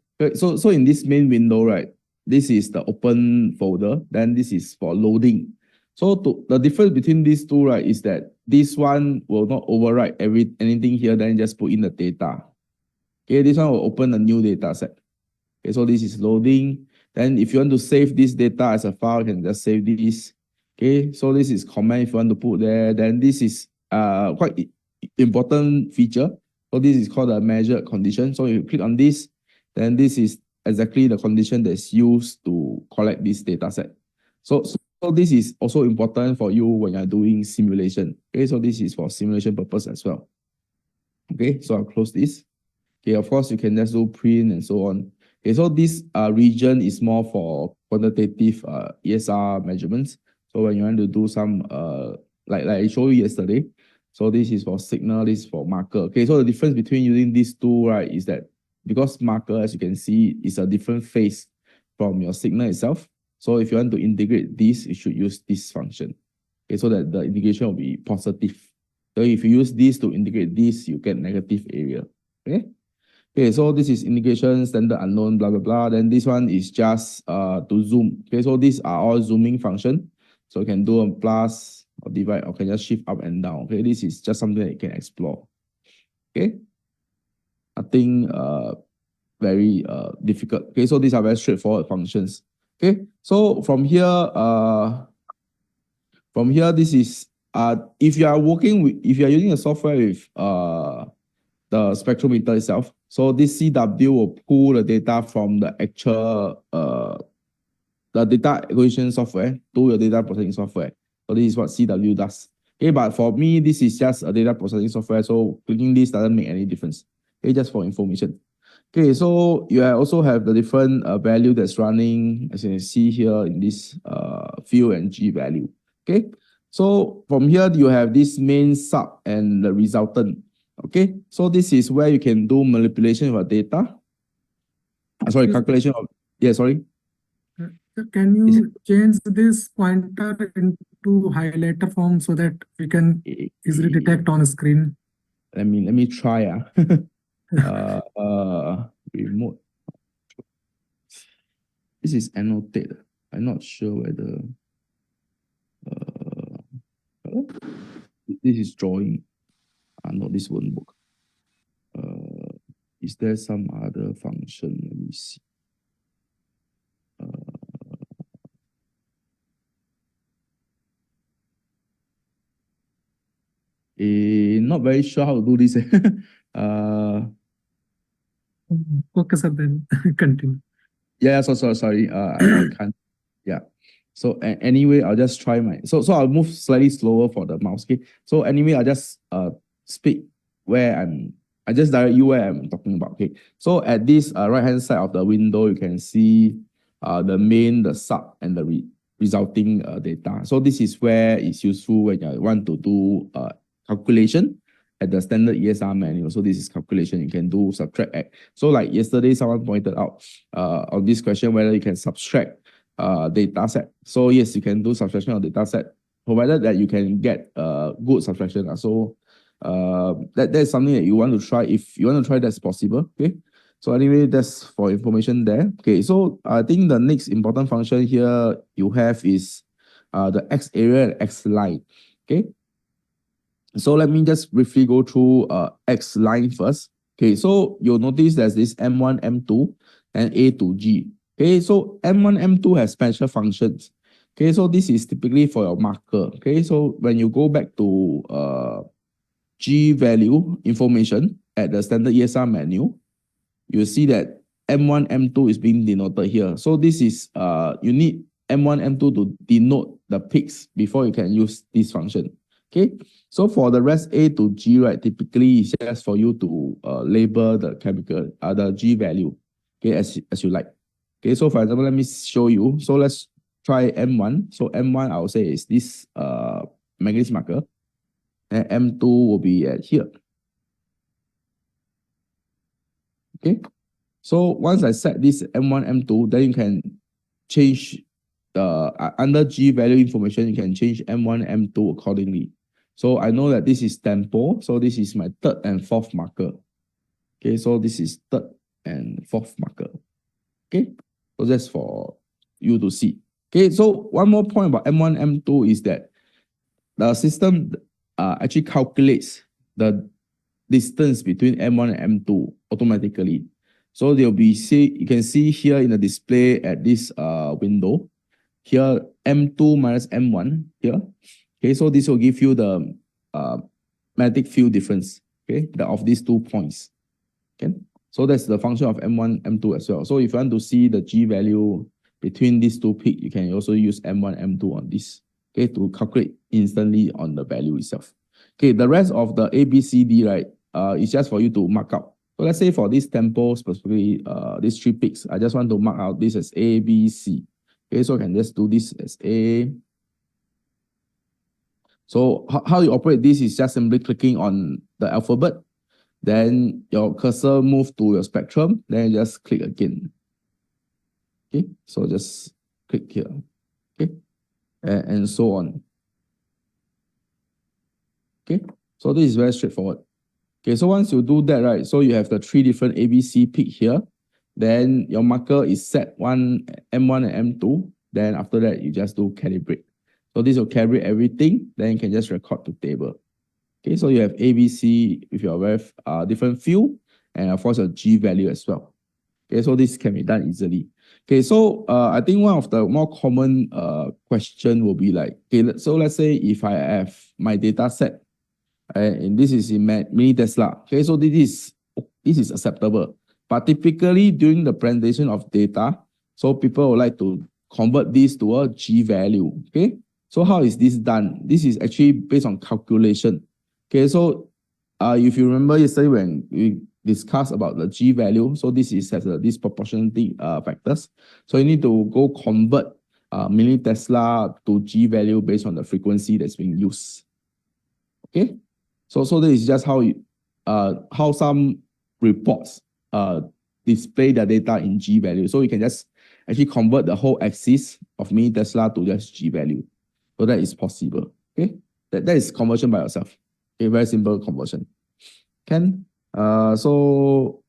in this main window, right, this is the open folder. Then this is for loading. So the difference between these two, right, is that this one will not overwrite anything here, then just put in the data. Okay, this one will open a new data set. Okay, so this is loading. Then if you want to save this data as a file, you can just save this. Okay, so this is comment if you want to put there. Then this is quite important feature. So this is called a measured condition. So you click on this, then this is exactly the condition that's used to collect this data set. So this is also important for you when you're doing simulation. Okay, so this is for simulation purpose as well. Okay, so I'll close this. Okay, of course, you can just do print and so on. Okay, so this region is more for quantitative ESR measurements. So when you want to do some, like I showed you yesterday, so this is for signal, this is for marker. Okay, so the difference between using these two, right, is that because marker, as you can see, is a different phase from your signal itself. So if you want to integrate this, you should use this function. Okay, so that the integration will be positive. So if you use this to integrate this, you get negative area. Okay. Okay, so this is integration, standard unknown, blah, blah, blah. Then this one is just to zoom. Okay, so these are all zooming function. So you can do a plus or divide, or can just shift up and down. Okay, this is just something that you can explore. Okay, nothing very difficult. Okay, so these are very straightforward functions. Okay, so from here, this is if you are working with, if you are using a software with the spectrometer itself, so this CW will pull the data from the actual the data acquisition software to your data processing software. So this is what CW does. Okay, but for me, this is just a data processing software, so clicking this doesn't make any difference. Okay, just for information. Okay, so you also have the different value that's running, as you can see here in this field and G value. Okay, so from here you have this main sub and the resultant. Okay, so this is where you can do manipulation of your data. Sorry, calculation of, yeah, sorry. Can you change this pointer into highlighter form so that we can easily detect on screen? Let me try. Remote. This is annotated. I'm not sure whether this is drawing. No, this won't work. Is there some other function? Let me see. Not very sure how to do this. Okay, sir, then continue. Yeah, sorry. I can't. Yeah. So anyway, I'll just try so I'll move slightly slower for the mouse. Okay. So anyway, I'll just speak where I just direct you where I'm talking about. Okay. So at this right hand side of the window, you can see the main, the sub, and the resulting data. So this is where it's useful when you want to do calculation at the standard ESR manual. So this is calculation. You can do subtract, add. So like yesterday, someone pointed out on this question whether you can subtract data set. So yes, you can do subtraction of data set, provided that you can get good subtraction. So that's something that you want to try. If you want to try, that's possible. Okay. So anyway, that's for information there. Okay. So I think the next important function here you have is the X area and X line. Okay. So let me just briefly go through X line first. Okay, so you'll notice there's this M1, M2, and A to G. Okay, so M1, M2 has special functions. Okay, so this is typically for your marker. Okay, so when you go back to G value information at the standard ESR menu, you see that M1, M2 is being denoted here. So this is, you need M1, M2 to denote the peaks before you can use this function. Okay, so for the rest A to G, right, typically it's just for you to label the chemical, the G value, okay, as you like. Okay, so for example, let me show you. So let's try M1. So M1, I will say is this manganese marker, and M2 will be at here. Okay, so once I set this M1, M2, then you can change under G value information, you can change M1, M2 accordingly. So I know that this is Tempol, so this is my third and fourth marker. Okay, so this is third and fourth marker. Okay, so that's for you to see. Okay, so one more point about M1, M2 is that the system actually calculates the distance between M1 and M2 automatically. So there'll be, you can see here in the display at this window, here M2 minus M1 here. Okay, so this will give you the magnetic field difference, okay, of these 2 points. Okay, so that's the function of M1, M2 as well. So if you want to see the G value between these 2 peaks, you can also use M1, M2 on this, okay, to calculate instantly on the value itself. Okay, the rest of the A, B, C, D, right, is just for you to mark out. So let's say for this Tempol, specifically these 3 peaks, I just want to mark out this as A, B, C. Okay, so I can just do this as A. So how you operate this is just simply clicking on the alphabet, then your cursor move to your spectrum, then you just click again. Okay, so just click here. Okay, and so on. Okay, so this is very straightforward. Okay, so once you do that, right, so you have the 3 different ABC peak here. Then your marker is set M1 and M2. Then after that, you just do calibrate. So this will calibrate everything. Then you can just record to table. Okay, so you have ABC with your very different field, and of course your G value as well. Okay, so this can be done easily. Okay, so I think one of the more common question will be like, okay, so let's say if I have my data set, and this is in mini Tesla. Okay, so this is acceptable. But typically during the presentation of data, so people would like to convert this to a G value. Okay, so how is this done? This is actually based on calculation. Okay, so if you remember yesterday when we discussed about the G value, so this is has this proportionality factors. So you need to go convert mini Tesla to G value based on the frequency that's being used. Okay, so this is just how some reports display the data in G value. So you can just actually convert the whole axis of mini Tesla to just G value. So that is possible. Okay, that is conversion by yourself. Okay, very simple conversion. So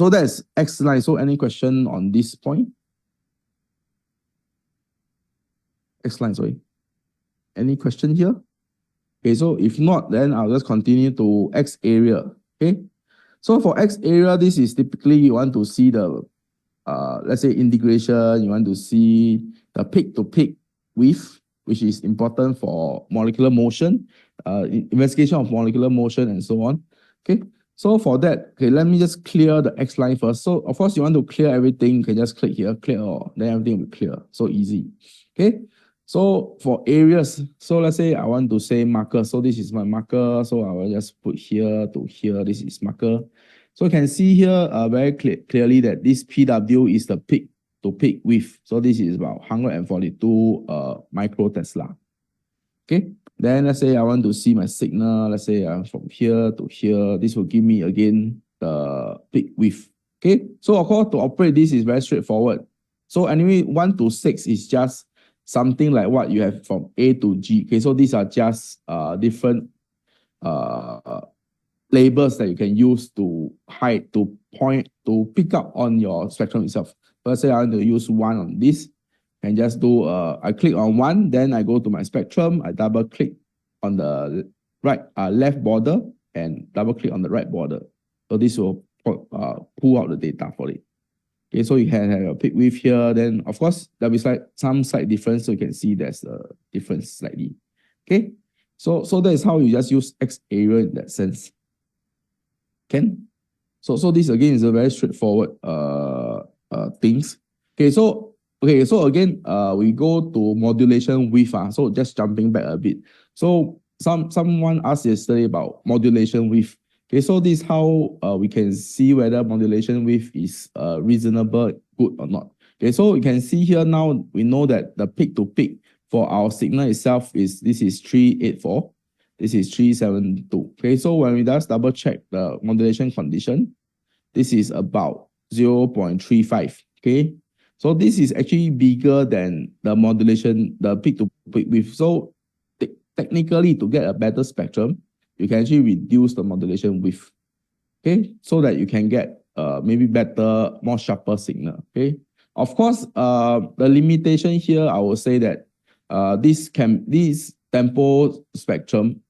that's X line. So any question on this point? X line, sorry. Any question here? Okay, so if not, then I'll just continue to X area. Okay, so for X area, this is typically you want to see the, let's say integration, you want to see the peak-to-peak width, which is important for molecular motion, investigation of molecular motion and so on. Okay, so for that, okay, let me just clear the X line first. So of course you want to clear everything, you can just click here, clear all, then everything will be clear. So easy. Okay, so for areas, so let's say I want to say marker. So this is my marker. So I will just put here to here. This is marker. So you can see here very clearly that this PW is the peak-to-peak width. So this is about 142 micro Tesla. Okay, then let's say I want to see my signal. Let's say from here to here. This will give me again the peak width. Okay, so of course to operate this is very straightforward. So anyway, 1 to 6 is just something like what you have from A to G. Okay, so these are just different labels that you can use to hide, to point, to pick up on your spectrum itself. Let's say I want to use 1 on this, and just do, I click on 1, then I go to my spectrum, I double click on the left border, and double click on the right border. So this will pull out the data for it. Okay, so you can have a peak width here, then of course there'll be some slight difference, so you can see there's a difference slightly. Okay, so that is how you just use X area in that sense. So this again is a very straightforward things. So again we go to modulation width. So just jumping back a bit. So someone asked yesterday about modulation width. So this is how we can see whether modulation width is reasonable, good or not. So you can see here now we know that the peak to peak for our signal itself is 384. This is 372. So when we just double check the modulation condition, this is about 0.35. So this is actually bigger than the modulation, the peak to peak width. So technically, to get a better spectrum, you can actually reduce the modulation width. So that you can get maybe better, more sharper signal. Of course, the limitation here, I will say that this Tempol spectrum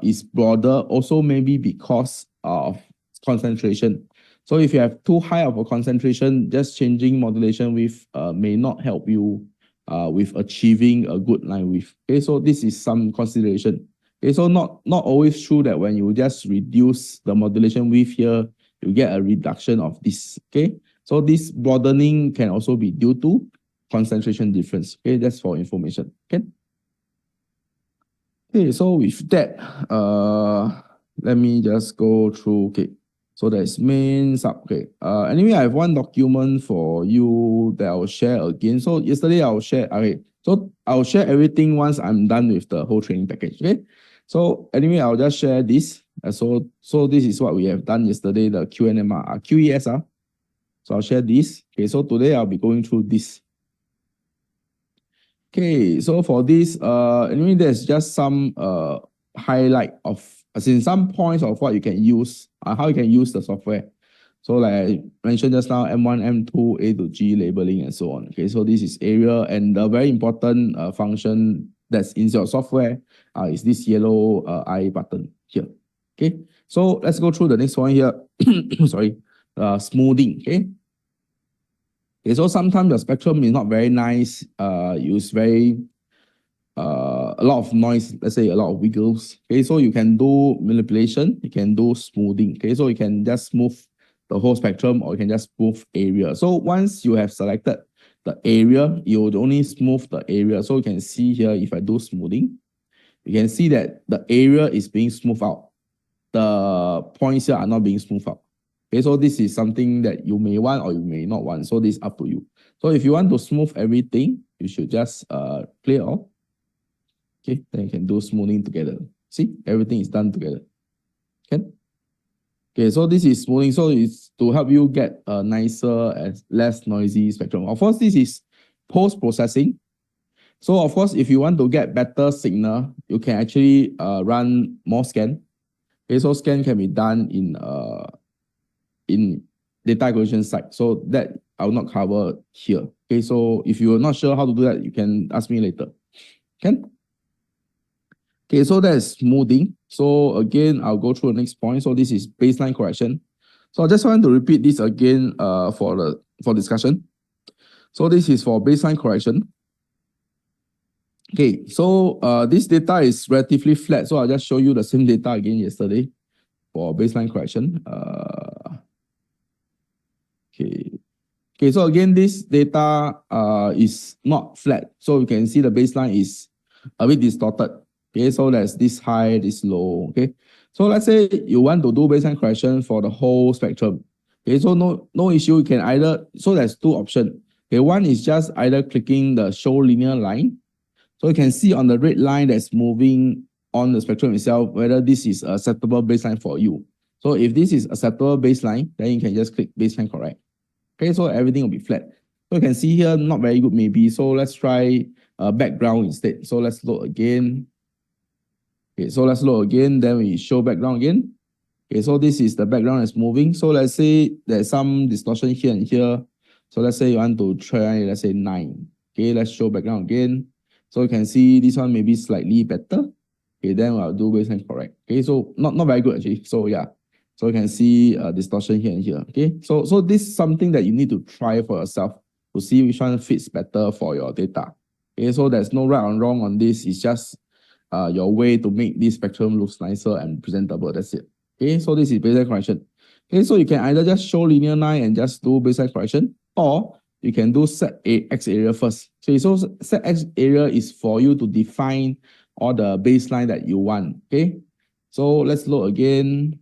is broader, also maybe because of concentration. So if you have too high of a concentration, just changing modulation width may not help you with achieving a good line width. So this is some consideration. So not always true that when you just reduce the modulation width here, you get a reduction of this. So this broadening can also be due to concentration difference. That's for information. So with that, let me just go through. So that's main sub. Anyway, I have one document for you that I'll share again. So yesterday I'll share. So I'll share everything once I'm done with the whole training package. So anyway, I'll just share this. So this is what we have done yesterday, the QESR. So I'll share this. So today I'll be going through this. So for this, anyway, there's just some highlight of, as in some points of what you can use, how you can use the software. So like I mentioned just now, M1, M2, A to G labeling and so on. So this is area, and the very important function that's in your software is this yellow I button here. So let's go through the next one here. Sorry, smoothing. So sometimes the spectrum is not very nice. Use very a lot of noise. Let's say a lot of wiggles. So you can do manipulation. You can do smoothing. So you can just smooth the whole spectrum, or you can just smooth area. So once you have selected the area, you would only smooth the area. So you can see here, if I do smoothing, you can see that the area is being smoothed out. The points here are not being smoothed out. So this is something that you may want or you may not want. So this is up to you. So if you want to smooth everything, you should just clear off. Then you can do smoothing together. See, everything is done together. So this is smoothing. So it's to help you get a nicer and less noisy spectrum. Of course, this is post-processing. So of course, if you want to get better signal, you can actually run more scan. So scan can be done in data acquisition side. So that I will not cover here. So if you are not sure how to do that, you can ask me later. So that's smoothing. So again, I'll go through the next point. So this is baseline correction. So I just want to repeat this again for discussion. So this is for baseline correction. So this data is relatively flat. So I'll just show you the same data again yesterday for baseline correction. So again, this data is not flat. So you can see the baseline is a bit distorted. So there's this high, this low. So let's say you want to do baseline correction for the whole spectrum. So no issue. You can either, so there's two options. One is just either clicking the show linear line. So you can see on the red line that's moving on the spectrum itself, whether this is a acceptable baseline for you. So if this is acceptable baseline, then you can just click baseline correct. So everything will be flat. So you can see here, not very good maybe. So let's try background instead. So let's load again. So let's load again, then we show background again. So this is the background that's moving. So let's say there's some distortion here and here. So let's say you want to try, let's say 9. Let's show background again. So you can see this one may be slightly better. Then I'll do baseline correct. So not very good actually. So yeah. So you can see distortion here and here. So this is something that you need to try for yourself to see which one fits better for your data. So there's no right or wrong on this. It's just your way to make this spectrum looks nicer and presentable. That's it. So this is baseline correction. Okay, so you can either just show linear line and just do baseline correction, or you can do set X area first. Okay, so set X area is for you to define all the baseline that you want. Okay, so let's load again.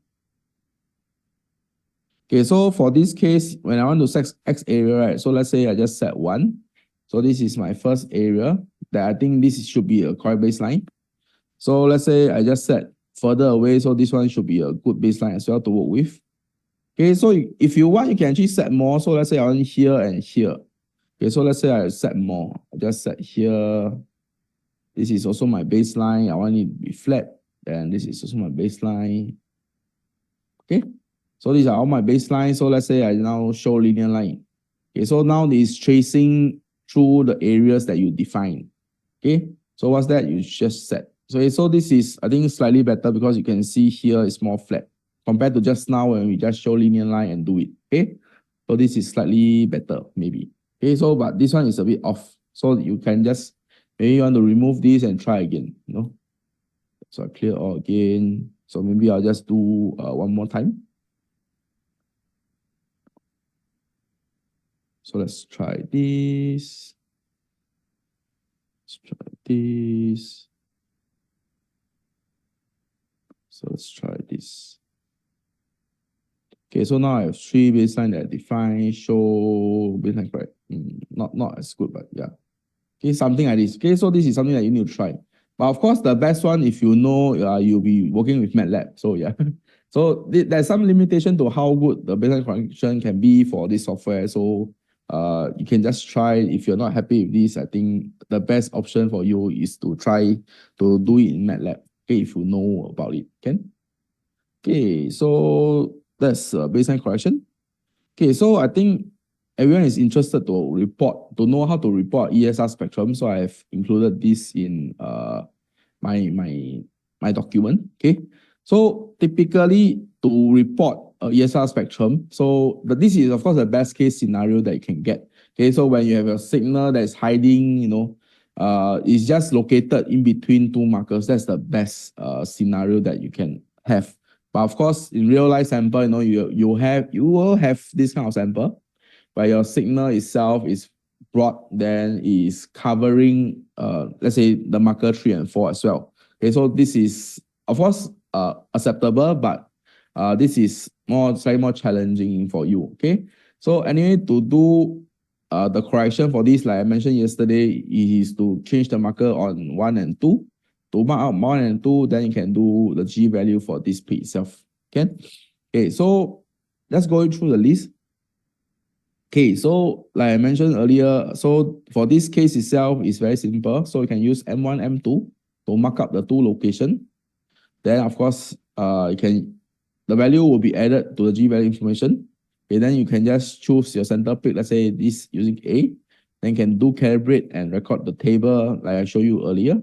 Okay, so for this case, when I want to set X area, right? So let's say I just set 1. So this is my first area that I think this should be a correct baseline. So let's say I just set further away, so this one should be a good baseline as well to work with. Okay, so if you want, you can actually set more. So let's say I want here and here. Okay, so let's say I set more. I just set here. This is also my baseline. I want it to be flat. And this is also my baseline. Okay, so these are all my baselines. So let's say I now show linear line. Okay, so now it's tracing through the areas that you define. Okay, so what's that? You just set. So this is, I think, slightly better because you can see here it's more flat compared to just now when we just show linear line and do it. Okay, so this is slightly better, maybe. Okay, so but this one is a bit off. So you can just, maybe you want to remove this and try again, you know. So I clear all again. So maybe I'll just do one more time. So let's try this. Let's try this. So let's try this. Okay, so now I have 3 baseline that I define, show baseline correct. Not as good, but yeah. Okay, something like this. Okay, so this is something that you need to try. But of course, the best one, if you know, you'll be working with MATLAB. So yeah. So there's some limitation to how good the baseline correction can be for this software. So you can just try. If you're not happy with this, I think the best option for you is to try to do it in MATLAB. Okay, if you know about it. Okay, so that's baseline correction. Okay, so I think everyone is interested to know how to report ESR spectrum. So I have included this in my document. Okay, so typically to report a ESR spectrum, but this is of course the best case scenario that you can get. Okay, so when you have a signal that is hiding, you know, it's just located in between 2 markers. That's the best scenario that you can have. But of course, in real life sample, you know, you will have this kind of sample where your signal itself is broad, then is covering let's say the marker 3 and 4 as well. Okay, so this is of course acceptable, but this is slightly more challenging for you. Okay, so anyway, to do the correction for this, like I mentioned yesterday, is to change the marker on 1 and 2. To mark out 1 and 2, then you can do the G value for this P itself. Okay, so let's go through the list. Okay, so like I mentioned earlier, so for this case itself, it's very simple. So you can use M1, M2 to mark up the 2 locations. Then of course, the value will be added to the G value information. Okay, then you can just choose your center pick, let's say this using A. Then you can do calibrate and record the table like I showed you earlier.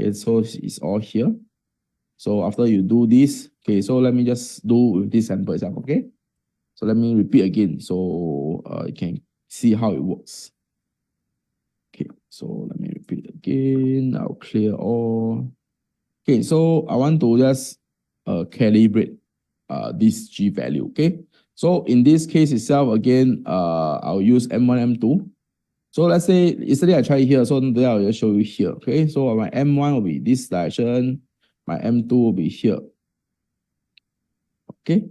Okay, so it's all here. So after you do this, okay, so let me just do with this sample itself, okay? So let me repeat again so you can see how it works. Okay, so let me repeat again. I'll clear all. Okay, so I want to just calibrate this G value, okay? So in this case itself, again, I'll use M1, M2. So let's say yesterday I tried here, so today I'll just show you here. Okay, so my M1 will be this direction, my M2 will be here. Okay,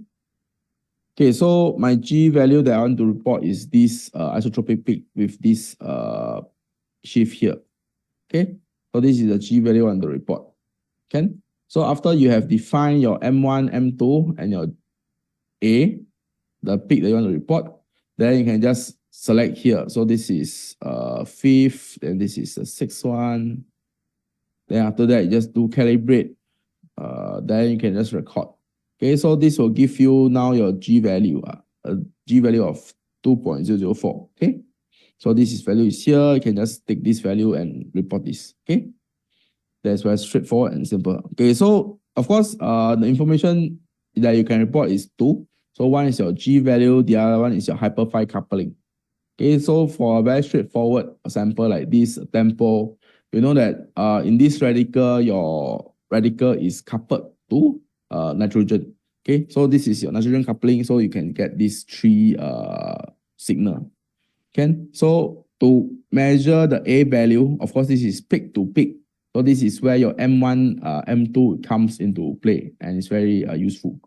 so my G value that I want to report is this isotropic peak with this shift here. Okay, so this is the G value I want to report. Okay, so after you have defined your M1, M2, and your A, the peak that you want to report, then you can just select here. So this is 5th, and this is the 6th one. Then after that, you just do calibrate. Then you can just record. Okay, so this will give you now your G value, a G value of 2.004. Okay, so this value is here. You can just take this value and report this. Okay, that's very straightforward and simple. Okay, so of course, the information that you can report is 2. So one is your G value, the other one is your hyperfine coupling. Okay, so for a very straightforward sample like this, Tempol, you know that in this radical, your radical is coupled to nitrogen. Okay, so this is your nitrogen coupling, so you can get these three signal. Okay, so to measure the A value, of course, this is peak to peak. So this is where your M1, M2 comes into play, and it's very useful.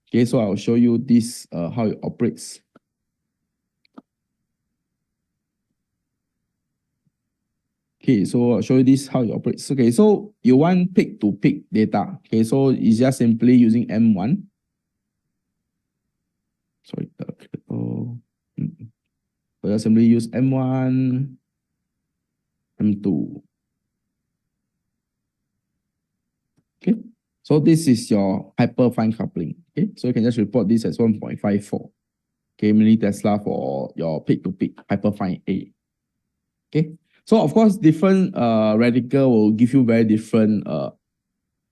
Okay, so I'll show you this how it operates. Okay, so I'll show you this how it operates. Okay, so you want peak to peak data. Okay, so it's just simply using M1. Sorry, so just simply use M1, M2. Okay, so this is your hyperfine coupling. Okay, so you can just report this as 1.54. Okay, millitesla for your peak to peak hyperfine A. Okay, so of course, different radical will give you very different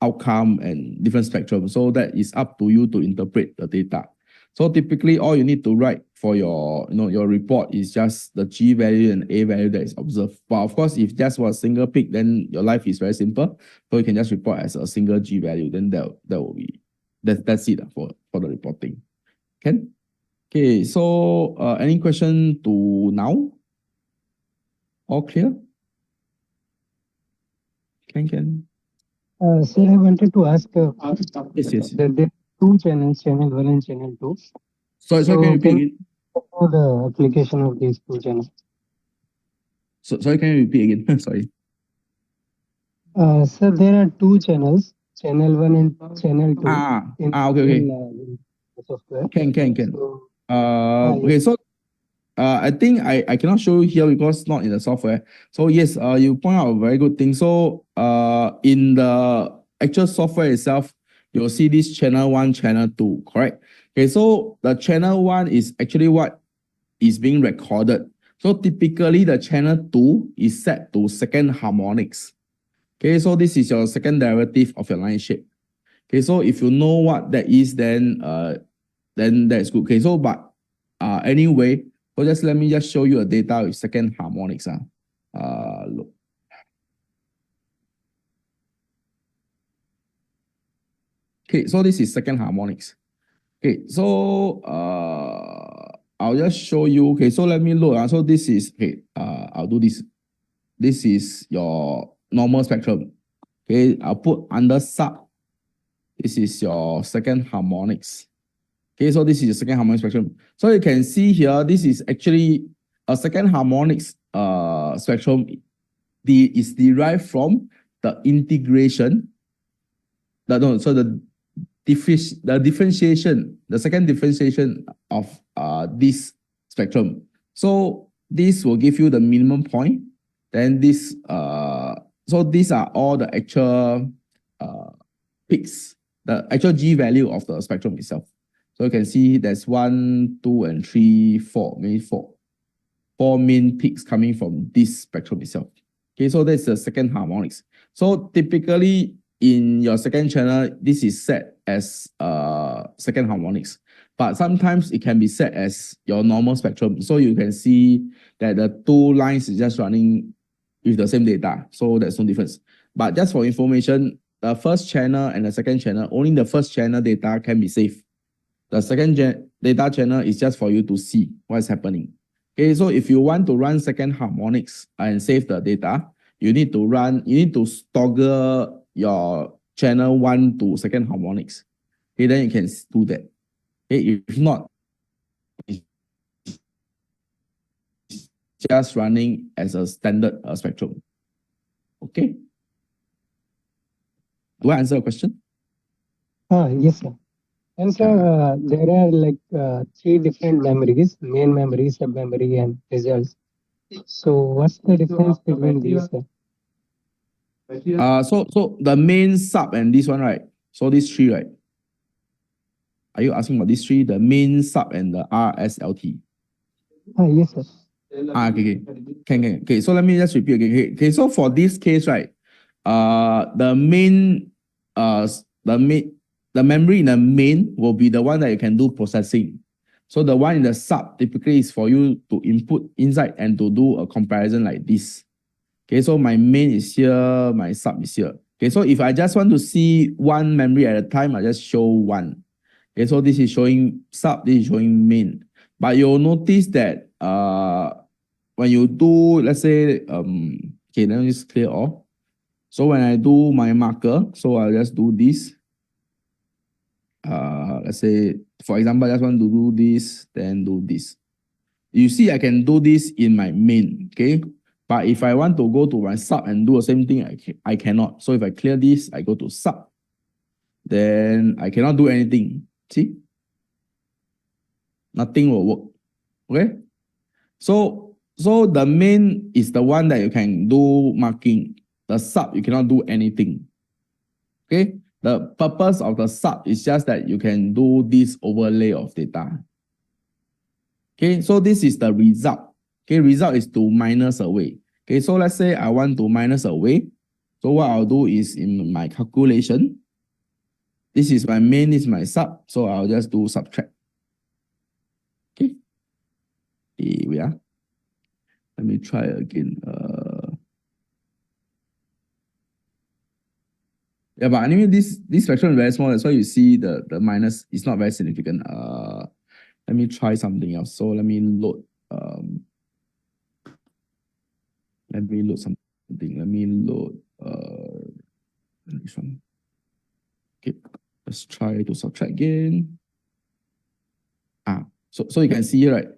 outcome and different spectrum. So that is up to you to interpret the data. So typically, all you need to write for your your report is just the G value and A value that is observed. But of course, if just was a single peak, then your life is very simple. So you can just report as a single G value. Then that will be that's it for the reporting. Okay. So any question to now? All clear? Can. Sir, I wanted to ask. Yes. There are two channels, channel 1 and channel 2. So can you repeat again? Know the application of these two channels. Sorry, can you repeat again? Sorry. Sir, there are two channels, channel 1 and channel 2. Okay. In the software. Can. So, okay, so I think I cannot show you here because not in the software. So yes, you point out a very good thing. So in the actual software itself, you'll see this channel 1, channel 2, correct? Okay, so the channel 1 is actually what is being recorded. So typically the channel 2 is set to second harmonics. Okay, so this is your second derivative of your line shape. Okay, so if you know what that is, then that's good. Okay, so but anyway, so just let me just show you a data with second harmonics. Look. Okay, so this is second harmonics. Okay, so I'll just show you. Okay, so let me look. So this is I'll do this. This is your normal spectrum. Okay, I'll put under sub. This is your second harmonics. Okay, so this is the second harmonic spectrum. So you can see here, this is actually a second harmonics spectrum. Is derived from the integration. The differentiation, the second differentiation of this spectrum. So this will give you the minimum point. Then this so these are all the actual peaks, the actual G value of the spectrum itself. So you can see there's 1, 2, and 3, 4, maybe 4 main peaks coming from this spectrum itself. Okay, so that's the second harmonics. So typically in your second channel, this is set as second harmonics, but sometimes it can be set as your normal spectrum. So you can see that the two lines is just running with the same data, so there's no difference. But just for information, the first channel and the second channel, only the first channel data can be saved. The second data channel is just for you to see what's happening. Okay, so if you want to run second harmonics and save the data, you need to toggle your channel 1 to second harmonics. Okay, then you can do that. Okay, if not, it's just running as a standard spectrum. Okay. Do I answer your question? Yes, sir. And sir, there are like 3 different memories: main memory, sub memory, and results. So what's the difference between these? So the main sub and this one, right? So these 3, right? Are you asking about these 3, the main sub and the RSLT? Yes, sir. Okay. Okay, so let me just repeat again. Okay, so for this case, right? The memory in the main will be the one that you can do processing. So the one in the sub typically is for you to input inside and to do a comparison like this. Okay, so my main is here, my sub is here. Okay, so if I just want to see one memory at a time, I just show one. Okay, so this is showing sub, this is showing main. But you'll notice that when you do, let's say, okay, let me just clear off. So when I do my marker, so I'll just do this. Let's say, for example, I just want to do this, then do this. You see, I can do this in my main, okay? But if I want to go to my sub and do the same thing, I cannot. So if I clear this, I go to sub, then I cannot do anything. See? Nothing will work. Okay? So the main is the one that you can do marking. The sub, you cannot do anything. Okay? The purpose of the sub is just that you can do this overlay of data. Okay, so this is the result. Okay, result is to minus away. Okay, so let's say I want to minus away. So what I'll do is in my calculation, this is my main, this is my sub. So I'll just do subtract. Okay, here we are. Let me try again. Yeah, but anyway, this fraction is very small. That's why you see the minus is not very significant. Let me try something else. So let me load something. Let me load this one. Okay, let's try to subtract again. So you can see here, right?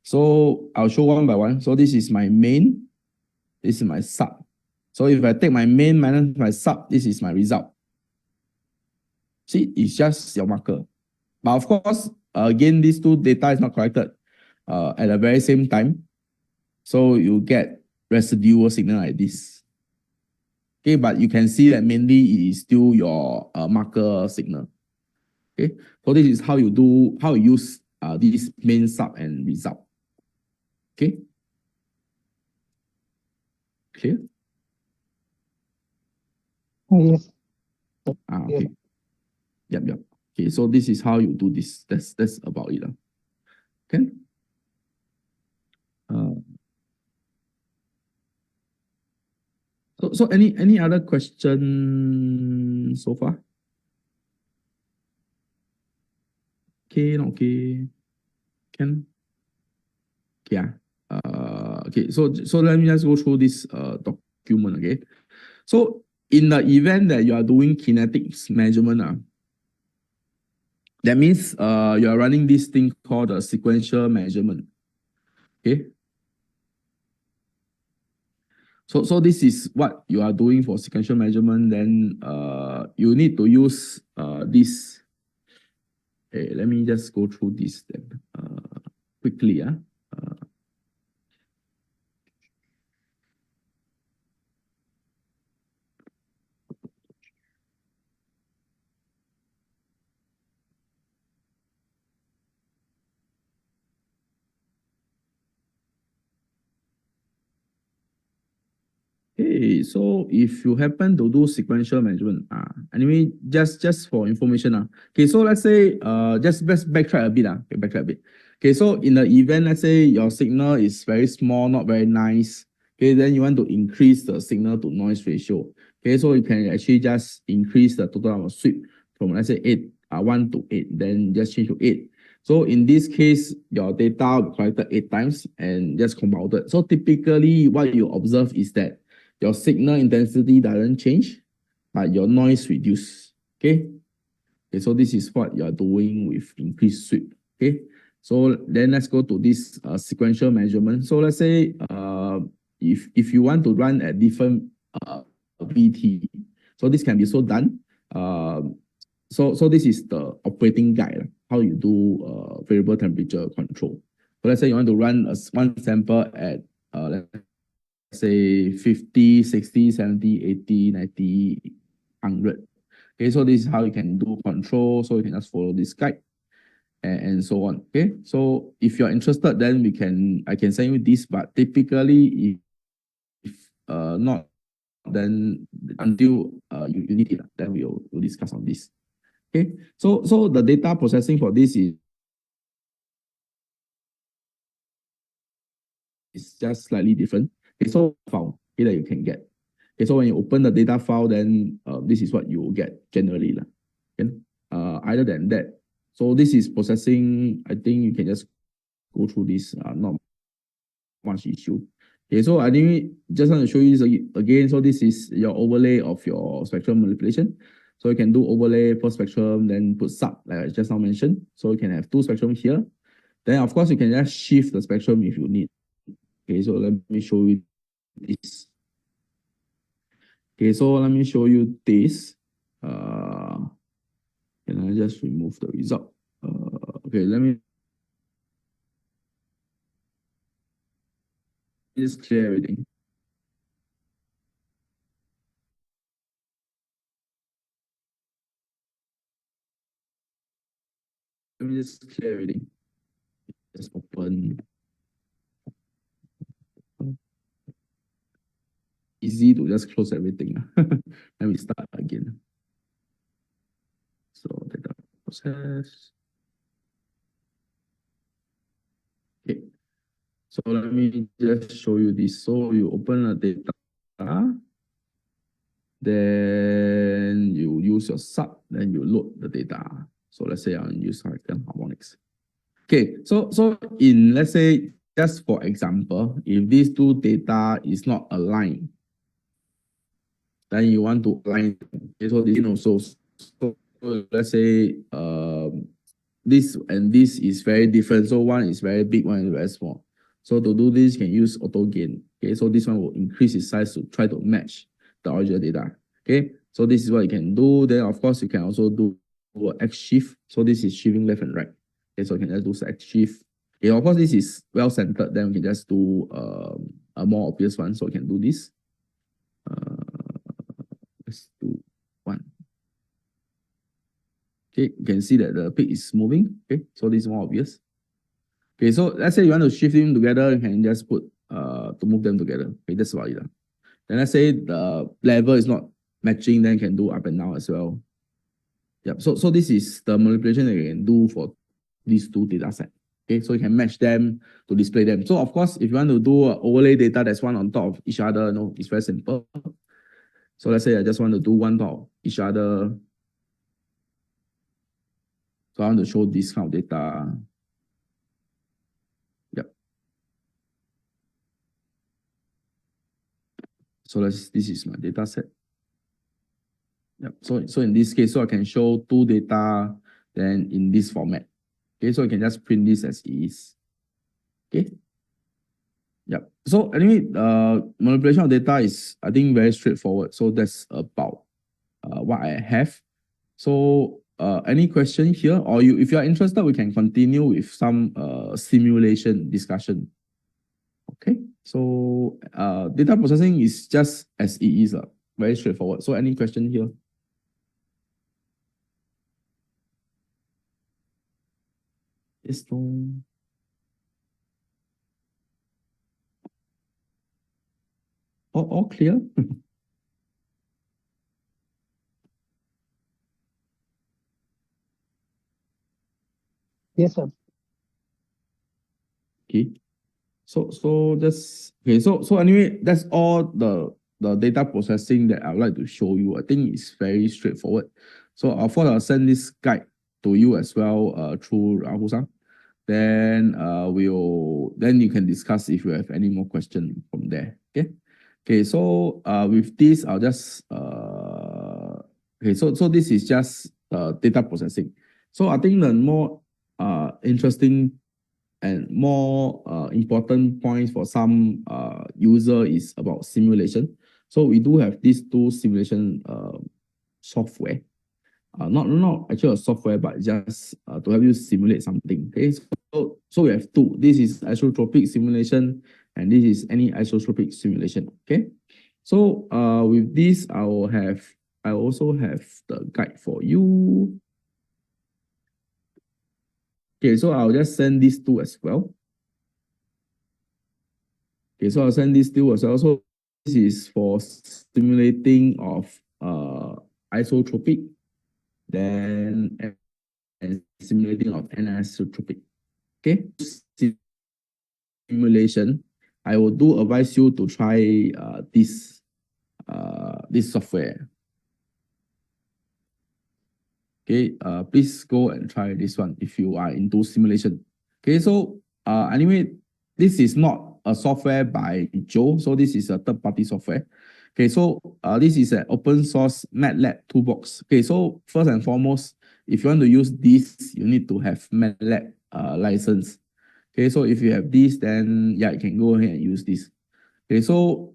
So I'll show one by one. So this is my main, this is my sub. So if I take my main minus my sub, this is my result. See, it's just your marker. But of course, again, these two data is not collected at the very same time. So you get residual signal like this. Okay, but you can see that mainly it is still your marker signal. Okay, so this is how you use this main sub and result. Okay, clear? Yes. Okay. Yep. Okay, so this is how you do this. That's about it. Okay. So any other question so far? Okay, okay. Can? Yeah. Okay, so let me just go through this document, okay? So in the event that you are doing kinetics measurement, that means you are running this thing called a sequential measurement. Okay. So this is what you are doing for sequential measurement. Then you need to use this. Okay, let me just go through this then quickly. Hey, so if you happen to do sequential measurement, anyway, just for information, okay, so let's say just backtrack a bit, okay, backtrack a bit. Okay, so in the event, let's say your signal is very small, not very nice, okay, then you want to increase the signal to noise ratio. Okay, so you can actually just increase the total number of sweep from, let's say 1 to 8, then just change to 8. So in this case, your data will be collected 8 times and just compounded. So typically what you observe is that your signal intensity doesn't change, but your noise reduce. Okay. Okay, so this is what you are doing with increased sweep. Okay. So then let's go to this sequential measurement. So let's say if you want to run at different VT, so this can be so done. So this is the operating guide, how you do variable temperature control. So let's say you want to run one sample at let's say 50, 60, 70, 80, 90, 100. Okay, so this is how you can do control. So you can just follow this guide and so on. Okay, so if you're interested, then I can send you this, but typically if not, then until you need it, then we'll discuss on this. Okay, so the data processing for this is just slightly different. Okay, so file that you can get. Okay, so when you open the data file, then this is what you will get generally. Okay? Other than that, So this is processing. I think you can just go through this, not much issue. Okay, so I think just want to show you this again. So this is your overlay of your spectrum manipulation. So you can do overlay for spectrum, then put sub, like I just now mentioned. So you can have two spectrum here. Then of course you can just shift the spectrum if you need. Okay, so let me show you this. Okay, so let me show you this. Can I just remove the result? Okay, let me just clear everything. Let me just clear everything. Just open. Easy to just close everything. Let me start again. So data process. Okay. So let me just show you this. So you open the data, then you use your sub, then you load the data. So let's say I'll use Hurricane harmonics. Okay, so in, let's say, just for example, if these two data is not aligned, then you want to align. Okay, so this also, so let's say this and this is very different. So one is very big, one is very small. So to do this, you can use auto gain. Okay, so this one will increase its size to try to match the original data. Okay, so this is what you can do. Then of course you can also do X shift. So this is shifting left and right. Okay, so you can just do X shift. Okay, of course this is well centered. Then we can just do a more obvious one. So we can do this. Let's do one. Okay, you can see that the peak is moving. Okay, so this is more obvious. Okay, so let's say you want to shift them together, you can just put to move them together. Okay, that's about it. Then let's say the level is not matching, then you can do up and down as well. Yep. So this is the manipulation that you can do for these two data sets. Okay, so you can match them to display them. So of course, if you want to do overlay data that's one on top of each other, no, it's very simple. So let's say I just want to do one top of each other. So I want to show this kind of data. Yep. So this is my data set. Yep. So in this case, so I can show two data then in this format. Okay, so you can just print this as is. Okay. Yep. So anyway, manipulation of data is, I think, very straightforward. So that's about what I have. So any question here, or if you are interested, we can continue with some simulation discussion. Okay. So data processing is just as it is, very straightforward. So any question here? Yes, no. All clear? Yes, sir. Okay. So that's okay. So anyway, that's all the data processing that I'd like to show you. I think it's very straightforward. So of course I'll send this guide to you as well through Rahul-san. Then then you can discuss if you have any more questions from there. Okay. Okay. So with this, I'll just okay. So this is just data processing. So I think the more interesting and more important points for some user is about simulation. So we do have these two simulation software. Not actually a software, but just to help you simulate something. Okay, so we have two. This is isotropic simulation, and this is any isotropic simulation. Okay, so with this, I also have the guide for you. Okay, so I'll just send these two as well. Okay, so I'll send these two as well. So this is for simulating of isotropic, then and simulating of anisotropic. Okay, simulation. I will do advise you to try this software. Okay, please go and try this one if you are into simulation. Okay, so anyway, this is not a software by JEOL, so this is a third-party software. Okay, so this is an open source MATLAB toolbox. Okay, so first and foremost, if you want to use this, you need to have MATLAB license. Okay, so if you have this, then yeah, you can go ahead and use this. Okay, so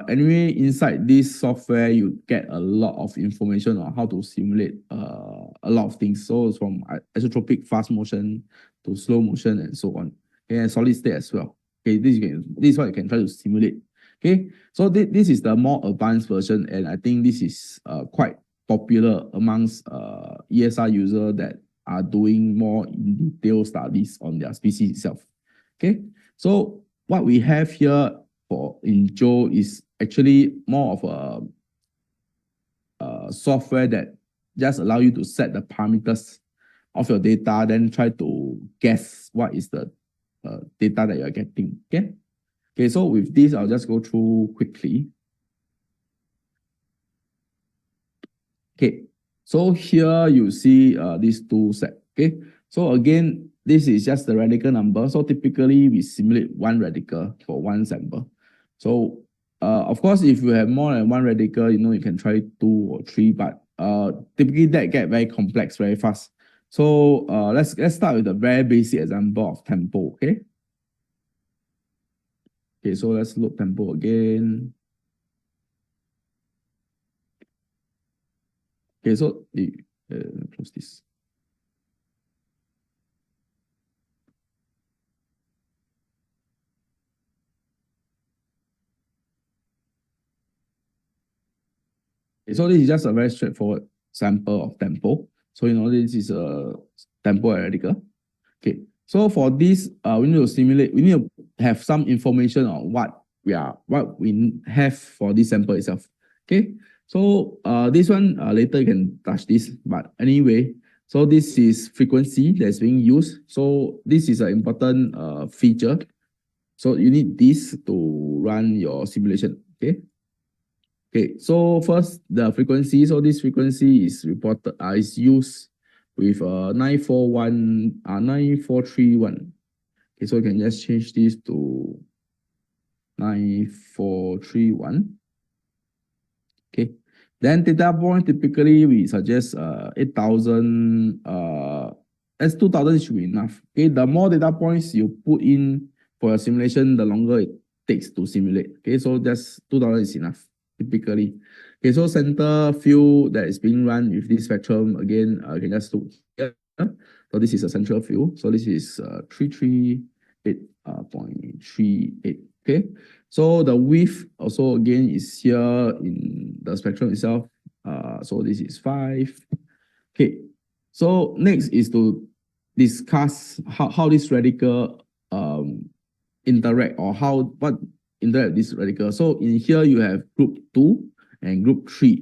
anyway, inside this software, you get a lot of information on how to simulate a lot of things. So it's from isotropic fast motion to slow motion and so on. Okay, and solid state as well. Okay, this is what you can try to simulate. Okay, so this is the more advanced version, and I think this is quite popular amongst ESR users that are doing more in detail studies on their species itself. Okay, so what we have here in JEOL is actually more of a software that just allow you to set the parameters of your data, then try to guess what is the data that you're getting. Okay. Okay, so with this, I'll just go through quickly. Okay, so here you see these two set. Okay, so again, this is just the radical number. So typically we simulate one radical for one sample. So of course, if you have more than one radical, you can try 2 or 3, but typically that get very complex very fast. So let's start with a very basic example of Tempol. Okay. Okay, so let's load Tempol again. Okay, so close this. Okay, so this is just a very straightforward sample of Tempol. So this is a Tempol radical. Okay, so for this, we need to simulate. We need to have some information on what we have for this sample itself. Okay, so this one later you can touch this, but anyway, so this is frequency that's being used. So this is an important feature. So you need this to run your simulation. Okay. Okay, so first the frequency. So this frequency is reported is used with 9431. Okay, so you can just change this to 9431. Okay, then data point typically we suggest 8,000. As 2,000 should be enough. Okay, the more data points you put in for your simulation, the longer it takes to simulate. Okay, so just 2,000 is enough typically. Okay, so center field that is being run with this spectrum, again, you can just look here. So this is a central field. So this is 338.38. Okay, so the width also again is here in the spectrum itself. So this is 5. Okay, so next is to discuss how this radical interact, or what interact this radical. So in here you have group 2 and group 3.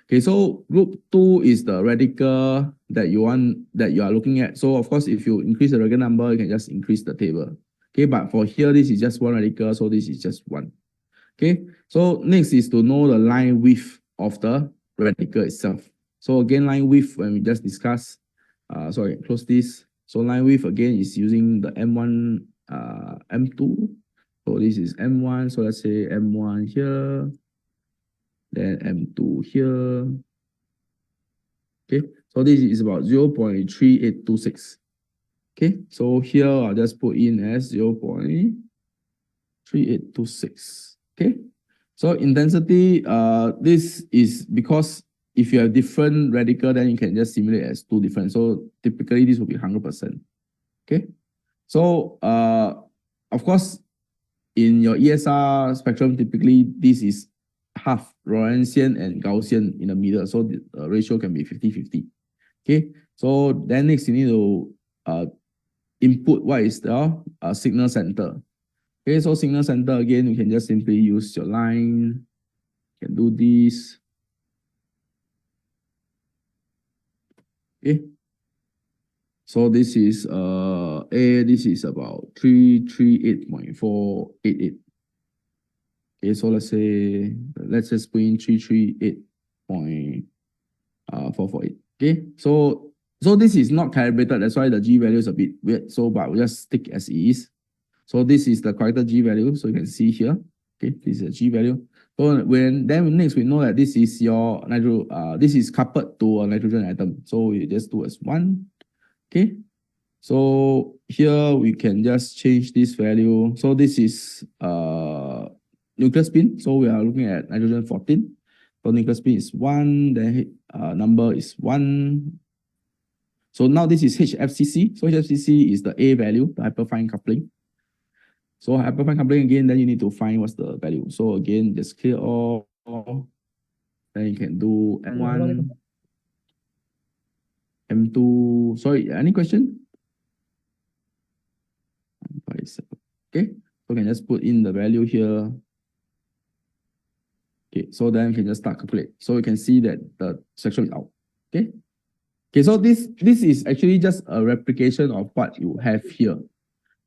Okay, so group 2 is the radical that you are looking at. So of course, if you increase the radical number, you can just increase the table. Okay, but for here, this is just one radical, so this is just 1. Okay, so next is to know the line width of the radical itself. So again, line width, when we just discussed, sorry, close this. So line width again is using the M1, M2. So this is M1, so let's say M1 here, then M2 here. Okay, so this is about 0.3826. Okay, so here I'll just put in as 0.3826. Okay, so intensity, this is because if you have different radical, then you can just simulate as 2 different. So typically this will be 100%. Okay, so of course, in your ESR spectrum, typically this is half Lorentzian and Gaussian in the middle. So the ratio can be 50-50. Okay, so then next you need to input what is the signal center. Okay, so signal center, again, you can just simply use your line. You can do this. Okay. So this is this is about 338.488. Okay, so let's just put in 338.448. Okay, so So this is not calibrated, that's why the G value is a bit weird. So, but we'll just stick as it is. So this is the correct G value. So you can see here. Okay, this is a G value. So then next we know that this is your this is coupled to a nitrogen atom. So we just do as 1. Okay. So here we can just change this value. So this is nuclear spin. So we are looking at nitrogen 14. So nuclear spin is 1, then number is 1. So now this is HFCC. So HFCC is the A value, the hyperfine coupling. So hyperfine coupling again, then you need to find what's the value. So again, just clear all. Then you can do M1, M2. Sorry, any question? Okay, so we can just put in the value here. Okay, so then you can just start calculate. So you can see that the spectrum is out. Okay. Okay, so this is actually just a replication of what you have here.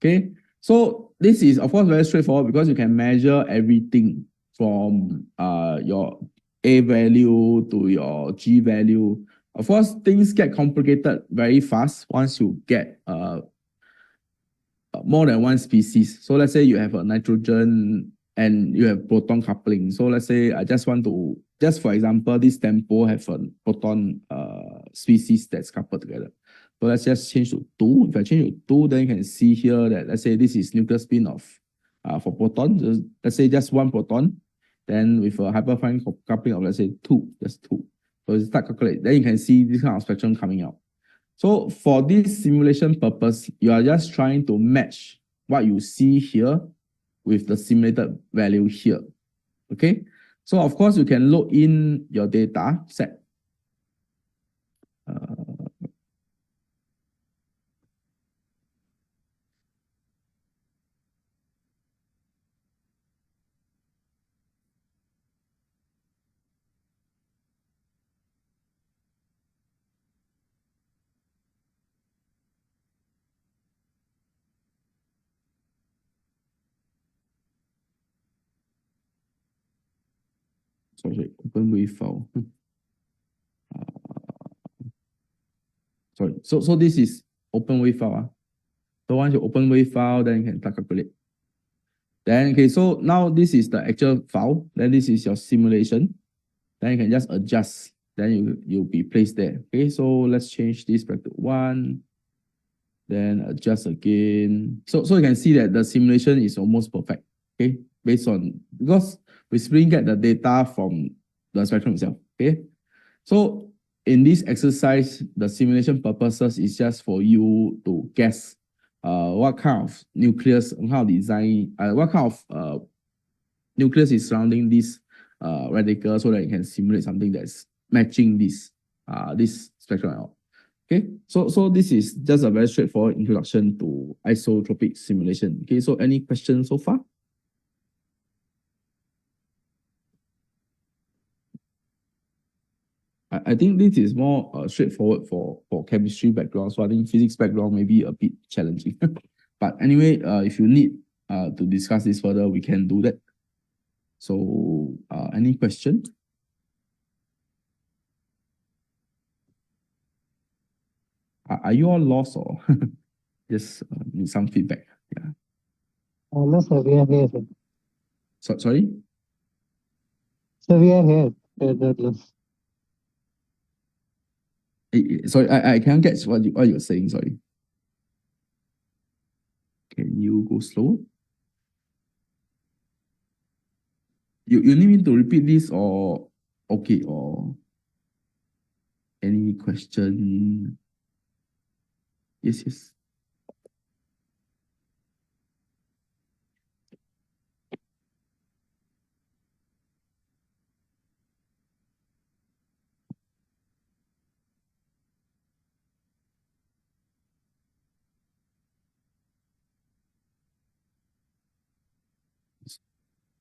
Okay, so this is of course very straightforward because you can measure everything from your A value to your G value. Of course, things get complicated very fast once you get more than one species. So let's say you have a nitrogen and you have proton coupling. So let's say I just want to, just for example, this Tempol have a proton species that's coupled together. So let's just change to 2. If I change to 2, then you can see here that let's say this is nuclear spin of for proton. So let's say just 1 proton, then with a hyperfine coupling of let's say 2, just 2. So you start calculate. Then you can see this kind of spectrum coming out. So for this simulation purpose, you are just trying to match what you see here with the simulated value here. Okay. So of course you can load in your data set. Sorry, open wave file. Sorry, so this is open wave file. So once you open wave file, then you can start calculate. Then okay, so now this is the actual file. Then this is your simulation. Then you can just adjust. Then you'll be placed there. Okay, so let's change this back to 1. Then adjust again. So you can see that the simulation is almost perfect. Okay, based on because we simply get the data from the spectrum itself. Okay, so in this exercise, the simulation purposes is just for you to guess what kind of nucleus, how design, what kind of nucleus is surrounding this radical, so that you can simulate something that's matching this spectrum out. Okay, so this is just a very straightforward introduction to isotropic simulation. Okay, so any questions so far? I think this is more straightforward for chemistry background. So I think physics background may be a bit challenging. But anyway, if you need to discuss this further, we can do that. So any question? Are you all lost or just need some feedback? Yeah. No, sir, we are here, sir. Sorry? So we are here. Sorry, I can't get what you're saying, sorry. Can you go slow? You need me to repeat this or okay, or any question? Yes.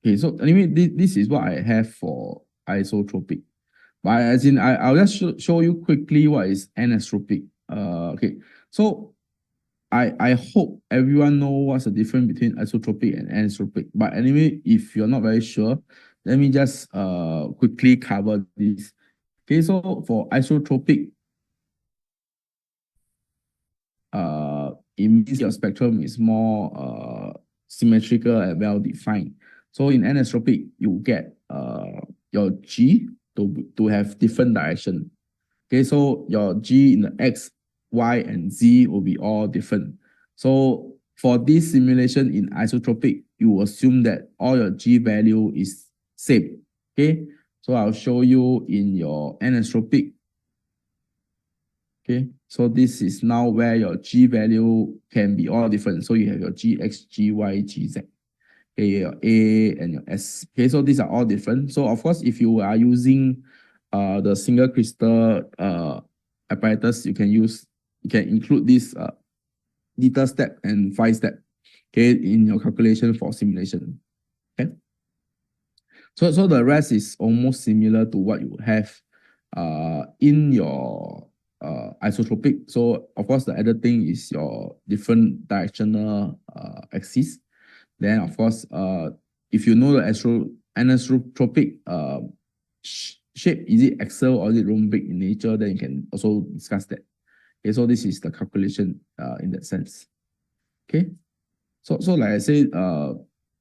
Okay, so anyway, this is what I have for isotropic. But as in, I'll just show you quickly what is anisotropic. Okay, so I hope everyone know what's the difference between isotropic and anisotropic. But anyway, if you're not very sure, let me just quickly cover this. Okay, so for isotropic, it means your spectrum is more symmetrical and well defined. So in anisotropic, you get your G to have different direction. Okay, so your G in the X, Y, and Z will be all different. So for this simulation in isotropic, you assume that all your G value is same. Okay, so I'll show you in your anisotropic. Okay, so this is now where your G value can be all different. So you have your GX, GY, GZ. Okay, your A and your S. Okay, so these are all different. So of course, if you are using the single crystal apparatus, you can include this theta step and phi step, okay, in your calculation for simulation. Okay. So the rest is almost similar to what you have in your isotropic. So of course, the other thing is your different directional axis. Then of course, if you know the anisotropic shape, is it axial or is it rhombic in nature, then you can also discuss that. Okay, so this is the calculation in that sense. Okay, so like I said,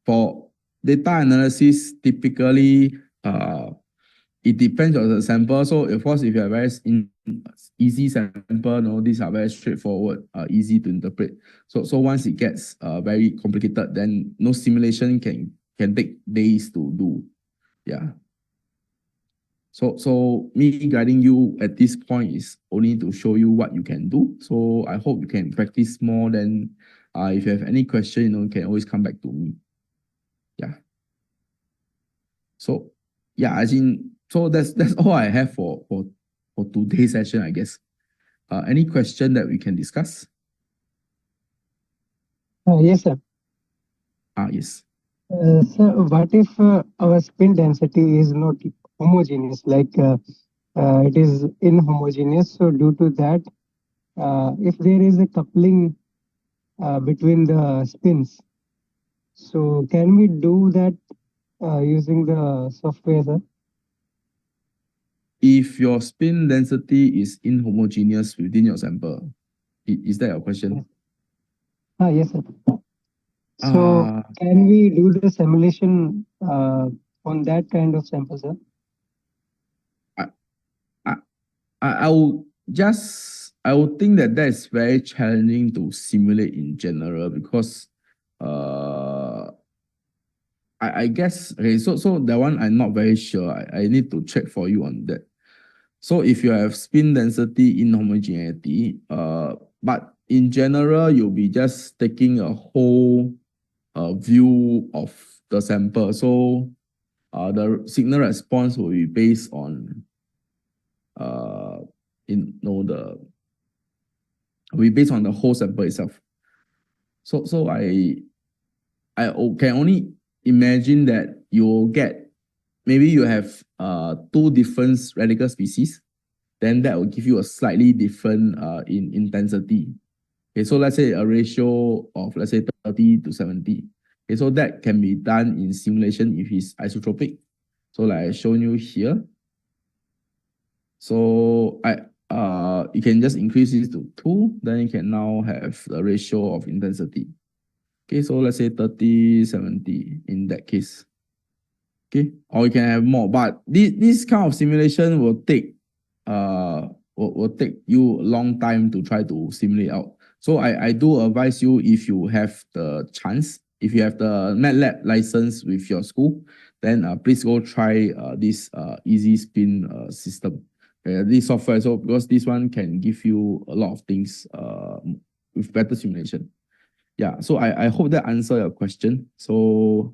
for data analysis, typically it depends on the sample. So of course, if you have very easy sample, no, these are very straightforward, easy to interpret. So once it gets very complicated, then no simulation can take days to do. Yeah. So me guiding you at this point is only to show you what you can do. So I hope you can practice more. Then if you have any question, you can always come back to me. Yeah. So yeah, so that's all I have for today's session, I guess. Any question that we can discuss? Yes, sir. Yes. So what if our spin density is not homogeneous, like it is inhomogeneous? So due to that, if there is a coupling between the spins, so can we do that using the software, sir? If your spin density is inhomogeneous within your sample, is that your question? Yes, sir. So can we do the simulation on that kind of sample, sir? I would think that is very challenging to simulate in general because I guess, okay, so that one I'm not very sure. I need to check for you on that. So if you have spin density inhomogeneity, but in general, you'll be just taking a whole view of the sample. So the signal response will be based on based on the whole sample itself. So I can only imagine that you'll get, maybe you have two different radical species, then that will give you a slightly different in intensity. Okay, so let's say a ratio of, let's say, 30 to 70. Okay, so that can be done in simulation if it's isotropic. So like I've shown you here. So you can just increase this to 2, then you can now have the ratio of intensity. Okay, so let's say 30, 70 in that case. Okay, or you can have more, but this kind of simulation will take you a long time to try to simulate out. So I do advise you, if you have the chance, if you have the MATLAB license with your school, then please go try this easy spin system. This software, so because this one can give you a lot of things with better simulation. Yeah, so I hope that answer your question. So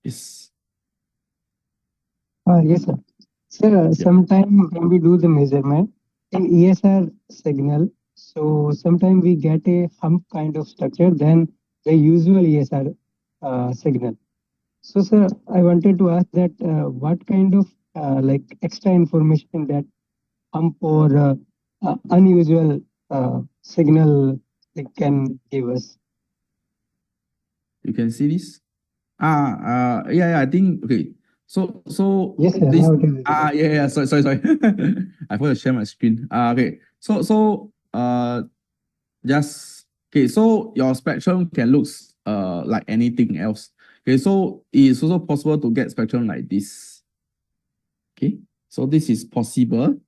yes. Yes, sir. Sir, sometimes when we do the measurement in ESR signal, so sometimes we get a hump kind of structure than the usual ESR signal. So, sir, I wanted to ask that what kind of like extra information that hump or unusual signal it can give us? You can see this? Yeah, I think, okay. So yes, sir, this, yeah, sorry. I forgot to share my screen. Okay. So okay, so your spectrum can look like anything else. Okay, so it's also possible to get spectrum like this. Okay, so this is possible.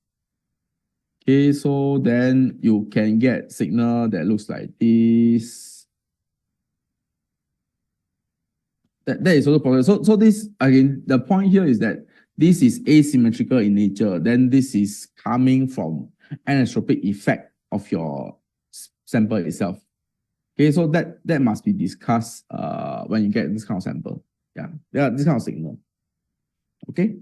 Okay, so then you can get signal that looks like this. That is also possible. So this, again, the point here is that this is asymmetrical in nature. Then this is coming from anisotropic effect of your sample itself. Okay, so that must be discussed when you get this kind of sample. Yeah, this kind of signal. Okay.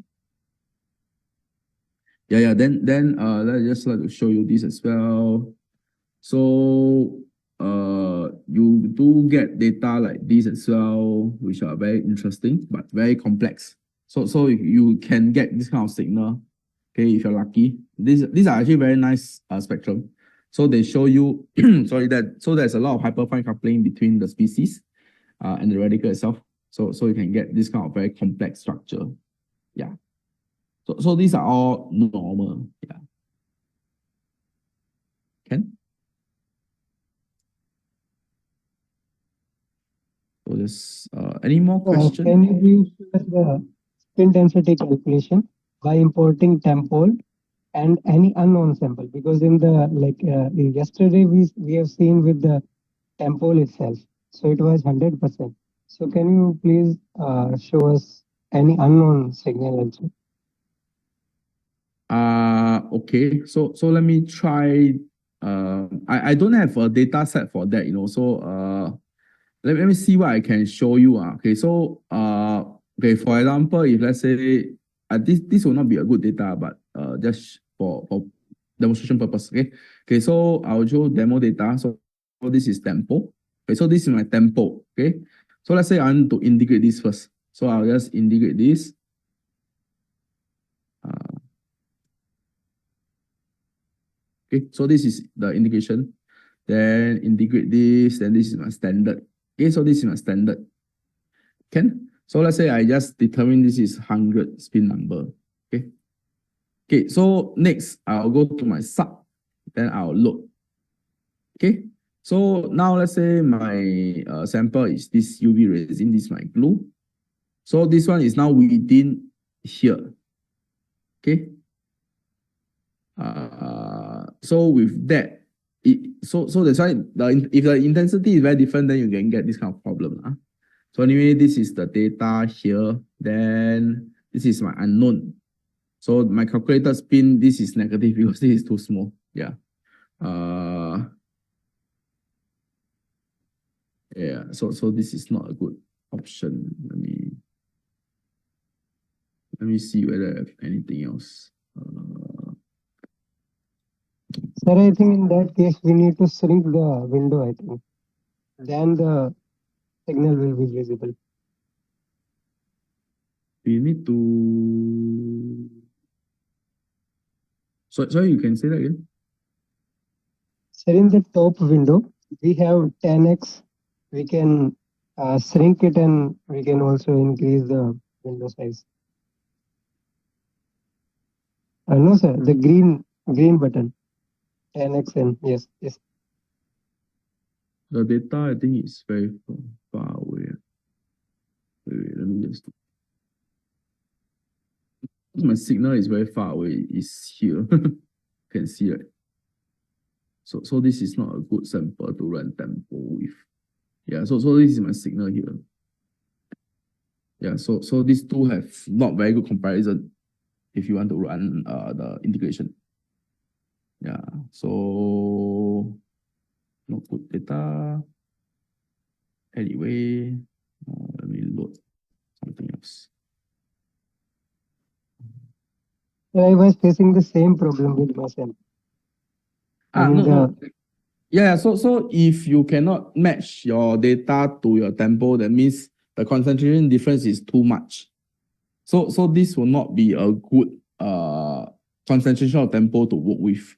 Yeah. Then let's just like to show you this as well. So you do get data like this as well, which are very interesting but very complex. So you can get this kind of signal. Okay, if you're lucky. These are actually very nice spectrum. So they show you sorry so there's a lot of hyperfine coupling between the species and the radical itself. So you can get this kind of very complex structure. Yeah. So these are all normal. Yeah. Ken? So there's any more questions? Can you please share the spin density calculation by importing Tempol and any unknown sample? Because in the yesterday we have seen with the Tempol itself, so it was 100%. So can you please show us any unknown signal also? Okay. So let me try. I don't have a data set for that, so let me see what I can show you. Okay, so okay, for example, if let's say this will not be a good data, but just for demonstration purpose. Okay, so I'll show demo data. So this is Tempol. Okay, so this is my Tempol. Okay, so let's say I want to integrate this first. So I'll just integrate this. Okay, so this is the integration. Then integrate this, then this is my standard. Okay, so this is my standard. So let's say I just determine this is 100 spin number. Okay, so next I'll go to my sub, then I'll load. Okay, so now let's say my sample is this UV resin, this is my glue. So this one is now within here. Okay. So with that, so that's why if the intensity is very different, then you can get this kind of problem. So anyway, this is the data here. Then this is my unknown. So my calculated spin, this is negative because this is too small. Yeah. Yeah. So this is not a good option. Let me see whether I have anything else. Sir, I think in that case we need to shrink the window, I think. Then the signal will be visible. We need to... So you can say that again? Sir, in the top window, we have 10x. We can shrink it and we can also increase the window size. No, sir, the green button. 10x and yes. The data, I think, is very far away. Wait, let me just... My signal is very far away. It's here. Can see it. So this is not a good sample to run Tempol with. Yeah, so this is my signal here. Yeah, so these two have not very good comparison if you want to run the integration. Yeah, so not good data. Anyway, let me load something else. I was facing the same problem with myself. No. Yeah, so if you cannot match your data to your Tempol, that means the concentration difference is too much. So this will not be a good concentration of Tempol to work with.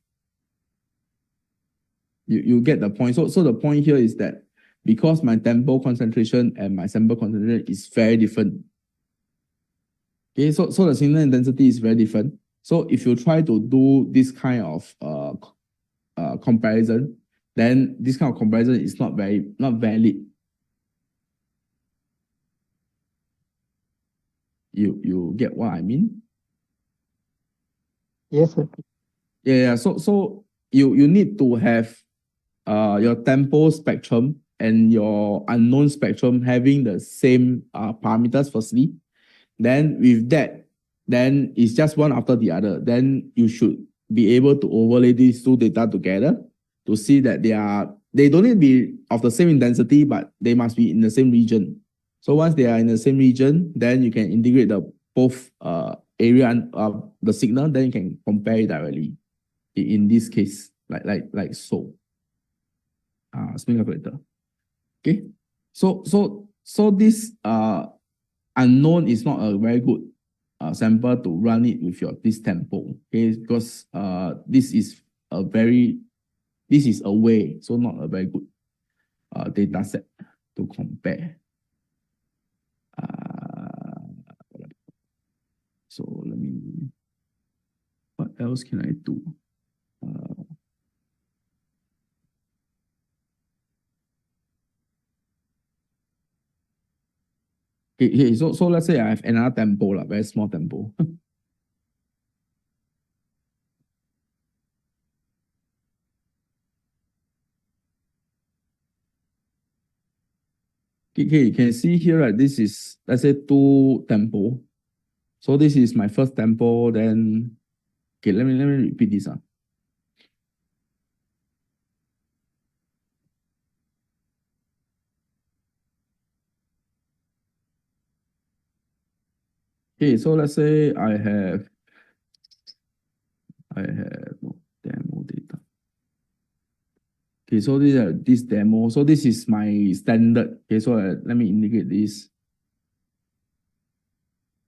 You get the point. So the point here is that because my Tempol concentration and my sample concentration is very different. Okay, so the signal intensity is very different. So if you try to do this kind of comparison, then this kind of comparison is not valid. You get what I mean? Yes, sir. Yeah. So you need to have your tempo spectrum and your unknown spectrum having the same parameters firstly. Then with that, then it's just one after the other. Then you should be able to overlay these two data together to see that they don't need to be of the same intensity, but they must be in the same region. So once they are in the same region, then you can integrate the both area and the signal, then you can compare it directly. In this case, like so. Spin calculator. Okay. So this unknown is not a very good sample to run it with this tempo. Okay, because this is a way, so not a very good data set to compare. So let me, what else can I do? Okay, so let's say I have another tempo, very small tempo. Okay, you can see here, right? This is, let's say, 2 tempo. So this is my first tempo, then, okay, let me repeat this. Okay, so let's say I have demo data. Okay, so this demo. So this is my standard. Okay, so let me integrate this.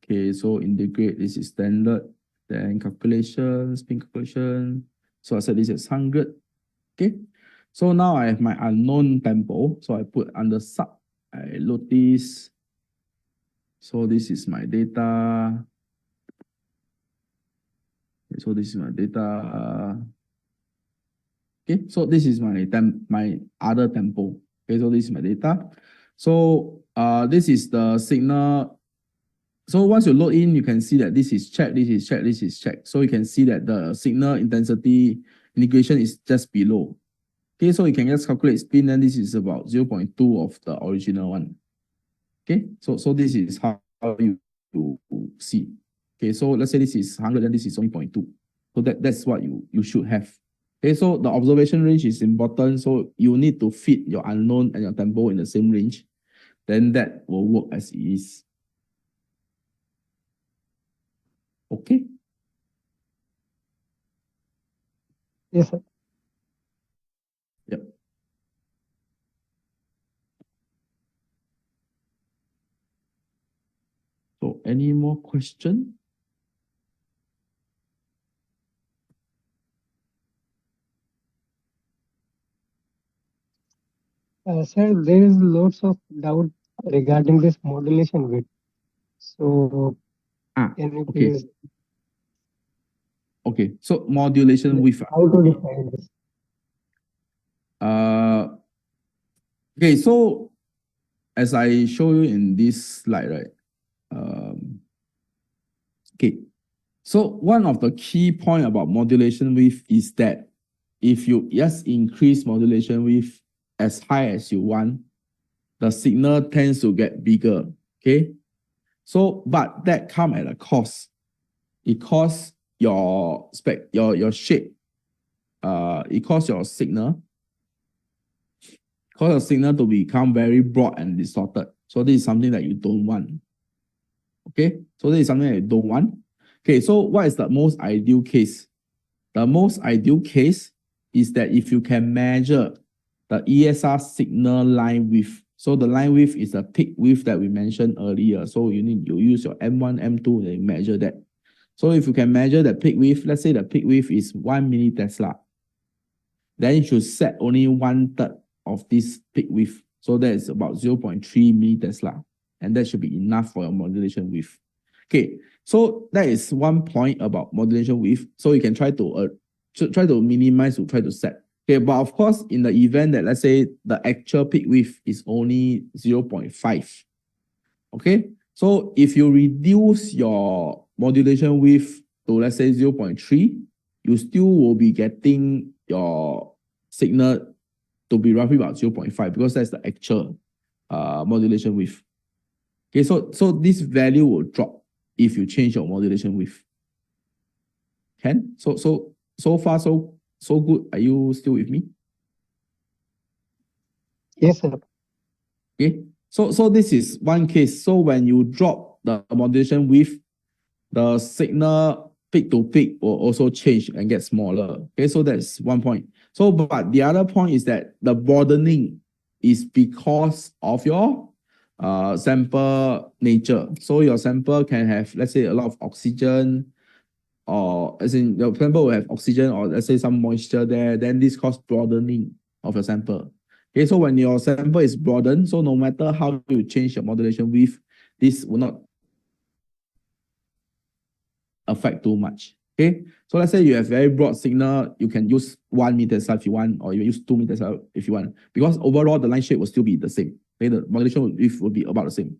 Okay, so integrate, this is standard. Then calculation, spin calculation. So I set this as 100. Okay, so now I have my unknown tempo. So I put under sub, I load this. So this is my data. Okay, so this is my data. Okay, so this is my other tempo. Okay, so this is my data. So this is the signal. So once you load in, you can see that this is checked, this is checked, this is checked. So you can see that the signal intensity integration is just below. Okay, so you can just calculate spin, and this is about 0.2 of the original one. Okay, so this is how you see. Okay, so let's say this is 100 and this is 0.2. So that's what you should have. Okay, so the observation range is important. So you need to fit your unknown and your tempo in the same range. Then that will work as it is. Okay. Yes, sir. Yep. So any more question? Sir, there is lots of doubt regarding this modulation width. So can you okay. please? Okay, so modulation with how to define this? Okay, so as I show you in this slide, right? Okay, so one of the key point about modulation width is that if you just increase modulation width as high as you want, the signal tends to get bigger. Okay, so but that comes at a cost. It costs your shape. It costs your signal. Cause your signal to become very broad and distorted. So this is something that you don't want. Okay, so this is something that you don't want. Okay, so what is the most ideal case? The most ideal case is that if you can measure the ESR signal line width. So the line width is the peak width that we mentioned earlier. So you use your M1, M2 and measure that. So if you can measure the peak width, let's say the peak width is 1 millitesla, then you should set only 1/3 of this peak width. So that is about 0.3 millitesla. And that should be enough for your modulation width. Okay, so that is one point about modulation width. So you can try to minimize to try to set. Okay, but of course, in the event that let's say the actual peak width is only 0.5. Okay, so if you reduce your modulation width to let's say 0.3, you still will be getting your signal to be roughly about 0.5 because that's the actual modulation width. Okay, so this value will drop if you change your modulation width. Can? So far so good. Are you still with me? Yes, sir. Okay. So this is one case. So when you drop the modulation width, the signal peak to peak will also change and get smaller. Okay, so that's one point. So but the other point is that the broadening is because of your sample nature. So your sample can have, let's say, a lot of oxygen, or as in your sample will have oxygen or let's say some moisture there, then this causes broadening of your sample. Okay, so when your sample is broadened, so no matter how you change your modulation width, this will not affect too much. Okay, so let's say you have very broad signal, you can use 1 meter if you want, or you use 2 meters if you want, because overall the line shape will still be the same. Okay, the modulation width will be about the same.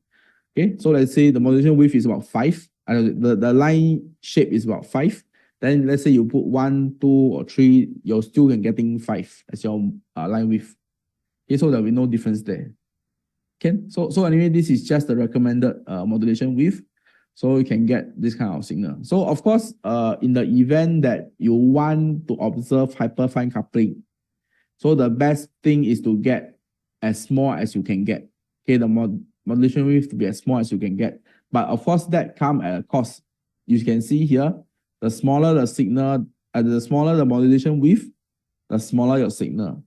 Okay, so let's say the modulation width is about 5, and the line shape is about 5. Then let's say you put 1, 2, or 3, you're still getting 5 as your line width. Okay, so there will be no difference there. Okay, so anyway, this is just the recommended modulation width. So you can get this kind of signal. So of course, in the event that you want to observe hyperfine coupling, so the best thing is to get as small as you can get. Okay, the modulation width to be as small as you can get. But of course, that comes at a cost. You can see here, the smaller the signal, the smaller the modulation width, the smaller your signal.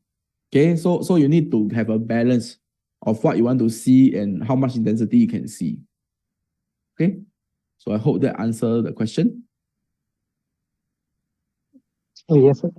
Okay, so you need to have a balance of what you want to see and how much intensity you can see. Okay, so I hope that answers the question. Oh, yes, sir.